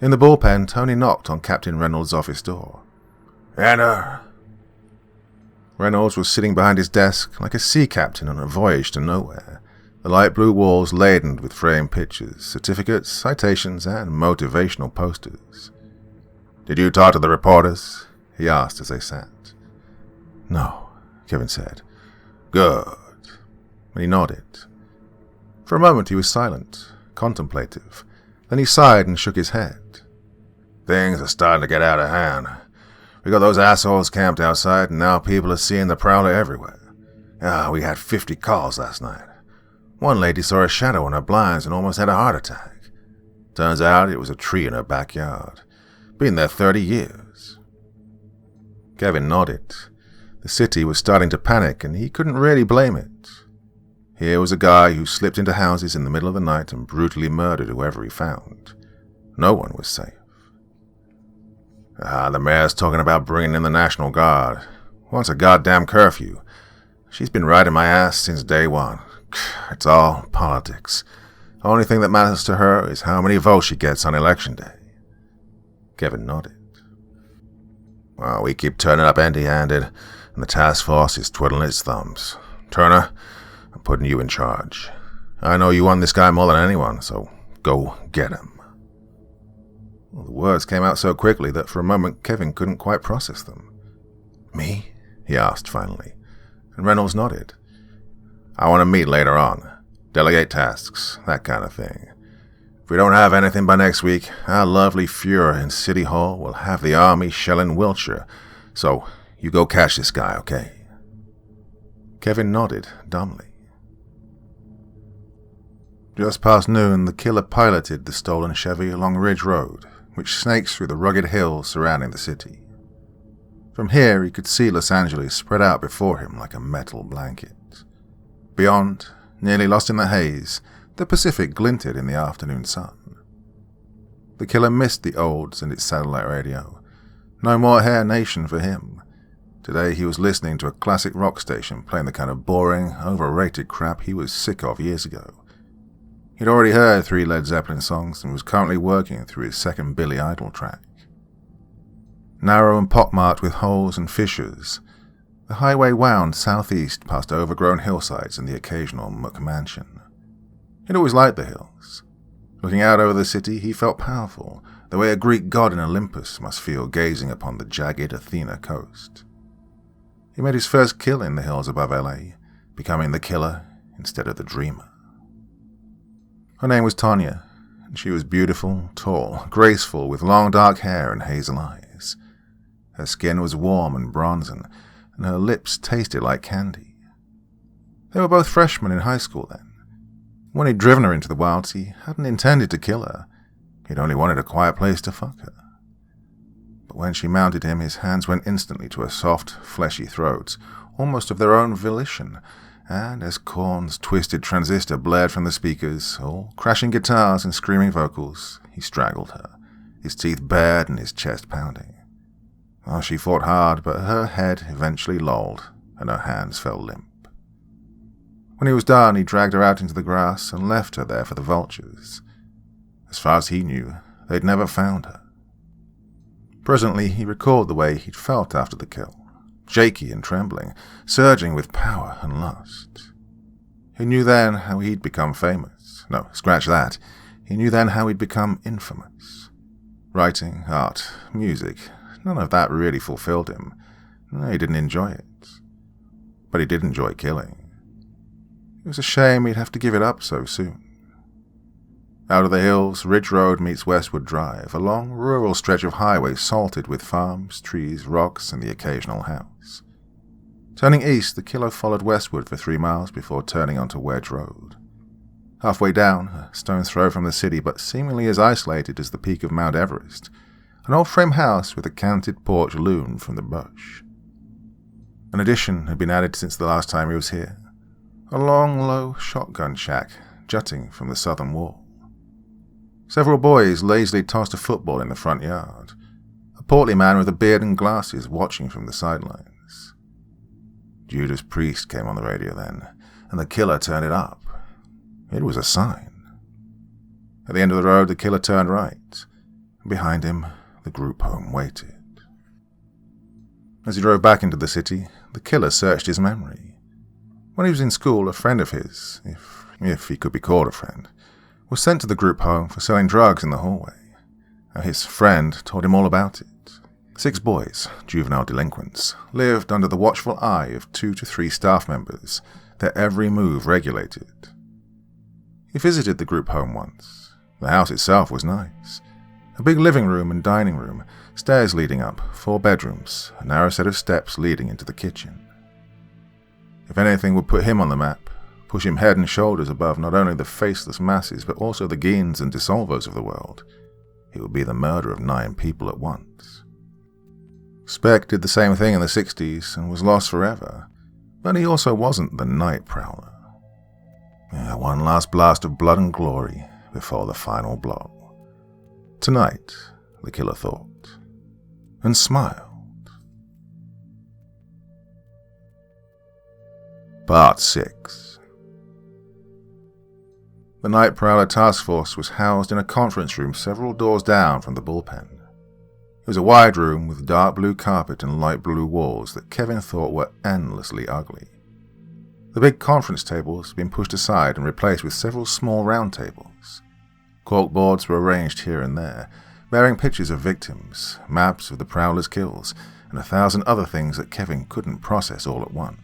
In the bullpen, Tony knocked on Captain Reynolds' office door. Enter. Reynolds was sitting behind his desk like a sea captain on a voyage to nowhere, the light blue walls laden with framed pictures, certificates, citations, and motivational posters. Did you talk to the reporters? He asked as they sat. No, Kevin said. Good. And he nodded. For a moment he was silent, contemplative. Then he sighed and shook his head. Things are starting to get out of hand. We got those assholes camped outside, and now people are seeing the Prowler everywhere. We had 50 calls last night. One lady saw a shadow on her blinds and almost had a heart attack. Turns out it was a tree in her backyard. Been there 30 years. Kevin nodded. The city was starting to panic, and he couldn't really blame it. Here was a guy who slipped into houses in the middle of the night and brutally murdered whoever he found. No one was safe. The mayor's talking about bringing in the National Guard. Wants a goddamn curfew. She's been riding my ass since day one. It's all politics. Only thing that matters to her is how many votes she gets on election day. Kevin nodded. Well, we keep turning up empty-handed, and the task force is twiddling its thumbs. Turner, I'm putting you in charge. I know you want this guy more than anyone, so go get him. Well, the words came out so quickly that for a moment Kevin couldn't quite process them. Me? He asked finally, and Reynolds nodded. I want to meet later on. Delegate tasks, that kind of thing. If we don't have anything by next week, our lovely Fuhrer in City Hall will have the army shelling Wiltshire. So, you go catch this guy, okay? Kevin nodded dumbly. Just past noon, the killer piloted the stolen Chevy along Ridge Road, which snakes through the rugged hills surrounding the city. From here, he could see Los Angeles spread out before him like a metal blanket. Beyond, nearly lost in the haze, the Pacific glinted in the afternoon sun. The killer missed the olds and its satellite radio. No more Hair Nation for him. Today he was listening to a classic rock station playing the kind of boring, overrated crap he was sick of years ago. He'd already heard 3 Led Zeppelin songs and was currently working through his second Billy Idol track. Narrow and pockmarked with holes and fissures, the highway wound southeast past overgrown hillsides and the occasional McMansion. He'd always liked the hills. Looking out over the city, he felt powerful, the way a Greek god in Olympus must feel gazing upon the jagged Athena coast. He made his first kill in the hills above LA, becoming the killer instead of the dreamer. Her name was Tanya, and she was beautiful, tall, graceful, with long dark hair and hazel eyes. Her skin was warm and bronzen, and her lips tasted like candy. They were both freshmen in high school then. When he'd driven her into the wilds, he hadn't intended to kill her. He'd only wanted a quiet place to fuck her. But when she mounted him, his hands went instantly to her soft, fleshy throat, almost of their own volition, and as Korn's twisted transistor blared from the speakers, all crashing guitars and screaming vocals, he strangled her, his teeth bared and his chest pounding. Oh, she fought hard, but her head eventually lolled, and her hands fell limp. When he was done, he dragged her out into the grass and left her there for the vultures. As far as he knew, they'd never found her. Presently, he recalled the way he'd felt after the kill, shaky and trembling, surging with power and lust. He knew then how he'd become famous. No, scratch that. He knew then how he'd become infamous. Writing, art, music, none of that really fulfilled him. No, he didn't enjoy it. But he did enjoy killing. It was a shame he'd have to give it up so soon. Out of the hills, Ridge Road meets Westwood Drive, a long, rural stretch of highway salted with farms, trees, rocks, and the occasional house. Turning east, the killer followed westward for 3 miles before turning onto Wedge Road. Halfway down, a stone's throw from the city, but seemingly as isolated as the peak of Mount Everest, an old frame house with a canted porch loomed from the bush. An addition had been added since the last time he was here, a long, low shotgun shack jutting from the southern wall. Several boys lazily tossed a football in the front yard, a portly man with a beard and glasses watching from the sidelines. Judas Priest came on the radio then, and the killer turned it up. It was a sign. At the end of the road, the killer turned right, and behind him, the group home waited. As he drove back into the city, the killer searched his memory. When he was in school, a friend of his, if he could be called a friend, was sent to the group home for selling drugs in the hallway. His friend told him all about it. 6 boys, juvenile delinquents, lived under the watchful eye of 2 to 3 staff members, their every move regulated. He visited the group home once. The house itself was nice. A big living room and dining room, stairs leading up, 4 bedrooms, a narrow set of steps leading into the kitchen. If anything would put him on the map, push him head and shoulders above not only the faceless masses but also the Geens and Dissolvos of the world, it would be the murder of 9 people at once. Speck did the same thing in the 60s and was lost forever, but he also wasn't the Night Prowler. One last blast of blood and glory before the final blow. tonight, the killer thought, and smiled. Part 6. The Night Prowler task force was housed in a conference room several doors down from the bullpen. It was a wide room with dark blue carpet and light blue walls that Kevin thought were endlessly ugly. The big conference tables had been pushed aside and replaced with several small round tables. Corkboards were arranged here and there, bearing pictures of victims, maps of the Prowler's kills, and 1,000 other things that Kevin couldn't process all at once.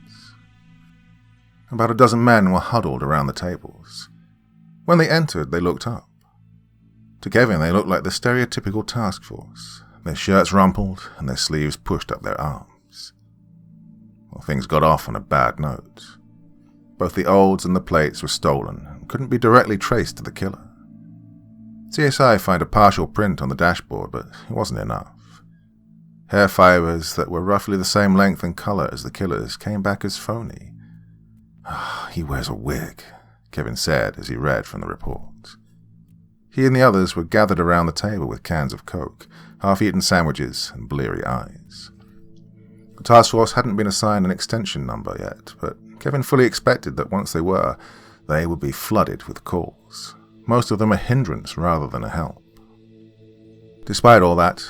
About a dozen men were huddled around the tables. When they entered, they looked up. To Kevin, they looked like the stereotypical task force, their shirts rumpled and their sleeves pushed up their arms. Well, things got off on a bad note. Both the olds and the plates were stolen and couldn't be directly traced to the killer. CSI found a partial print on the dashboard, but it wasn't enough. Hair fibers that were roughly the same length and color as the killer's came back as phony. He wears a wig, Kevin said as he read from the report. He and the others were gathered around the table with cans of Coke, half-eaten sandwiches, and bleary eyes. The task force hadn't been assigned an extension number yet, but Kevin fully expected that once they were, they would be flooded with calls, most of them a hindrance rather than a help. Despite all that,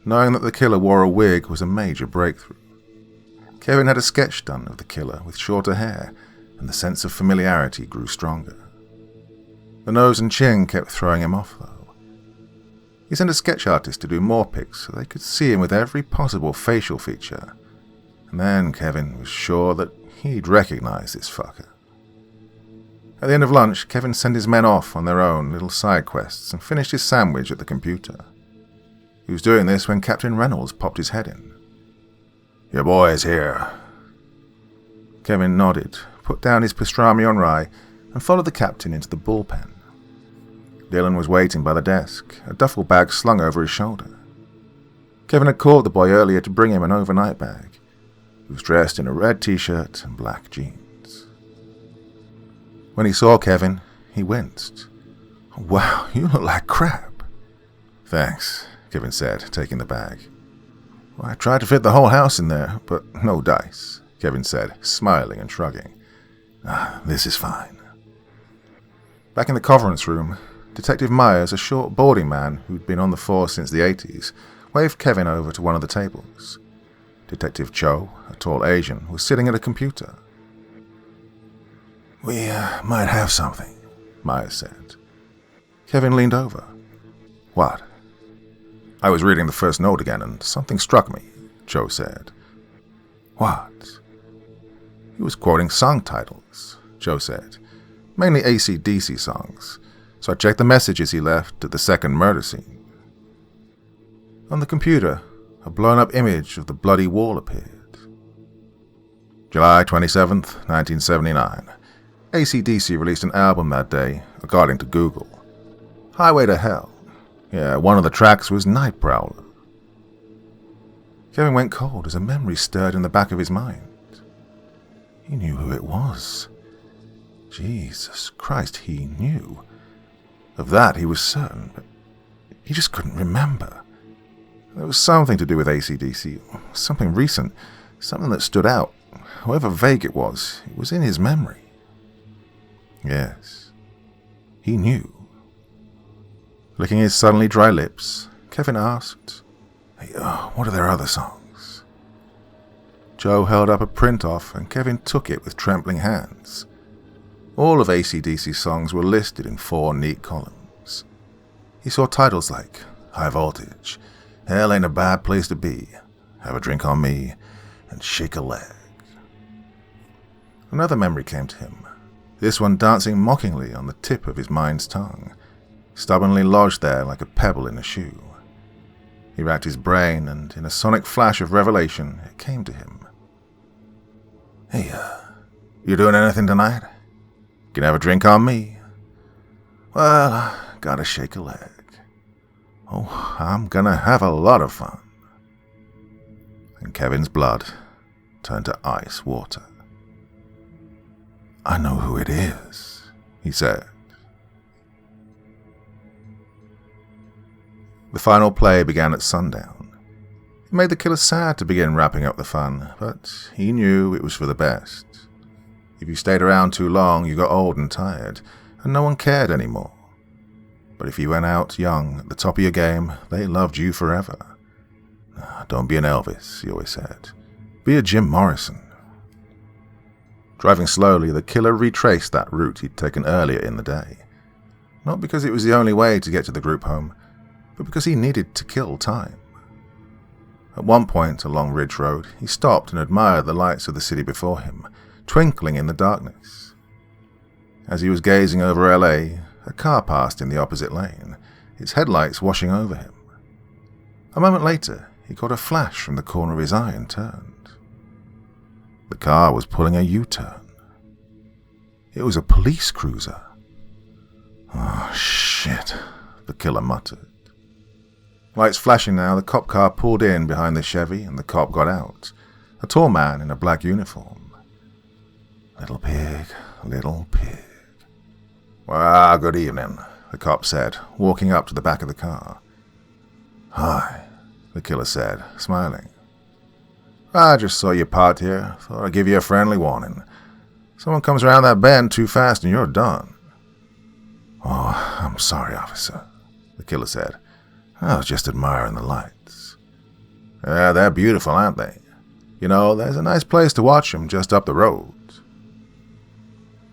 knowing that the killer wore a wig was a major breakthrough. Kevin had a sketch done of the killer with shorter hair, and the sense of familiarity grew stronger. The nose and chin kept throwing him off, though. He sent a sketch artist to do more pics so they could see him with every possible facial feature, and then Kevin was sure that he'd recognize this fucker. At the end of lunch, Kevin sent his men off on their own little side quests and finished his sandwich at the computer. He was doing this when Captain Reynolds popped his head in. "Your boy's here." Kevin nodded, put down his pastrami on rye, and followed the captain into the bullpen. Dylan was waiting by the desk, a duffel bag slung over his shoulder. Kevin had called the boy earlier to bring him an overnight bag. He was dressed in a red t-shirt and black jeans. When he saw Kevin, he winced. "Wow, you look like crap." "Thanks," Kevin said, taking the bag. "Well, I tried to fit the whole house in there, but no dice," Kevin said, smiling and shrugging. "This is fine." Back in the conference room, Detective Myers, a short, balding man who'd been on the force since the 80s, waved Kevin over to one of the tables. Detective Cho, a tall Asian, was sitting at a computer. "We might have something," Myers said. Kevin leaned over. "What?" "I was reading the first note again and something struck me," Cho said. "What?" "He was quoting song titles," Joe said. "Mainly AC/DC songs, so I checked the messages he left at the second murder scene." On the computer, a blown-up image of the bloody wall appeared. July 27th, 1979. AC/DC released an album that day, according to Google. Highway to Hell. Yeah, one of the tracks was Night Prowler. Kevin went cold as a memory stirred in the back of his mind. He knew who it was. Jesus Christ, he knew. Of that he was certain, but he just couldn't remember. There was something to do with AC/DC, something recent, something that stood out. However vague it was in his memory. Yes, he knew. Licking his suddenly dry lips, Kevin asked, "Hey, what are their other songs?" Joe held up a print-off and Kevin took it with trembling hands. All of AC/DC's songs were listed in 4 neat columns. He saw titles like High Voltage, Hell Ain't a Bad Place to Be, Have a Drink on Me, and Shake a Leg. Another memory came to him, this one dancing mockingly on the tip of his mind's tongue, stubbornly lodged there like a pebble in a shoe. He racked his brain, and in a sonic flash of revelation, it came to him. "Hey, you doing anything tonight? Can have a drink on me?" "Well, I gotta shake a leg. Oh, I'm gonna have a lot of fun." And Kevin's blood turned to ice water. "I know who it is," he said. The final play began at sundown. It made the killer sad to begin wrapping up the fun, but he knew it was for the best. If you stayed around too long, you got old and tired, and no one cared anymore. But if you went out young, at the top of your game, they loved you forever. Don't be an Elvis, he always said. Be a Jim Morrison. Driving slowly, the killer retraced that route he'd taken earlier in the day. Not because it was the only way to get to the group home, but because he needed to kill time. At one point along Ridge Road, he stopped and admired the lights of the city before him, twinkling in the darkness. As he was gazing over LA, a car passed in the opposite lane, its headlights washing over him. A moment later, he caught a flash from the corner of his eye and turned. The car was pulling a U-turn. It was a police cruiser. Oh, shit, the killer muttered. Lights flashing now, the cop car pulled in behind the Chevy and the cop got out, a tall man in a black uniform. Little pig, little pig. Well, good evening, the cop said, walking up to the back of the car. Hi, the killer said, smiling. I just saw you parked here. Thought I'd give you a friendly warning. Someone comes around that bend too fast and you're done. Oh, I'm sorry, officer, the killer said. I was just admiring the lights. Yeah, they're beautiful, aren't they? You know, there's a nice place to watch them just up the road.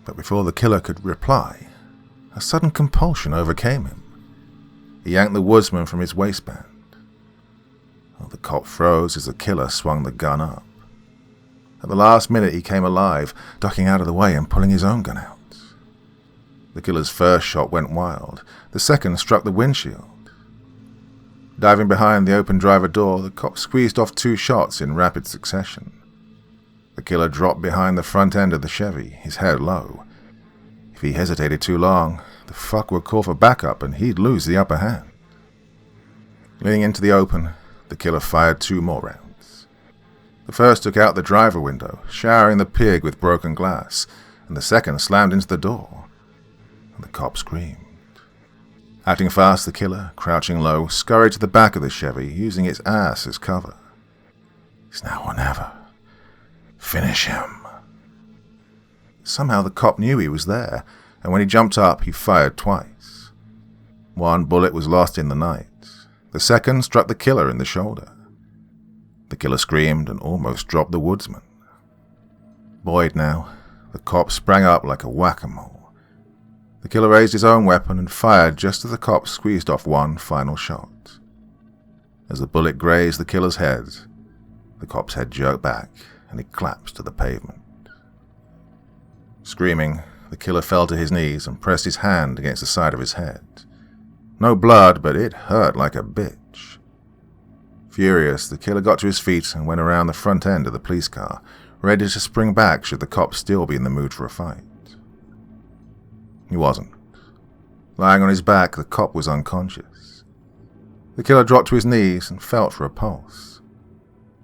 But before the killer could reply, a sudden compulsion overcame him. He yanked the woodsman from his waistband. The cop froze as the killer swung the gun up. At the last minute he came alive, ducking out of the way and pulling his own gun out. The killer's first shot went wild. The second struck the windshield. Diving behind the open driver door, the cop squeezed off 2 shots in rapid succession. The killer dropped behind the front end of the Chevy, his head low. If he hesitated too long, the fuck would call for backup and he'd lose the upper hand. Leaning into the open, the killer fired 2 more rounds. The first took out the driver window, showering the pig with broken glass, and the second slammed into the door. And the cop screamed. Acting fast, the killer, crouching low, scurried to the back of the Chevy, using its ass as cover. It's now or never. Finish him. Somehow the cop knew he was there, and when he jumped up, he fired twice. One bullet was lost in the night. The second struck the killer in the shoulder. The killer screamed and almost dropped the woodsman. Buoyed now, the cop sprang up like a whack-a-mole. The killer raised his own weapon and fired just as the cop squeezed off one final shot. As the bullet grazed the killer's head, the cop's head jerked back and he collapsed to the pavement. Screaming, the killer fell to his knees and pressed his hand against the side of his head. No blood, but it hurt like a bitch. Furious, the killer got to his feet and went around the front end of the police car, ready to spring back should the cop still be in the mood for a fight. He wasn't. Lying on his back, the cop was unconscious. The killer dropped to his knees and felt for a pulse.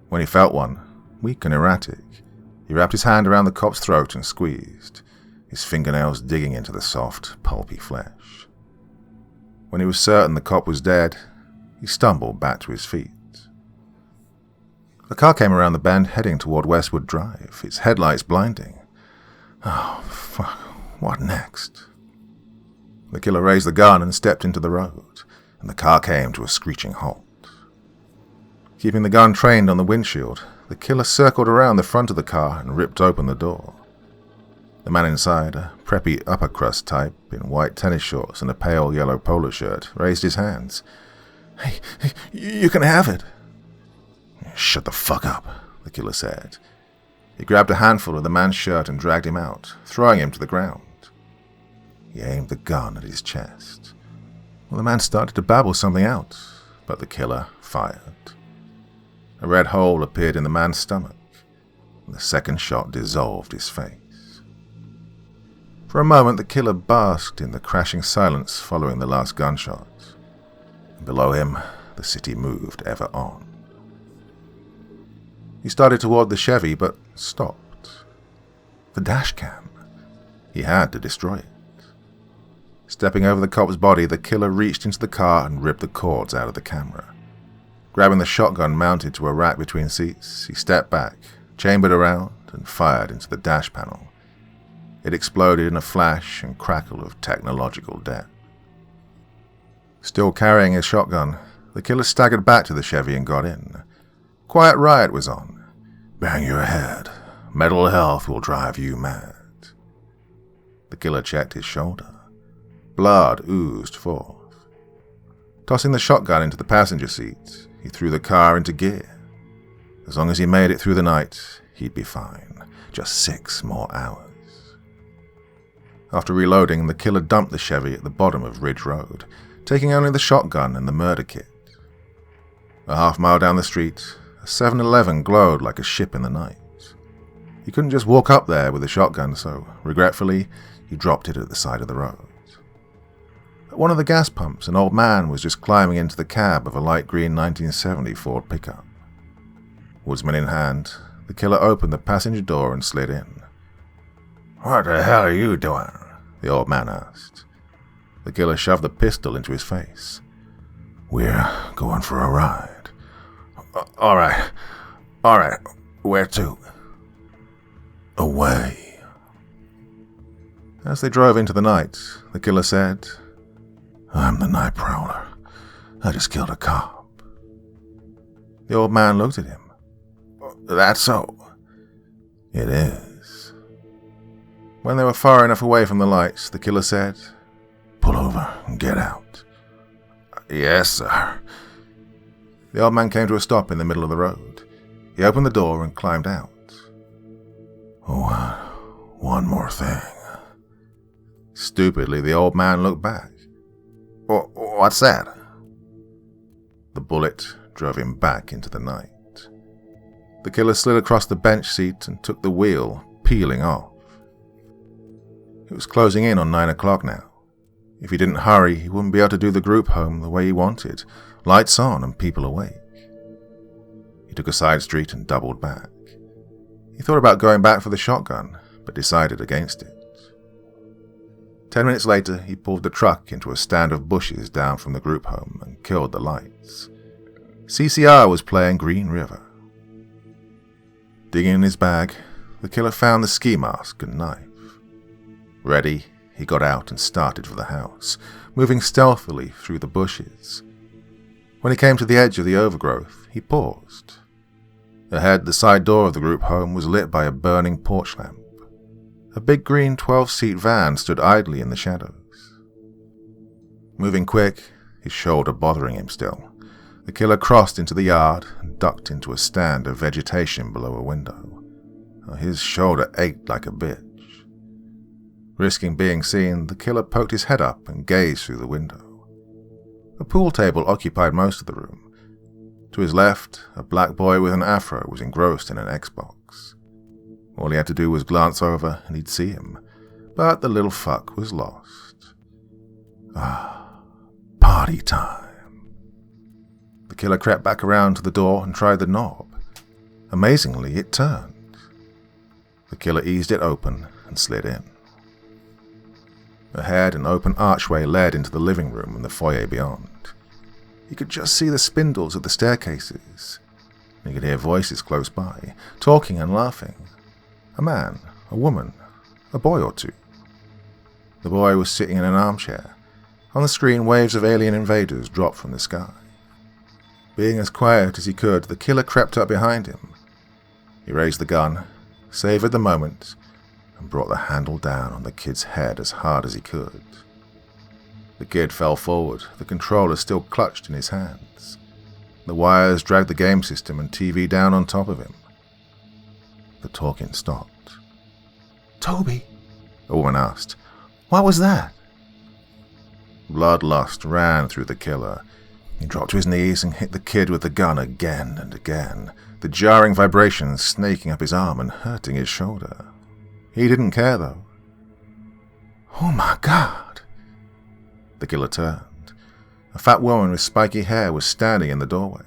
When he felt one, weak and erratic, he wrapped his hand around the cop's throat and squeezed, his fingernails digging into the soft, pulpy flesh. When he was certain the cop was dead, he stumbled back to his feet. The car came around the bend, heading toward Westwood Drive, its headlights blinding. Oh, fuck. What next? The killer raised the gun and stepped into the road, and the car came to a screeching halt. Keeping the gun trained on the windshield, the killer circled around the front of the car and ripped open the door. The man inside, a preppy upper-crust type in white tennis shorts and a pale yellow polo shirt, raised his hands. Hey, you can have it. Shut the fuck up, the killer said. He grabbed a handful of the man's shirt and dragged him out, throwing him to the ground. He aimed the gun at his chest. Well, the man started to babble something out, but the killer fired. A red hole appeared in the man's stomach, and the second shot dissolved his face. For a moment, the killer basked in the crashing silence following the last gunshot. And below him, the city moved ever on. He started toward the Chevy, but stopped. The dash cam. He had to destroy it. Stepping over the cop's body, the killer reached into the car and ripped the cords out of the camera. Grabbing the shotgun mounted to a rack between seats, he stepped back, chambered around, and fired into the dash panel. It exploded in a flash and crackle of technological death. Still carrying his shotgun, the killer staggered back to the Chevy and got in. Quiet Riot was on. Bang your head. Mental health will drive you mad. The killer checked his shoulder. Blood oozed forth. Tossing the shotgun into the passenger seat, he threw the car into gear. As long as he made it through the night, he'd be fine. Just 6 more hours. After reloading, the killer dumped the Chevy at the bottom of Ridge Road, taking only the shotgun and the murder kit. A half-mile down the street, a 7-Eleven glowed like a ship in the night. He couldn't just walk up there with a shotgun, so, regretfully, he dropped it at the side of the road. At one of the gas pumps, an old man was just climbing into the cab of a light green 1970 Ford pickup. Woodsman in hand, the killer opened the passenger door and slid in. "What the hell are you doing?" the old man asked. The killer shoved the pistol into his face. "We're going for a ride." All right. Where to?" "Away." As they drove into the night, the killer said, "I'm the Night Prowler. I just killed a cop." The old man looked at him. "That's so?" "It is." When they were far enough away from the lights, the killer said, "Pull over and get out." "Yes, sir." The old man came to a stop in the middle of the road. He opened the door and climbed out. "Oh, one more thing." Stupidly, the old man looked back. "What's that?" The bullet drove him back into the night. The killer slid across the bench seat and took the wheel, peeling off. It was closing in on 9 o'clock now. If he didn't hurry, he wouldn't be able to do the group home the way he wanted, lights on and people awake. He took a side street and doubled back. He thought about going back for the shotgun, but decided against it. 10 minutes later, he pulled the truck into a stand of bushes down from the group home and killed the lights. CCR was playing Green River. Digging in his bag, the killer found the ski mask and knife. Ready, he got out and started for the house, moving stealthily through the bushes. When he came to the edge of the overgrowth, he paused. Ahead, the side door of the group home was lit by a burning porch lamp. A big green 12-seat van stood idly in the shadows. Moving quick, his shoulder bothering him still, the killer crossed into the yard and ducked into a stand of vegetation below a window. His shoulder ached like a bitch. Risking being seen, the killer poked his head up and gazed through the window. A pool table occupied most of the room. To his left, a black boy with an afro was engrossed in an Xbox. All he had to do was glance over and he'd see him, but the little fuck was lost. Party time. The killer crept back around to the door and tried the knob. Amazingly, it turned. The killer eased it open and slid in. Ahead, an open archway led into the living room and the foyer beyond. He could just see the spindles of the staircases. He could hear voices close by, talking and laughing. A man, a woman, a boy or two. The boy was sitting in an armchair. On the screen, waves of alien invaders dropped from the sky. Being as quiet as he could, the killer crept up behind him. He raised the gun, savored the moment, and brought the handle down on the kid's head as hard as he could. The kid fell forward, the controller still clutched in his hands. The wires dragged the game system and TV down on top of him. The talking stopped. "Toby?" a woman asked. "What was that?" Bloodlust ran through the killer. He dropped to his knees and hit the kid with the gun again and again, the jarring vibrations snaking up his arm and hurting his shoulder. He didn't care, though. "Oh my God!" The killer turned. A fat woman with spiky hair was standing in the doorway.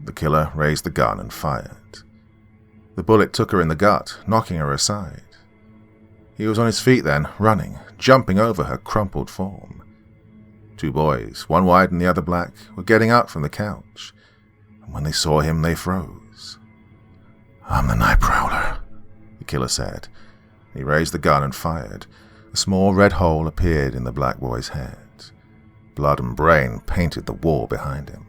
The killer raised the gun and fired. The bullet took her in the gut, knocking her aside. He was on his feet then, running, jumping over her crumpled form. 2 boys, one white and the other black, were getting up from the couch, and when they saw him, they froze. "I'm the Night Prowler," the killer said. He raised the gun and fired. A small red hole appeared in the black boy's head. Blood and brain painted the wall behind him.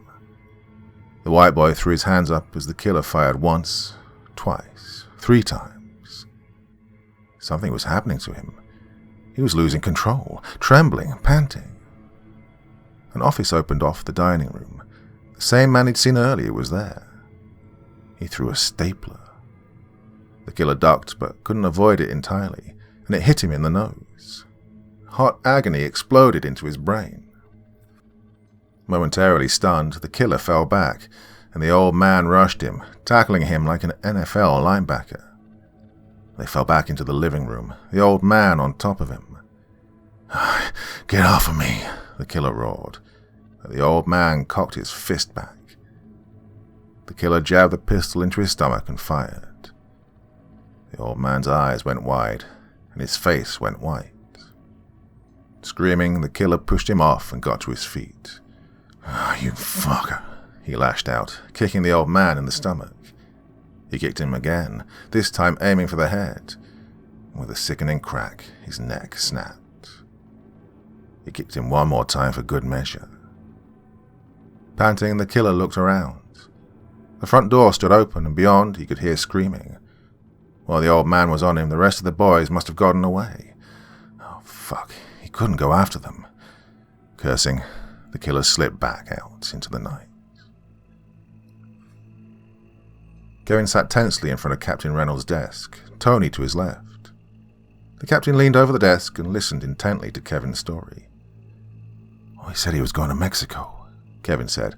The white boy threw his hands up as the killer fired once, twice, 3 times. Something was happening to him. He was losing control, trembling, panting. An office opened off the dining room. The same man he'd seen earlier was there. He threw a stapler. The killer ducked but couldn't avoid it entirely, and it hit him in the nose. Hot agony exploded into his brain. Momentarily stunned, the killer fell back, and the old man rushed him, tackling him like an NFL linebacker. They fell back into the living room, the old man on top of him. "Get off of me," the killer roared. But the old man cocked his fist back. The killer jabbed the pistol into his stomach and fired. The old man's eyes went wide, and his face went white. Screaming, the killer pushed him off and got to his feet. "You fucker," he lashed out, kicking the old man in the stomach. He kicked him again, this time aiming for the head. With a sickening crack, his neck snapped. He kicked him one more time for good measure. Panting, the killer looked around. The front door stood open, and beyond he could hear screaming. While the old man was on him, the rest of the boys must have gotten away. Oh, fuck, he couldn't go after them. Cursing, the killer slipped back out into the night. Kevin sat tensely in front of Captain Reynolds' desk, Tony to his left. The captain leaned over the desk and listened intently to Kevin's story. "Oh, he said he was going to Mexico," Kevin said,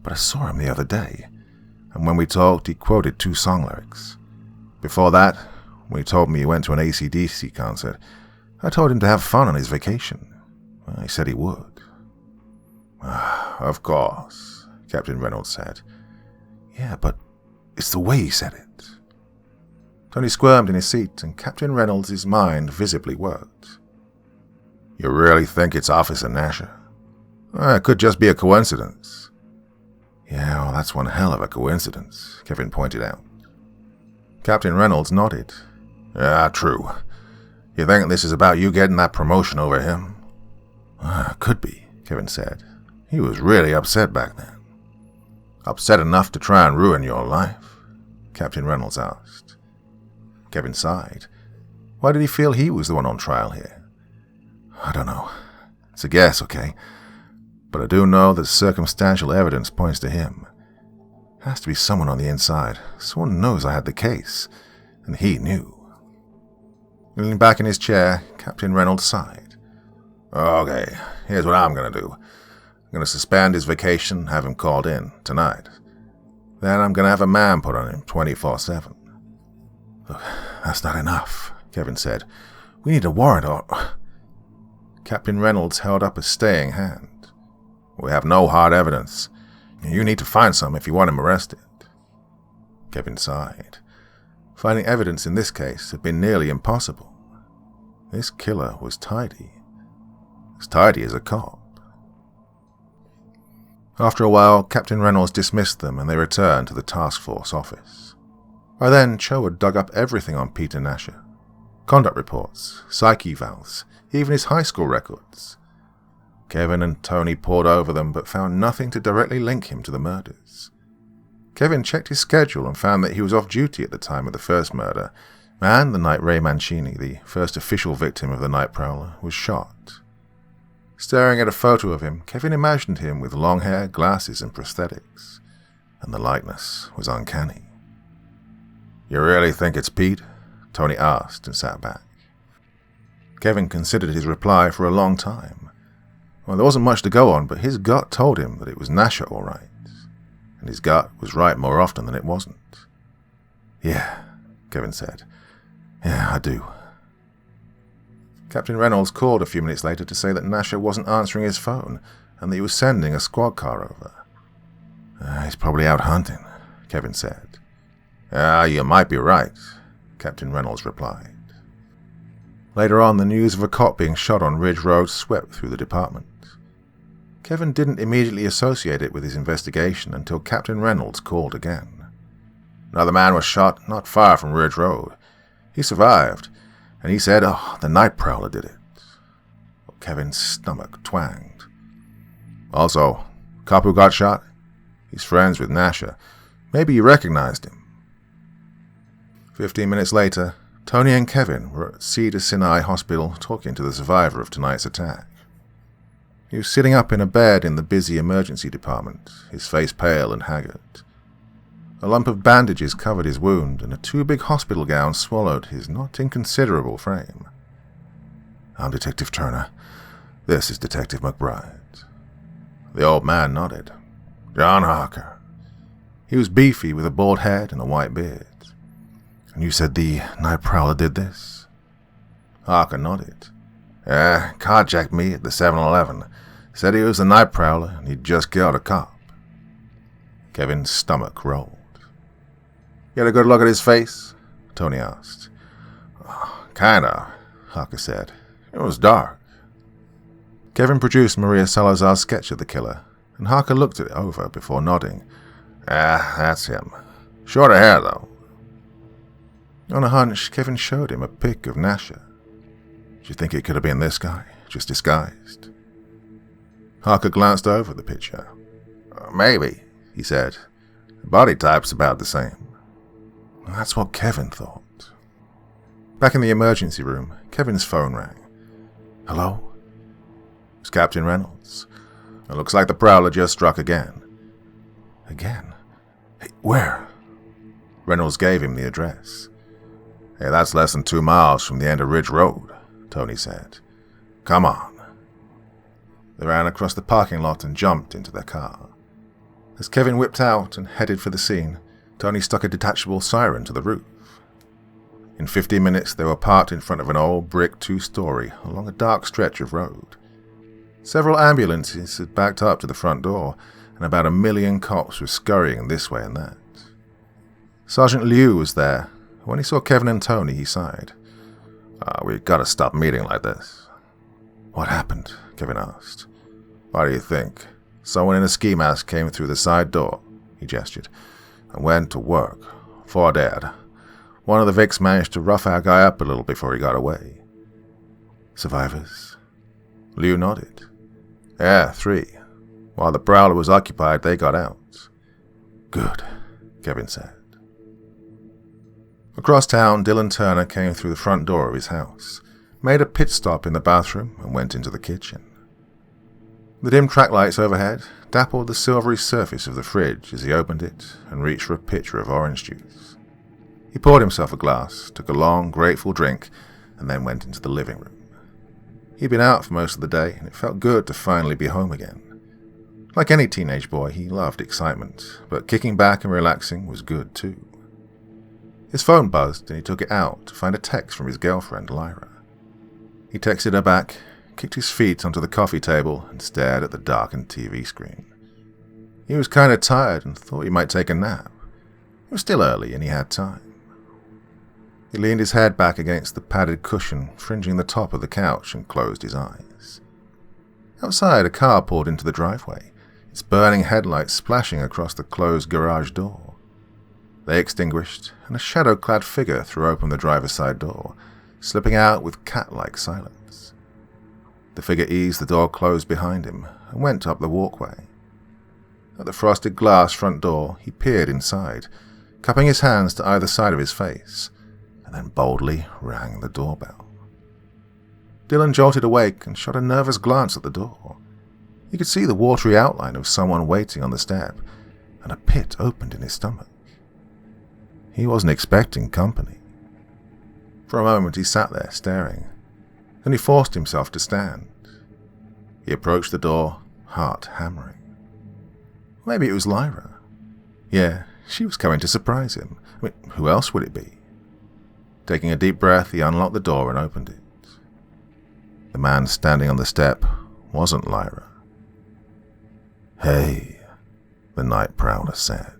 "but I saw him the other day, and when we talked, he quoted 2 song lyrics. Before that, when he told me he went to an AC/DC concert, I told him to have fun on his vacation. Well, he said he would." "Of course," Captain Reynolds said. "Yeah, but it's the way he said it." Tony squirmed in his seat, and Captain Reynolds' mind visibly worked. "You really think it's Officer Nasher?" "It could just be a coincidence." "Yeah, well, that's one hell of a coincidence," Kevin pointed out. Captain Reynolds nodded. "Yeah, true. You think this is about you getting that promotion over him?" "Could be," Kevin said. "He was really upset back then." "Upset enough to try and ruin your life?" Captain Reynolds asked. Kevin sighed. Why did he feel he was the one on trial here? "I don't know. It's a guess, okay? But I do know that circumstantial evidence points to him. Has to be someone on the inside. Someone knows I had the case, and he knew." Leaning back in his chair, Captain Reynolds sighed. "Okay, here's what I'm going to do. I'm going to suspend his vacation, have him called in tonight. Then I'm going to have a man put on him 24/7. "Look, that's not enough," Kevin said. "We need a warrant or—" Captain Reynolds held up a staying hand. "We have no hard evidence. You need to find some if you want him arrested." Kevin sighed. Finding evidence in this case had been nearly impossible. This killer was tidy. As tidy as a cop. After a while, Captain Reynolds dismissed them and they returned to the task force office. By then, Cho had dug up everything on Peter Nasher. Conduct reports, psych evals, even his high school records. Kevin and Tony pored over them but found nothing to directly link him to the murders. Kevin checked his schedule and found that he was off duty at the time of the first murder, and the night Ray Mancini, the first official victim of the Night Prowler, was shot. Staring at a photo of him, Kevin imagined him with long hair, glasses, and prosthetics, and the likeness was uncanny. "You really think it's Pete?" Tony asked and sat back. Kevin considered his reply for a long time. Well, there wasn't much to go on, but his gut told him that it was Nasher all right, and his gut was right more often than it wasn't. "Yeah," Kevin said. "Yeah, I do." Captain Reynolds called a few minutes later to say that Nasher wasn't answering his phone and that he was sending a squad car over. "He's probably out hunting," Kevin said. "You might be right," Captain Reynolds replied. Later on, the news of a cop being shot on Ridge Road swept through the department. Kevin didn't immediately associate it with his investigation until Captain Reynolds called again. Another man was shot not far from Ridge Road. He survived, and he said, the Night Prowler did it. Kevin's stomach twanged. Also, cop who got shot? He's friends with Nasha. Maybe you recognized him. 15 minutes later, Tony and Kevin were at Cedar Sinai Hospital talking to the survivor of tonight's attack. He was sitting up in a bed in the busy emergency department, his face pale and haggard. A lump of bandages covered his wound, and a too big hospital gown swallowed his not inconsiderable frame. "I'm Detective Turner. This is Detective McBride." The old man nodded. "John Harker." He was beefy with a bald head and a white beard. "And you said the Night Prowler did this?" Harker nodded. Carjacked me at the 7-Eleven. Said he was the Night Prowler and he'd just killed a cop." Kevin's stomach rolled. "You had a good look at his face?" Tony asked. "Kinda," Harker said. "It was dark." Kevin produced Maria Salazar's sketch of the killer, and Harker looked it over before nodding. That's him. Shorter hair, though." On a hunch, Kevin showed him a pic of Nasha. "Do you think it could have been this guy, just disguised?" Harker glanced over the picture. "Maybe," he said. "The body type's about the same." That's what Kevin thought. Back in the emergency room, Kevin's phone rang. "Hello?" It's Captain Reynolds. "It looks like the Prowler just struck again." "Again? Hey, where?" Reynolds gave him the address. "Hey, that's less than 2 miles from the end of Ridge Road," Tony said. "Come on." They ran across the parking lot and jumped into their car. As Kevin whipped out and headed for the scene, Tony stuck a detachable siren to the roof. In 15 minutes, they were parked in front of an old brick 2-story along a dark stretch of road. Several ambulances had backed up to the front door, and about 1 million cops were scurrying this way and that. Sergeant Liu was there. When he saw Kevin and Tony, he sighed. "We gotta stop meeting like this." "What happened?" Kevin asked. "What do you think? Someone in a ski mask came through the side door," he gestured, "and went to work. 4 dead. One of the Vics managed to rough our guy up a little before he got away." "Survivors?" Liu nodded. "Yeah, 3. While the Prowler was occupied, they got out." "Good," Kevin said. Across town, Dylan Turner came through the front door of his house, made a pit stop in the bathroom, and went into the kitchen. The dim track lights overhead dappled the silvery surface of the fridge as he opened it and reached for a pitcher of orange juice. He poured himself a glass, took a long, grateful drink, and then went into the living room. He'd been out for most of the day, and it felt good to finally be home again. Like any teenage boy, he loved excitement, but kicking back and relaxing was good too. His phone buzzed, and he took it out to find a text from his girlfriend, Lyra. He texted her back, kicked his feet onto the coffee table, and stared at the darkened TV screen. He was kind of tired and thought he might take a nap. It was still early, and he had time. He leaned his head back against the padded cushion fringing the top of the couch and closed his eyes. Outside, a car pulled into the driveway, its burning headlights splashing across the closed garage door. They extinguished, and a shadow-clad figure threw open the driver's side door, slipping out with cat-like silence. The figure eased the door closed behind him and went up the walkway. At the frosted glass front door, he peered inside, cupping his hands to either side of his face, and then boldly rang the doorbell. Dylan jolted awake and shot a nervous glance at the door. He could see the watery outline of someone waiting on the step, and a pit opened in his stomach. He wasn't expecting company. For a moment he sat there staring. Then he forced himself to stand. He approached the door, heart hammering. Maybe it was Lyra. Yeah, she was coming to surprise him. Who else would it be? Taking a deep breath, he unlocked the door and opened it. The man standing on the step wasn't Lyra. "Hey," the Night Prowler said.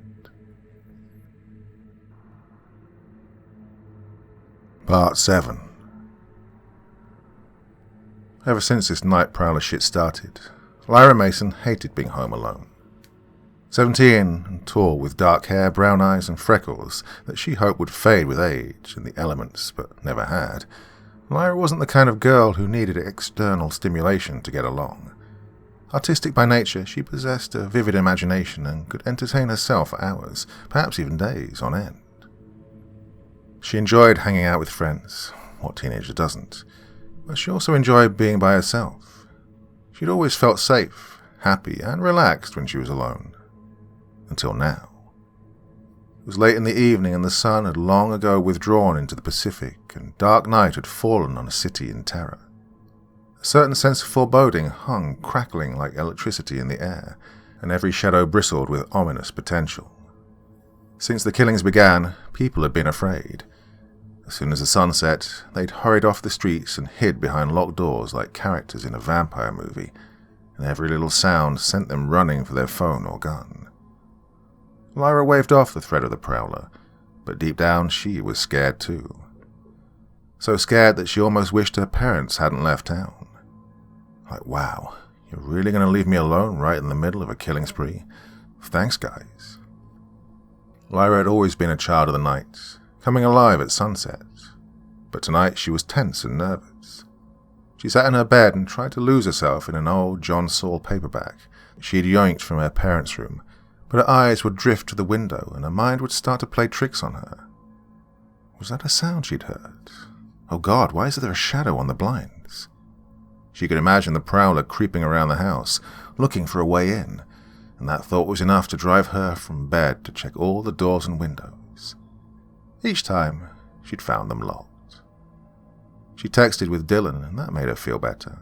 Part 7. Ever since this Night Prowler shit started, Lyra Mason hated being home alone. 17 and tall, with dark hair, brown eyes and freckles that she hoped would fade with age and the elements, but never had, Lyra wasn't the kind of girl who needed external stimulation to get along. Artistic by nature, she possessed a vivid imagination and could entertain herself for hours, perhaps even days on end. She enjoyed hanging out with friends, what teenager doesn't, but she also enjoyed being by herself. She'd always felt safe, happy, and relaxed when she was alone. Until now. It was late in the evening and the sun had long ago withdrawn into the Pacific and dark night had fallen on a city in terror. A certain sense of foreboding hung crackling like electricity in the air, and every shadow bristled with ominous potential. Since the killings began, people had been afraid. As soon as the sun set, they'd hurried off the streets and hid behind locked doors like characters in a vampire movie, and every little sound sent them running for their phone or gun. Lyra waved off the threat of the Prowler, but deep down she was scared too. So scared that she almost wished her parents hadn't left town. Like, wow, you're really going to leave me alone right in the middle of a killing spree? Thanks, guys. Lyra had always been a child of the night, coming alive at sunset, but tonight she was tense and nervous. She sat in her bed and tried to lose herself in an old John Saul paperback she'd yoinked from her parents' room, but her eyes would drift to the window and her mind would start to play tricks on her. Was that a sound she'd heard? Oh God, why is there a shadow on the blinds? She could imagine the Prowler creeping around the house, looking for a way in, and that thought was enough to drive her from bed to check all the doors and windows. Each time, she'd found them locked. She texted with Dylan, and that made her feel better.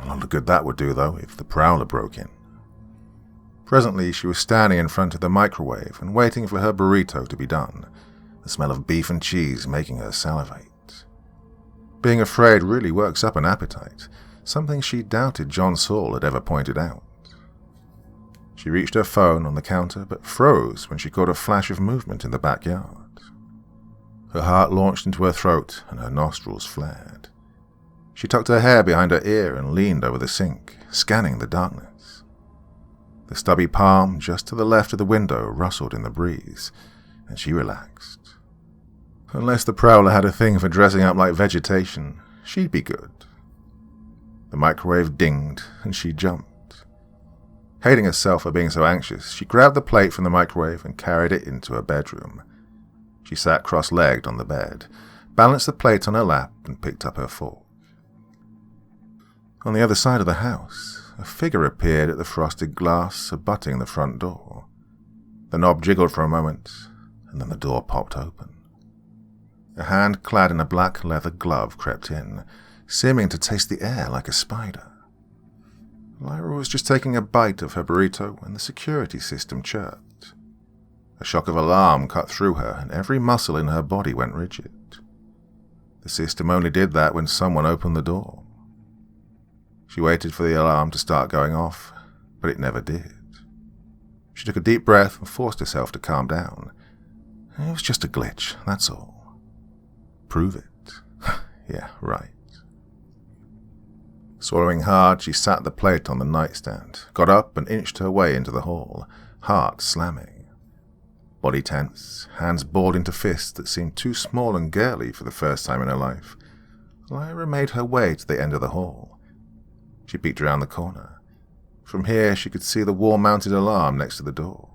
A lot of good that would do, though, if the Prowler broke in. Presently, she was standing in front of the microwave and waiting for her burrito to be done, the smell of beef and cheese making her salivate. Being afraid really works up an appetite, something she doubted John Saul had ever pointed out. She reached her phone on the counter but froze when she caught a flash of movement in the backyard. Her heart launched into her throat and her nostrils flared. She tucked her hair behind her ear and leaned over the sink, scanning the darkness. The stubby palm just to the left of the window rustled in the breeze, and she relaxed. Unless the Prowler had a thing for dressing up like vegetation, she'd be good. The microwave dinged, and she jumped. Hating herself for being so anxious, she grabbed the plate from the microwave and carried it into her bedroom. She sat cross-legged on the bed, balanced the plate on her lap, and picked up her fork. On the other side of the house, a figure appeared at the frosted glass abutting the front door. The knob jiggled for a moment, and then the door popped open. A hand clad in a black leather glove crept in, seeming to taste the air like a spider. Lyra was just taking a bite of her burrito when the security system chirped. A shock of alarm cut through her, and every muscle in her body went rigid. The system only did that when someone opened the door. She waited for the alarm to start going off, but it never did. She took a deep breath and forced herself to calm down. It was just a glitch, that's all. Prove it. Yeah, right. Swallowing hard, she sat the plate on the nightstand, got up and inched her way into the hall, heart slamming. Body tense, hands balled into fists that seemed too small and girly for the first time in her life, Lyra made her way to the end of the hall. She peeked around the corner. From here, she could see the wall-mounted alarm next to the door.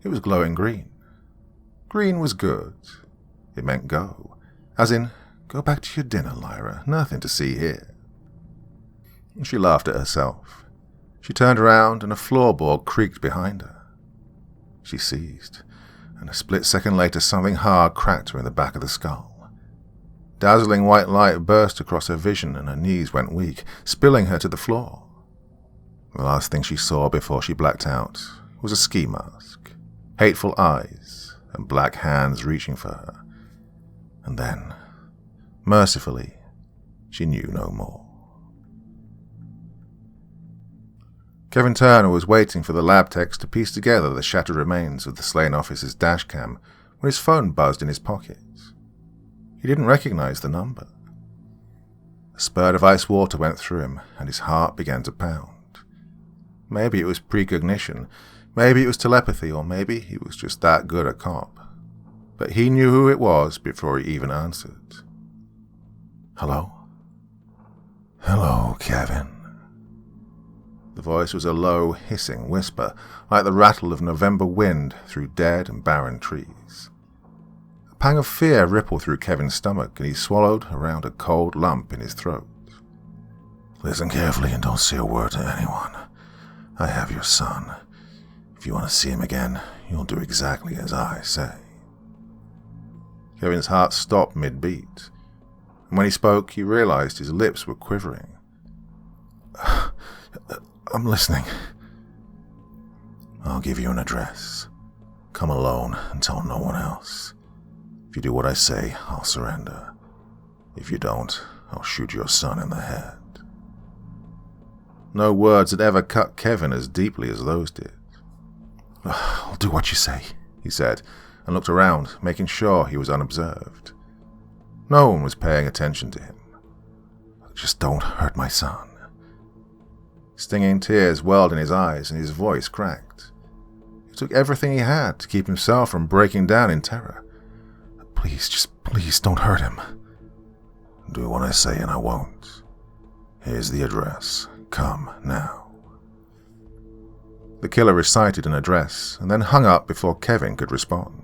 It was glowing green. Green was good. It meant go. As in, go back to your dinner, Lyra. Nothing to see here. She laughed at herself. She turned around and a floorboard creaked behind her. She seized, and a split second later something hard cracked her in the back of the skull. Dazzling white light burst across her vision and her knees went weak, spilling her to the floor. The last thing she saw before she blacked out was a ski mask, hateful eyes, and black hands reaching for her. And then, mercifully, she knew no more. Kevin Turner was waiting for the lab techs to piece together the shattered remains of the slain officer's dash cam when his phone buzzed in his pocket. He didn't recognize the number. A spurt of ice water went through him, and his heart began to pound. Maybe it was precognition, maybe it was telepathy, or maybe he was just that good a cop. But he knew who it was before he even answered. "Hello?" "Hello, Kevin." The voice was a low, hissing whisper, like the rattle of November wind through dead and barren trees. A pang of fear rippled through Kevin's stomach, and he swallowed around a cold lump in his throat. "Listen carefully and don't say a word to anyone. I have your son. If you want to see him again, you'll do exactly as I say." Kevin's heart stopped mid-beat, and when he spoke, he realized his lips were quivering. "I'm listening." "I'll give you an address. Come alone and tell no one else. If you do what I say, I'll surrender. If you don't, I'll shoot your son in the head." No words had ever cut Kevin as deeply as those did. "I'll do what you say," he said, and looked around, making sure he was unobserved. No one was paying attention to him. "Just don't hurt my son." Stinging tears welled in his eyes, and his voice cracked. It took everything he had to keep himself from breaking down in terror. Please don't hurt him." "Do what I say and I won't. Here's the address. Come now." The killer recited an address, and then hung up before Kevin could respond.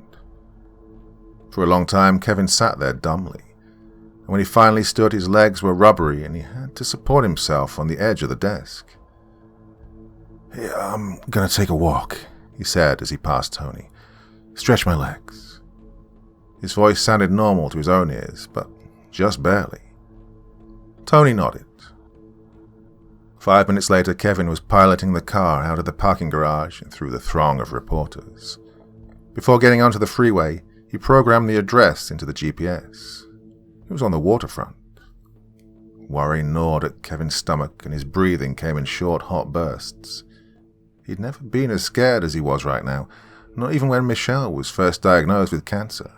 For a long time, Kevin sat there dumbly, and when he finally stood, his legs were rubbery, and he had to support himself on the edge of the desk. "Hey, I'm gonna take a walk," he said as he passed Tony. "Stretch my legs." His voice sounded normal to his own ears, but just barely. Tony nodded. 5 minutes later, Kevin was piloting the car out of the parking garage and through the throng of reporters. Before getting onto the freeway, he programmed the address into the GPS. It was on the waterfront. Worry gnawed at Kevin's stomach, and his breathing came in short, hot bursts. He'd never been as scared as he was right now, not even when Michelle was first diagnosed with cancer.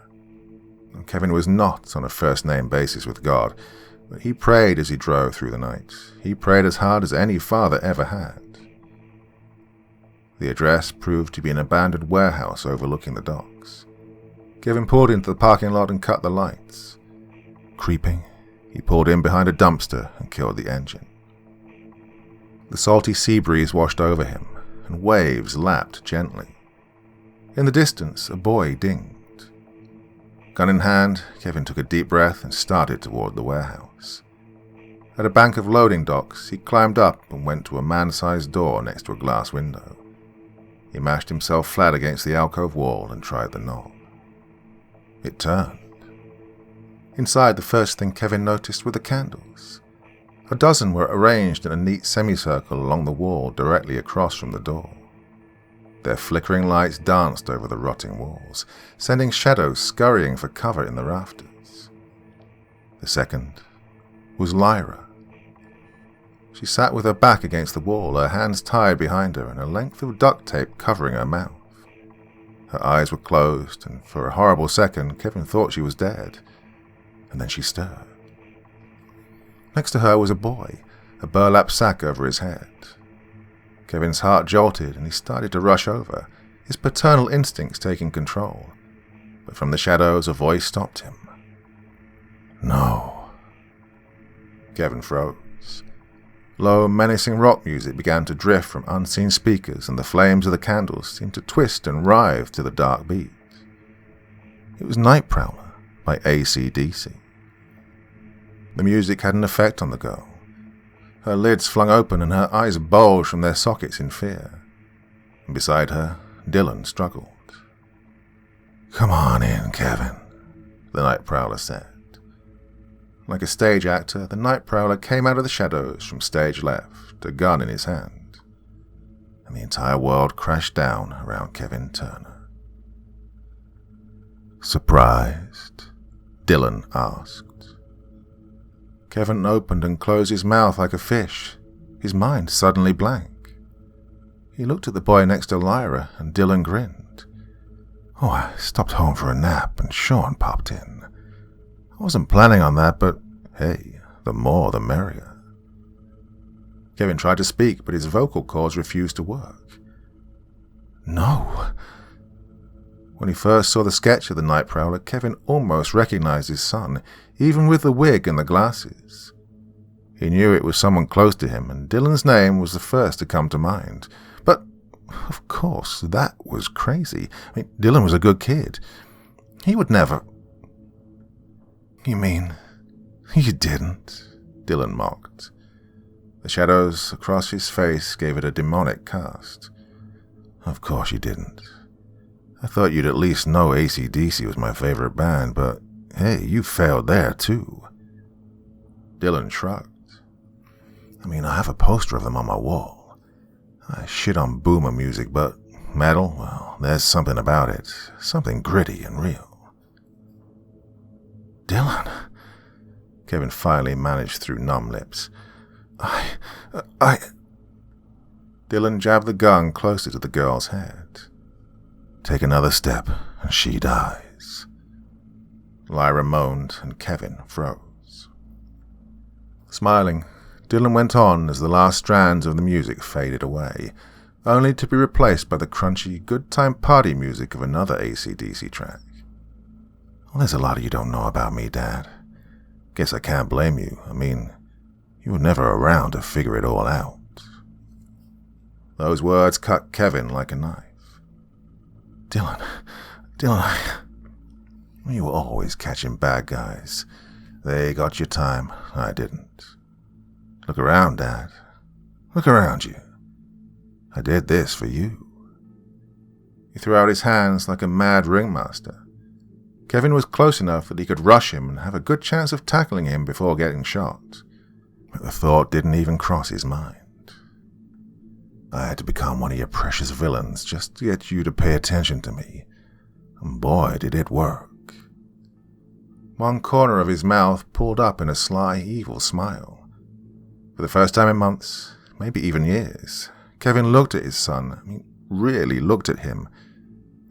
And Kevin was not on a first-name basis with God, but he prayed as he drove through the night. He prayed as hard as any father ever had. The address proved to be an abandoned warehouse overlooking the docks. Kevin pulled into the parking lot and cut the lights. Creeping, he pulled in behind a dumpster and killed the engine. The salty sea breeze washed over him, and waves lapped gently. In the distance, a boy dinged. Gun in hand, Kevin took a deep breath and started toward the warehouse. At a bank of loading docks, he climbed up and went to a man-sized door next to a glass window. He mashed himself flat against the alcove wall and tried the knob. It turned. Inside, the first thing Kevin noticed were the candles. A dozen were arranged in a neat semicircle along the wall directly across from the door. Their flickering lights danced over the rotting walls, sending shadows scurrying for cover in the rafters. The second was Lyra. She sat with her back against the wall, her hands tied behind her and a length of duct tape covering her mouth. Her eyes were closed, and for a horrible second, Kevin thought she was dead. And then she stirred. Next to her was a boy, a burlap sack over his head. Kevin's heart jolted and he started to rush over, his paternal instincts taking control. But from the shadows, a voice stopped him. "No." Kevin froze. Low, menacing rock music began to drift from unseen speakers, and the flames of the candles seemed to twist and writhe to the dark beat. It was Night Prowler by AC/DC. The music had an effect on the girl. Her lids flung open and her eyes bulged from their sockets in fear. And beside her, Dylan struggled. "Come on in, Kevin," the Night Prowler said. Like a stage actor, the Night Prowler came out of the shadows from stage left, a gun in his hand. And the entire world crashed down around Kevin Turner. "Surprised?" Dylan asked. Kevin opened and closed his mouth like a fish, his mind suddenly blank. He looked at the boy next to Lyra, and Dylan grinned. "Oh, I stopped home for a nap, and Sean popped in. I wasn't planning on that, but hey, the more the merrier. Kevin tried to speak, but his vocal cords refused to work. No. When he first saw the sketch of the Night Prowler, Kevin almost recognized his son, even with the wig and the glasses. He knew it was someone close to him, and Dylan's name was the first to come to mind. But, of course, that was crazy. Dylan was a good kid. He would never... You mean, you didn't? Dylan mocked. The shadows across his face gave it a demonic cast. Of course you didn't. I thought you'd at least know AC/DC was my favorite band, but hey, you failed there too. Dylan shrugged. I have a poster of them on my wall. I shit on boomer music, but metal, well, there's something about it. Something gritty and real. Dylan, Kevin finally managed through numb lips. Dylan jabbed the gun closer to the girl's head. Take another step, and she dies. Lyra moaned, and Kevin froze. Smiling, Dylan went on as the last strands of the music faded away, only to be replaced by the crunchy, good-time party music of another AC/DC track. Well, there's a lot you don't know about me, Dad. Guess I can't blame you. You were never around to figure it all out. Those words cut Kevin like a knife. Dylan, you were always catching bad guys. They got your time, I didn't. Look around, Dad. Look around you. I did this for you. He threw out his hands like a mad ringmaster. Kevin was close enough that he could rush him and have a good chance of tackling him before getting shot. But the thought didn't even cross his mind. I had to become one of your precious villains just to get you to pay attention to me. And boy, did it work. One corner of his mouth pulled up in a sly, evil smile. For the first time in months, maybe even years, Kevin looked at his son, really looked at him,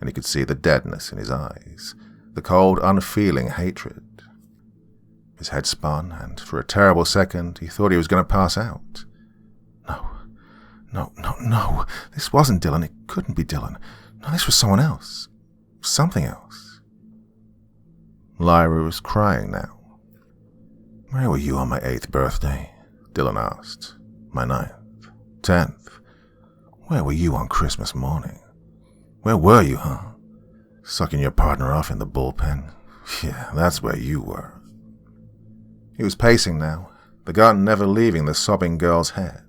and he could see the deadness in his eyes, the cold, unfeeling hatred. His head spun, and for a terrible second, he thought he was going to pass out. No, this wasn't Dylan, it couldn't be Dylan. No, this was someone else. Something else. Lyra was crying now. Where were you on my 8th birthday? Dylan asked. My 9th. 10th. Where were you on Christmas morning? Where were you, huh? Sucking your partner off in the bullpen? Yeah, that's where you were. He was pacing now, the gun never leaving the sobbing girl's head.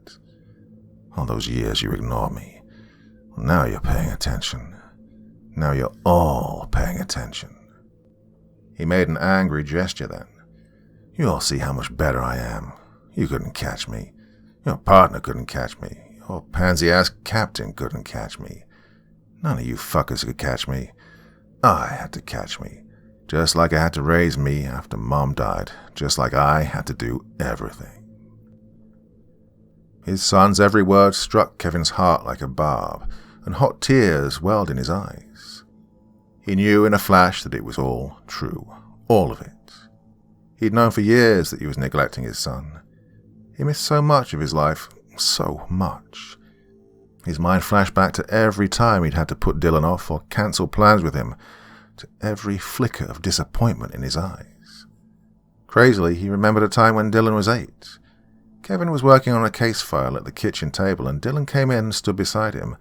All those years you ignored me. Well, now you're paying attention. Now you're all paying attention. He made an angry gesture then. You'll see how much better I am. You couldn't catch me. Your partner couldn't catch me. Your pansy-ass captain couldn't catch me. None of you fuckers could catch me. I had to catch me. Just like I had to raise me after Mom died. Just like I had to do everything. His son's every word struck Kevin's heart like a barb, and hot tears welled in his eyes. He knew in a flash that it was all true. All of it. He'd known for years that he was neglecting his son. He missed so much of his life, so much. His mind flashed back to every time he'd had to put Dylan off or cancel plans with him, to every flicker of disappointment in his eyes. Crazily, he remembered a time when Dylan was 8. Kevin was working on a case file at the kitchen table, and Dylan came in and stood beside him,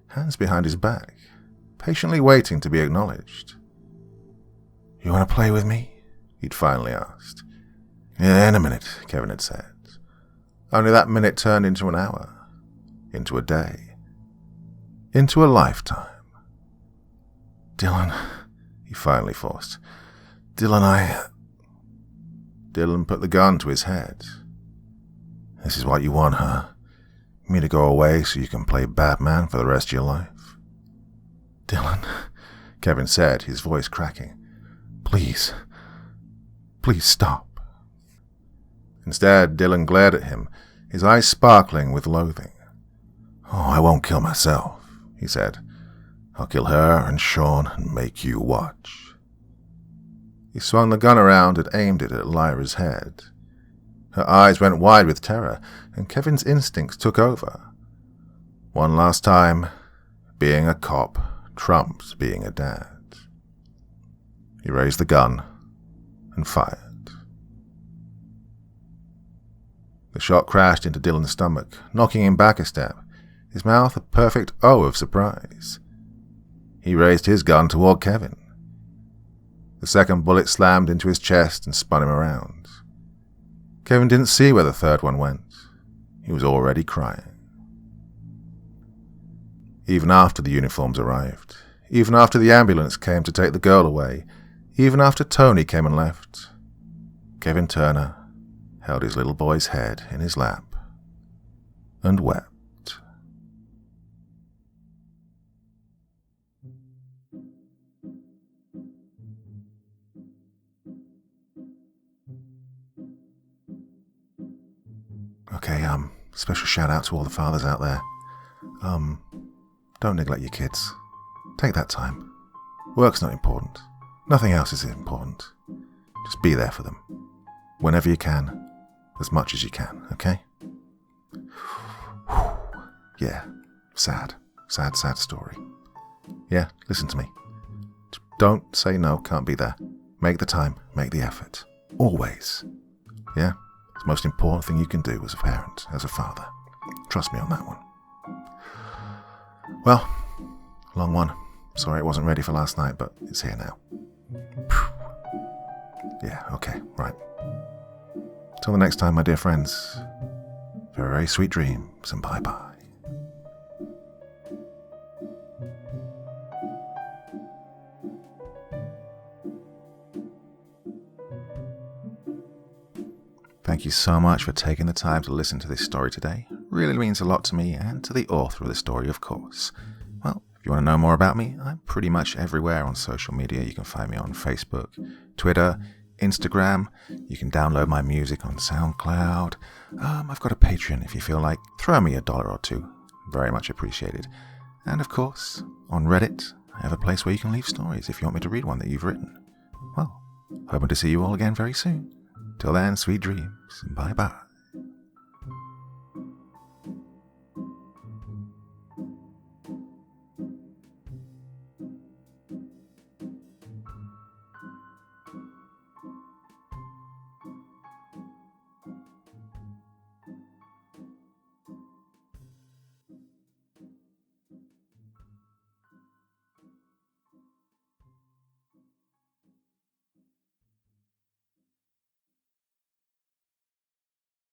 hands behind his back, patiently waiting to be acknowledged. You want to play with me? He'd finally asked. Yeah, in a minute, Kevin had said. Only that minute turned into an hour, into a day, into a lifetime. Dylan, he finally forced. Dylan put the gun to his head. This is what you want, huh? Me to go away so you can play Batman for the rest of your life? Dylan, Kevin said, his voice cracking. Please stop. Instead, Dylan glared at him, his eyes sparkling with loathing. Oh, I won't kill myself, he said. I'll kill her and Sean and make you watch. He swung the gun around and aimed it at Lyra's head. Her eyes went wide with terror, and Kevin's instincts took over. One last time, being a cop trumps being a dad. He raised the gun and fired. The shot crashed into Dylan's stomach, knocking him back a step, his mouth a perfect O of surprise. He raised his gun toward Kevin. The second bullet slammed into his chest and spun him around. Kevin didn't see where the third one went. He was already crying. Even after the uniforms arrived, even after the ambulance came to take the girl away, even after Tony came and left, Kevin Turner held his little boy's head in his lap and wept. Okay, special shout out to all the fathers out there. Don't neglect your kids. Take that time. Work's not important. Nothing else is important. Just be there for them. Whenever you can. As much as you can, okay? Yeah, sad. Sad story. Yeah, listen to me. Don't say no, can't be there. Make the time, make the effort. Always. Yeah? It's the most important thing you can do as a parent, as a father. Trust me on that one. Well, long one. Sorry it wasn't ready for last night, but it's here now. Yeah, okay, right. Till the next time, my dear friends, very sweet dreams and bye-bye. Thank you so much for taking the time to listen to this story today. Really means a lot to me and to the author of the story, of course. Well, if you want to know more about me, I'm pretty much everywhere on social media. You can find me on Facebook, Twitter, Instagram. You can download my music on SoundCloud. I've got a Patreon if you feel like. Throw me $1 or $2. Very much appreciated. And of course, on Reddit, I have a place where you can leave stories if you want me to read one that you've written. Well, hoping to see you all again very soon. Till then, sweet dreams, and bye-bye.